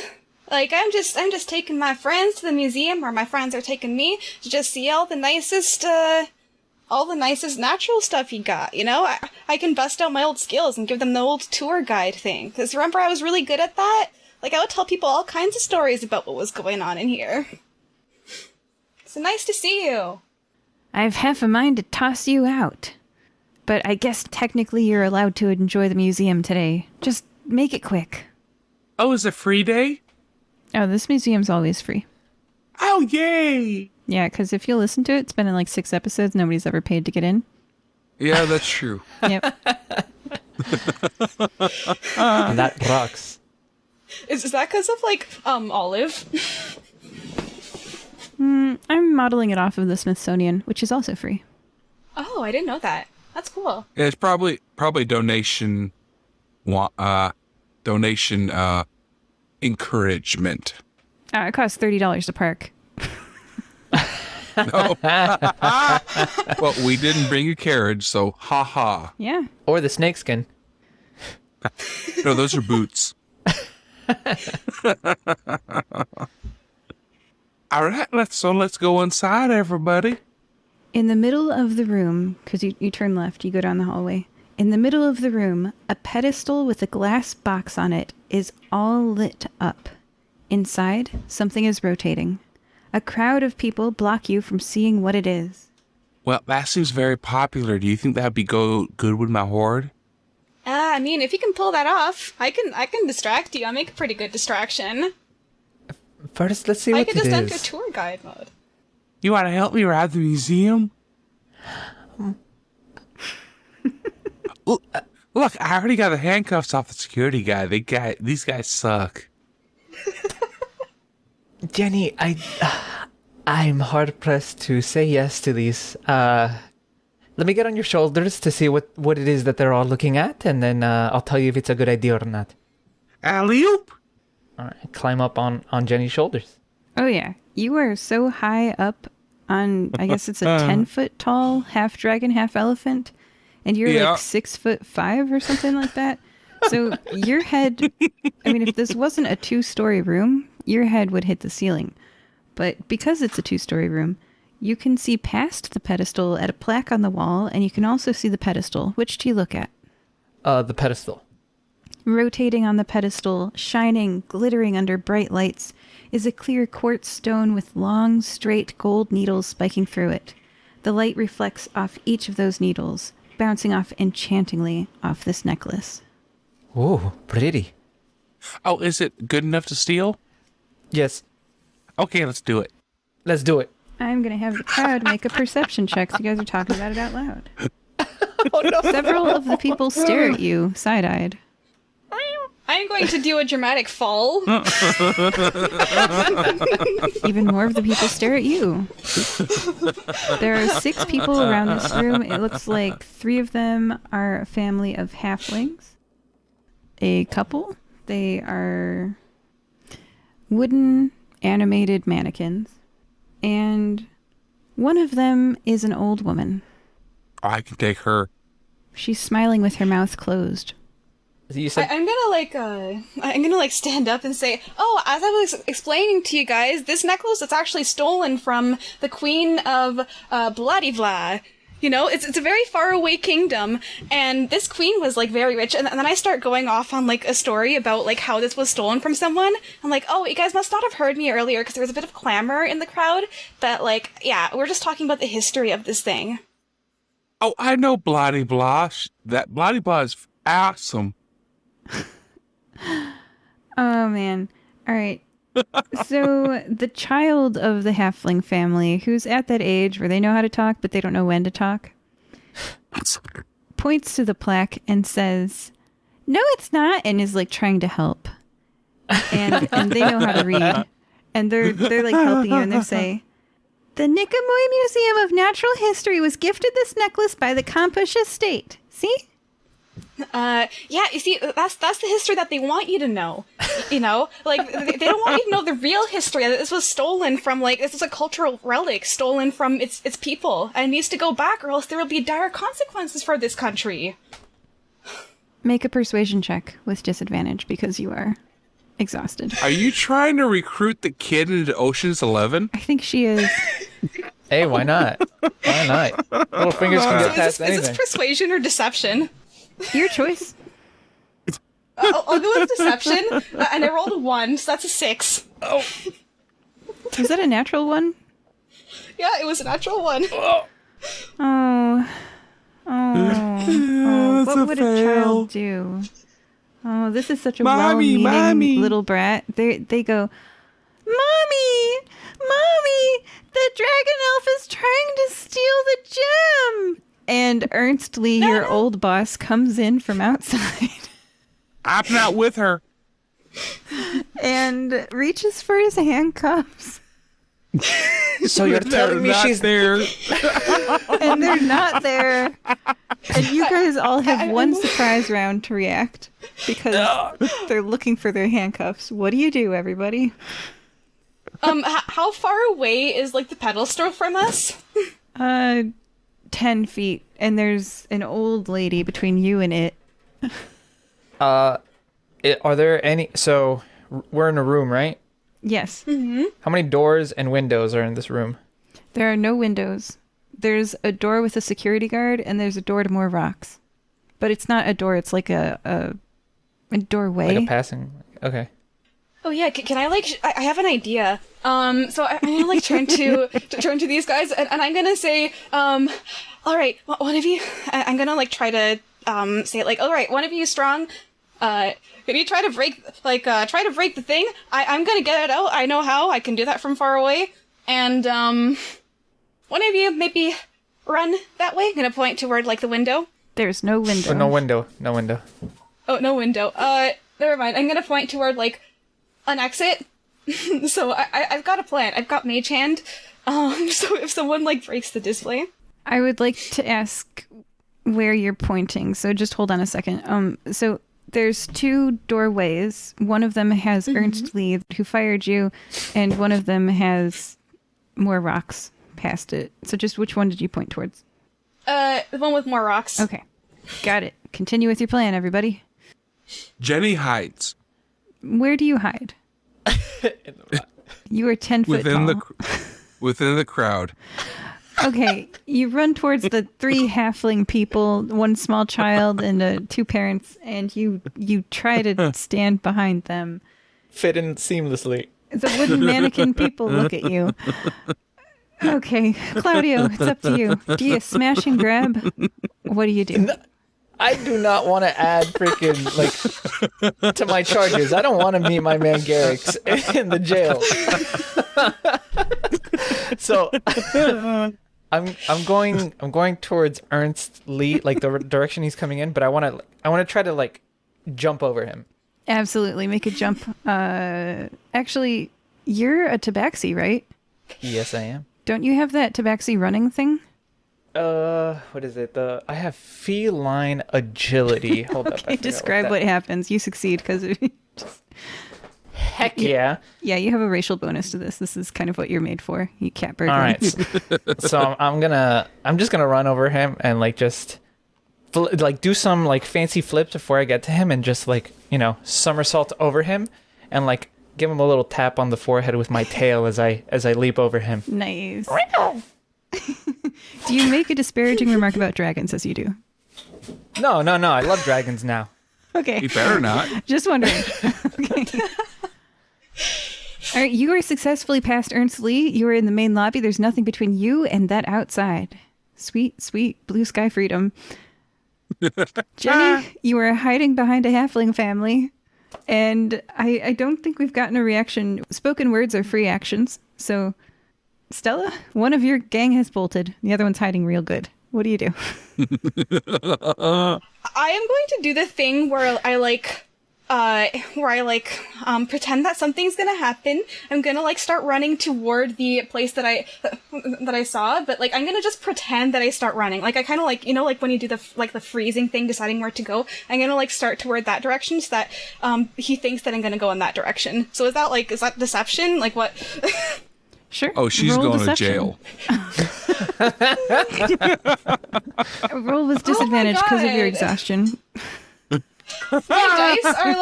like I'm just taking my friends to the museum, or my friends are taking me to just see all the nicest natural stuff you got. You know, I can bust out my old skills and give them the old tour guide thing. 'Cause remember, I was really good at that. Like, I would tell people all kinds of stories about what was going on in here. So nice to see you. I've half a mind to toss you out. But I guess technically you're allowed to enjoy the museum today. Just make it quick. Oh, is it free day? Oh, this museum's always free. Oh, yay! Yeah, because if you listen to it, it's been in like 6 episodes. Nobody's ever paid to get in. Yeah, that's true. Yep. That rocks. Is that because of, like, Olive? I'm modeling it off of the Smithsonian, which is also free. Oh, I didn't know that. That's cool. Yeah, it's probably donation encouragement. It costs $30 to park. No. Well, we didn't bring a carriage, so ha. Yeah. Or the snakeskin. No, those are boots. All right, let's go inside, everybody. In the middle of the room, because you turn left, you go down the hallway. In the middle of the room, a pedestal with a glass box on it is all lit up. Inside, something is rotating. A crowd of people block you from seeing what it is. Well, that seems very popular. Do you think that'd be good with my horde? I mean, if you can pull that off, I can distract you. I make a pretty good distraction. First, let's see what it is. I could just enter tour guide mode. You want to help me around the museum? Look, I already got the handcuffs off the security guy. These guys suck. Jenny, I'm hard pressed to say yes to these. Let me get on your shoulders to see what it is that they're all looking at, and then I'll tell you if it's a good idea or not. Alley-oop! All right, climb up on Jenny's shoulders. Oh yeah, you are so high up on, I guess it's a 10-foot tall half dragon, half elephant, and you're like 6'5" or something like that. So your head, I mean, if this wasn't a 2-story room, your head would hit the ceiling. But because it's a 2-story room, you can see past the pedestal at a plaque on the wall, and you can also see the pedestal. Which do you look at? The pedestal. Rotating on the pedestal, shining, glittering under bright lights, is a clear quartz stone with long, straight gold needles spiking through it. The light reflects off each of those needles, bouncing off enchantingly off this necklace. Ooh, pretty. Oh, is it good enough to steal? Yes. Okay, let's do it. Let's do it. I'm going to have the crowd make a perception check so you guys are talking about it out loud. Oh, no. Several of the people stare at you, side-eyed. I'm going to do a dramatic fall. Even more of the people stare at you. There are 6 people around this room. It looks like 3 of them are a family of halflings. A couple. They are wooden animated mannequins. And one of them is an old woman. I can take her. She's smiling with her mouth closed. You said I'm gonna stand up and say, oh, as I was explaining to you guys, this necklace is actually stolen from the Queen of Blah-de-Blah. You know, it's a very far away kingdom, and this queen was like very rich. And then I start going off on like a story about like how this was stolen from someone. I'm like, oh, you guys must not have heard me earlier because there was a bit of clamor in the crowd. But like, yeah, we're just talking about the history of this thing. Oh, I know Blah-de-Blah. That Blah-de-Blah is awesome. Oh man. All right. So the child of the halfling family, who's at that age where they know how to talk, but they don't know when to talk, points to the plaque and says, "No, it's not," and is like trying to help. And they know how to read. And they're like helping you, and they say, "The Niqamui Museum of Natural History was gifted this necklace by the Kampush estate. See?" Yeah, you see, that's the history that they want you to know. You know, like, they don't want you to know the real history. This was stolen from, like, this is a cultural relic stolen from its people, and it needs to go back, or else there will be dire consequences for this country. Make a persuasion check with disadvantage because you are exhausted. Are you trying to recruit the kid into Ocean's 11? I think she is. Hey, why not? Why not? Little fingers can get past Is anything. this persuasion or deception? Your choice. I'll go with deception, and I rolled a 1, so that's a 6. Oh, Was that a natural one? Yeah, it was a natural 1. Oh. What would a child do? Oh, this is such a well-meaning little brat. They go, "Mommy! Mommy! The dragon elf is trying to steal the gem!" And Ernst Lee, your old boss, comes in from outside I'm not with her. and reaches for his handcuffs. so you're telling me Not she's there. And they're not there. And you guys all have one surprise round to react because they're looking for their handcuffs. What do you do, everybody? How far away is, like, the pedal store from us? 10 feet. And there's an old lady between you and it. Are there any? So we're in a room, right? Yes. How many doors and windows are in this room? There are no windows. There's a door with a security guard, and there's a door to more rocks. But it's not a door, it's like a doorway. Like a passing. Okay. Oh yeah, can I, like, I have an idea. So I'm gonna, like, turn to these guys, and I'm gonna say, alright, one of you, I'm gonna, like, try to, say it like, alright, one of you is strong, can you try to break the thing? I'm gonna get it out, I know how, I can do that from far away, and, one of you maybe run that way, I'm gonna point toward, like, the window. There's no window. Oh, no window. No window. Oh, no window. Never mind, I'm gonna point toward, like, an exit. So I've got a plan. I've got Mage Hand. So if someone, like, breaks the display. I would like to ask where you're pointing, so just hold on a second. So there's 2 doorways. One of them has Ernst Lee, who fired you, and one of them has more rocks past it. So just which one did you point towards? The one with more rocks. Okay. Got it. Continue with your plan, everybody. Jenny hides Where do you hide? You are 10 foot tall. Within the crowd. Okay, you run towards the 3 halfling people, 1 small child, and 2 parents, and you try to stand behind them. Fit in seamlessly. The wooden mannequin people look at you. Okay, Cloudio, it's up to you. Do you smash and grab? What do you do? I do not want to add freaking, like, to my charges. I don't want to meet my man Garrix in the jail. So I'm going towards Ernst Lee, like the direction he's coming in, but I want to try to, like, jump over him. Absolutely, make a jump. Actually, you're a tabaxi, right? Yes, I am. Don't you have that tabaxi running thing? What is it? I have feline agility. Hold up. Okay, describe what happens. You succeed because Heck yeah. Yeah, you have a racial bonus to this. This is kind of what you're made for. You catbird. All right. So I'm just gonna run over him and, like, just like do some, like, fancy flips before I get to him, and just, like, you know, somersault over him and, like, give him a little tap on the forehead with my tail as I leap over him. Nice. Do you make a disparaging remark about dragons as you do? No. I love dragons now. Okay. You better not. Just wondering. Okay. All right, you are successfully past Ernst Lee. You are in the main lobby. There's nothing between you and that outside. Sweet, sweet blue sky freedom. Jenny, you are hiding behind a halfling family. And I don't think we've gotten a reaction. Spoken words are free actions. So, Stella, one of your gang has bolted. The other one's hiding real good. What do you do? I am going to do the thing where I pretend that something's gonna happen. I'm gonna start running toward the place that I saw, but I'm gonna just pretend that I start running. I kind of when you do the freezing thing, deciding where to go. I'm gonna start toward that direction so that he thinks that I'm gonna go in that direction. So is that deception? What? Sure. Oh, she's Roll going deception. to jail. Roll with disadvantage because of your exhaustion. My dice are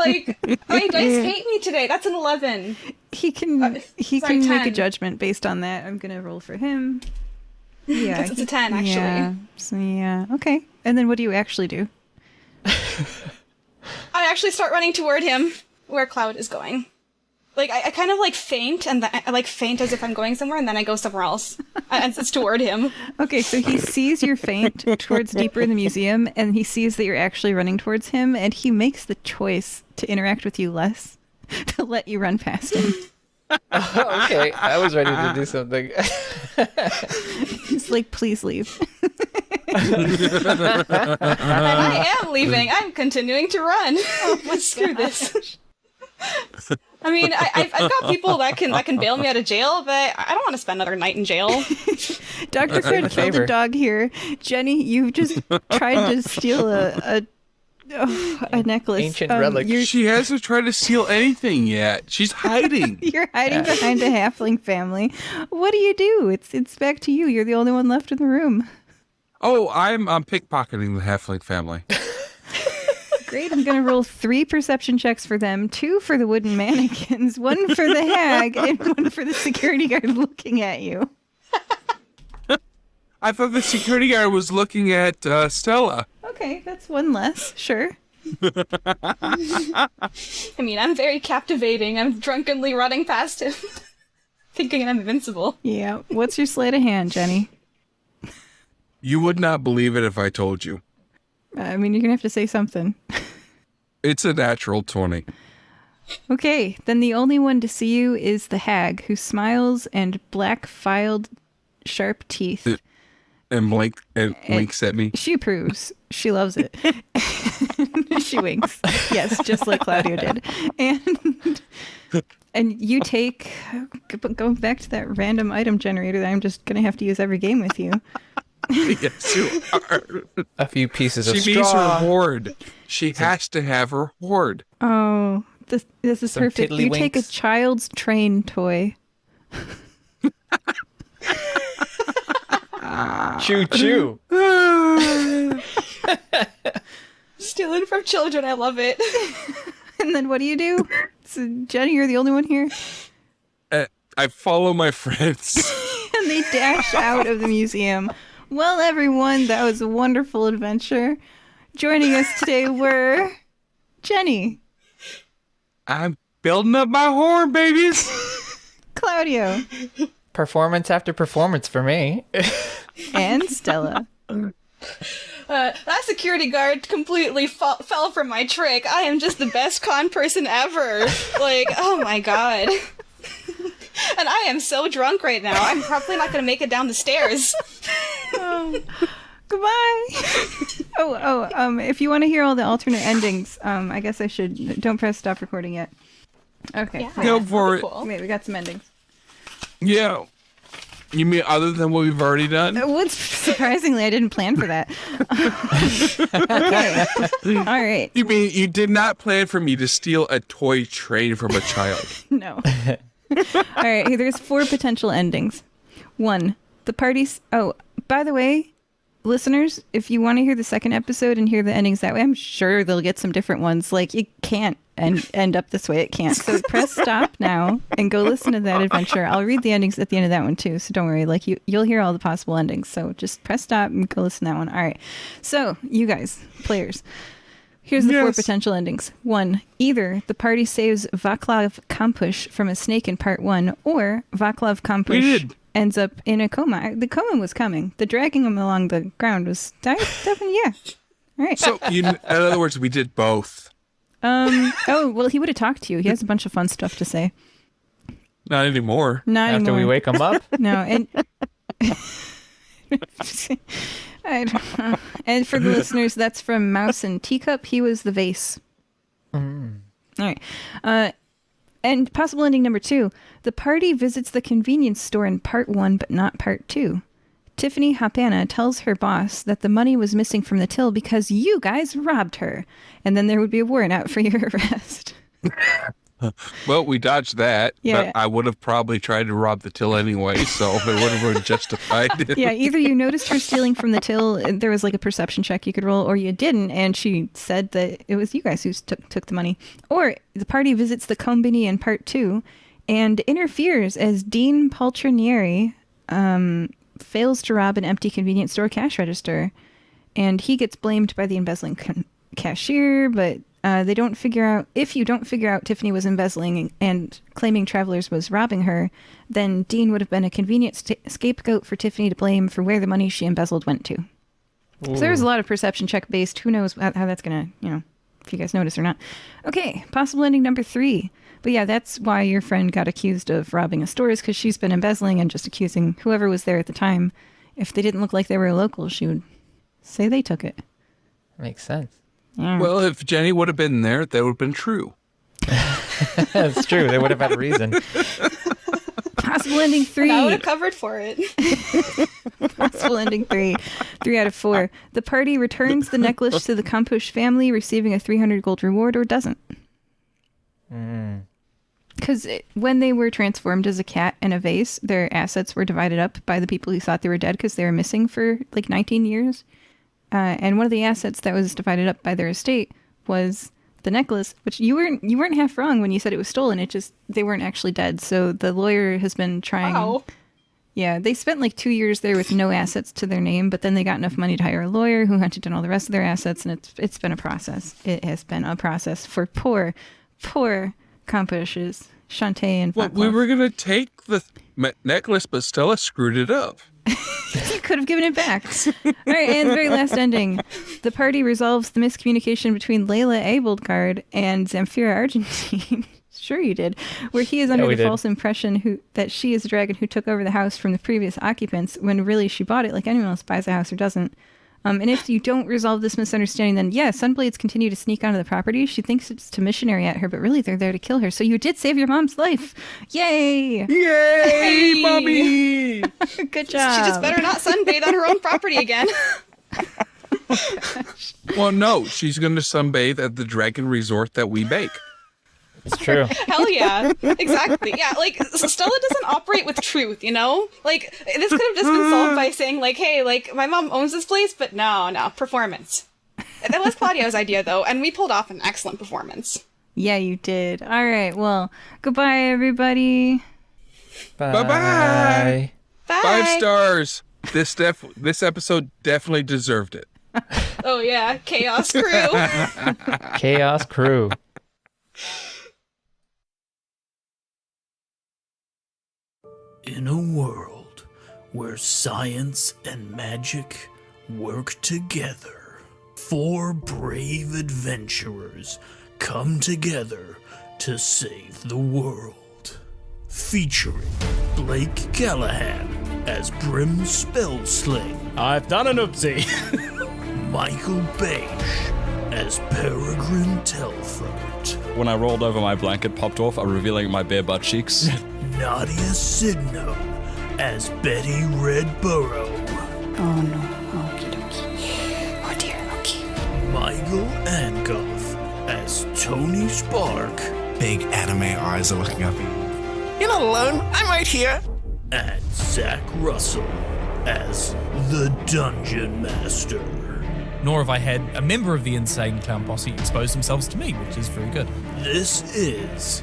my dice hate me today. That's an 11. He can make 10. a judgment based on that. I'm gonna roll for him. Yeah, It's a 10 actually. Yeah. So yeah, okay. And then what do you actually do? I actually start running toward him where Cloud is going. I kind of faint, and I faint as if I'm going somewhere, and then I go somewhere else. And it's toward him. Okay, so he sees your feint towards deeper in the museum, and he sees that you're actually running towards him, and he makes the choice to interact with you less, to let you run past him. Okay, I was ready to do something. He's like, please leave. And I am leaving. I'm continuing to run. Screw this. I mean, I've got people that can bail me out of jail, but I don't want to spend another night in jail. Dr. Fred killed a dog here. Jenny, you've just tried to steal a necklace. Ancient relic. She hasn't tried to steal anything yet. She's hiding. You're hiding behind a halfling family. What do you do? It's back to you. You're the only one left in the room. Oh, I'm pickpocketing the halfling family. Great. I'm going to roll 3 perception checks for them, 2 for the wooden mannequins, 1 for the hag, and 1 for the security guard looking at you. I thought the security guard was looking at Stella. Okay, that's 1 less. Sure. I mean, I'm very captivating. I'm drunkenly running past him, thinking I'm invincible. Yeah. What's your sleight of hand, Jenny? You would not believe it if I told you. I mean, you're going to have to say something. It's a natural 20. Okay, then the only one to see you is the hag, who smiles and black-filed, sharp teeth. And winks at me. She approves. She loves it. She winks. Yes, just like Cloudio did. And you take, going back to that random item generator that I'm just going to have to use every game with you. Yes, you are. A few pieces of straw. She needs her hoard. She has to have her hoard. Oh, this is Some perfect. You take a tiddlywinks. child's train toy. Choo choo. Stealing from children, I love it. And then what do you do? So, Jenny, you're the only one here. I follow my friends. And they dash out of the museum. Well, everyone, that was a wonderful adventure. Joining us today were Jenny, I'm building up my horn, babies. Claudio, Performance after performance for me. and Stella. That security guard completely fell for my trick. I am just the best con person ever. Oh my god. And I am so drunk right now. I'm probably not going to make it down the stairs. Oh, goodbye. If you want to hear all the alternate endings, I guess I should. Don't press stop recording yet. Okay. Yeah. Go for it. Cool. Wait, we got some endings. Yeah. You mean other than what we've already done? Surprisingly, I didn't plan for that. Okay. All right. You mean you did not plan for me to steal a toy train from a child? No. All right. Hey, there's 4 potential endings. 1, the party's. Oh, by the way, listeners, if you want to hear the second episode and hear the endings that way, I'm sure they'll get some different ones. It can't end up this way. It can't. So press stop now and go listen to that adventure. I'll read the endings at the end of that one too. So don't worry. You'll hear all the possible endings. So just press stop and go listen to that one. All right. So you guys, players. Here's the 4 potential endings. 1, either the party saves Vaclav Kampush from a snake in part 1, or Vaclav Kampush ends up in a coma. The coma was coming. The dragging him along the ground was definitely, yeah. All right. So, in other words, we did both. Oh, well, he would have talked to you. He has a bunch of fun stuff to say. Not anymore. Not After anymore. we wake him up? No, and I don't know. And for the listeners, that's from Mouse and Teacup. He was the vase. All right. And possible ending number 2. The party visits the convenience store in part 1, but not part 2. Tiffany Hapana tells her boss that the money was missing from the till because you guys robbed her. And then there would be a warrant out for your arrest. Well, we dodged that. Yeah. But I would have probably tried to rob the till anyway, so it would have been justified. Yeah, either you noticed her stealing from the till, and there was like a perception check you could roll, or you didn't, and she said that it was you guys who took the money. Or the party visits the Combini in part 2 and interferes as Dean Paltrinieri fails to rob an empty convenience store cash register. And he gets blamed by the embezzling cashier, but they don't figure out, if you don't figure out Tiffany was embezzling and claiming travelers was robbing her, then Dean would have been a convenient scapegoat for Tiffany to blame for where the money she embezzled went to. Ooh. So there was a lot of perception check based. Who knows how that's going to, if you guys notice or not. Okay, possible ending number 3. But yeah, that's why your friend got accused of robbing a store, is because she's been embezzling and just accusing whoever was there at the time. If they didn't look like they were a local, she would say they took it. Makes sense. Yeah. Well, if Jenny would have been there, that would have been true. That's true. They would have had a reason. Possible ending 3. I would have covered for it. Possible ending 3. 3 out of 4. The party returns the necklace to the Kampush family, receiving a 300 gold reward, or doesn't. Because when they were transformed as a cat and a vase, their assets were divided up by the people who thought they were dead because they were missing for like 19 years. And one of the assets that was divided up by their estate was the necklace, which you weren't half wrong when you said it was stolen. It just, they weren't actually dead. So the lawyer has been trying. Wow. Yeah, they spent like 2 years there with no assets to their name, but then they got enough money to hire a lawyer who hunted down all the rest of their assets, and it's been a process. It has been a process for poor Kampushes, Shantae and Well, we were going to take the necklace, but Stella screwed it up. You could have given it back. All right, and the very last ending. The party resolves the miscommunication between Layla Abildgard and Zamfira Argentine. Sure you did. Where he is under the false impression that she is the dragon who took over the house from the previous occupants, when really she bought it like anyone else buys a house or doesn't. And if you don't resolve this misunderstanding, then Sunblades continue to sneak onto the property. She thinks it's to missionary at her, but really they're there to kill her. So you did save your mom's life. Yay! Yay, mommy! Good job. She just better not sunbathe on her own property again. Well, no, she's going to sunbathe at the dragon resort that we bake. It's true. Hell yeah. Exactly. Yeah, like, Stella doesn't operate with truth, Like, this could have just been solved by saying, like, hey, like, my mom owns this place, but no, performance. That was Claudio's idea, though, and we pulled off an excellent performance. Yeah, you did. All right, well, goodbye, everybody. Bye-bye. Bye. 5 stars. This episode definitely deserved it. Oh, yeah. Chaos crew. Chaos crew. In a world where science and magic work together, 4 brave adventurers come together to save the world. Featuring Blake Callahan as Brim Spellsling. I've done an oopsie. Michael Beige as Peregrine Telford. When I rolled over, my blanket popped off, revealing my bare butt cheeks. Nadia Signo as Betty Redborough. Oh no, okie dokie. Oh dear, okay. Michael Angoff as Tony Spark. Big anime eyes are looking up at you. You're not alone, I'm right here. And Zach Russell as the Dungeon Master. Nor have I had a member of the Insane Clown Posse expose themselves to me, which is very good. This is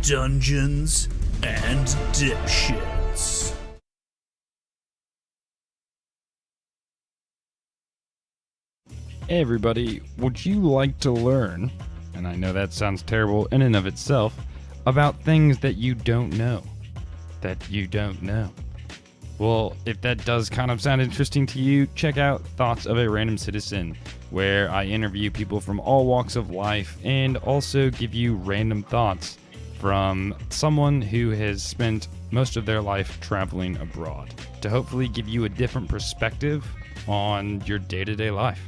Dungeons and Dipshits. Hey everybody, would you like to learn, and I know that sounds terrible in and of itself, about things that you don't know? Well, if that does kind of sound interesting to you, check out Thoughts of a Random Citizen. where I interview people from all walks of life and also give you random thoughts from someone who has spent most of their life traveling abroad to hopefully give you a different perspective on your day-to-day life.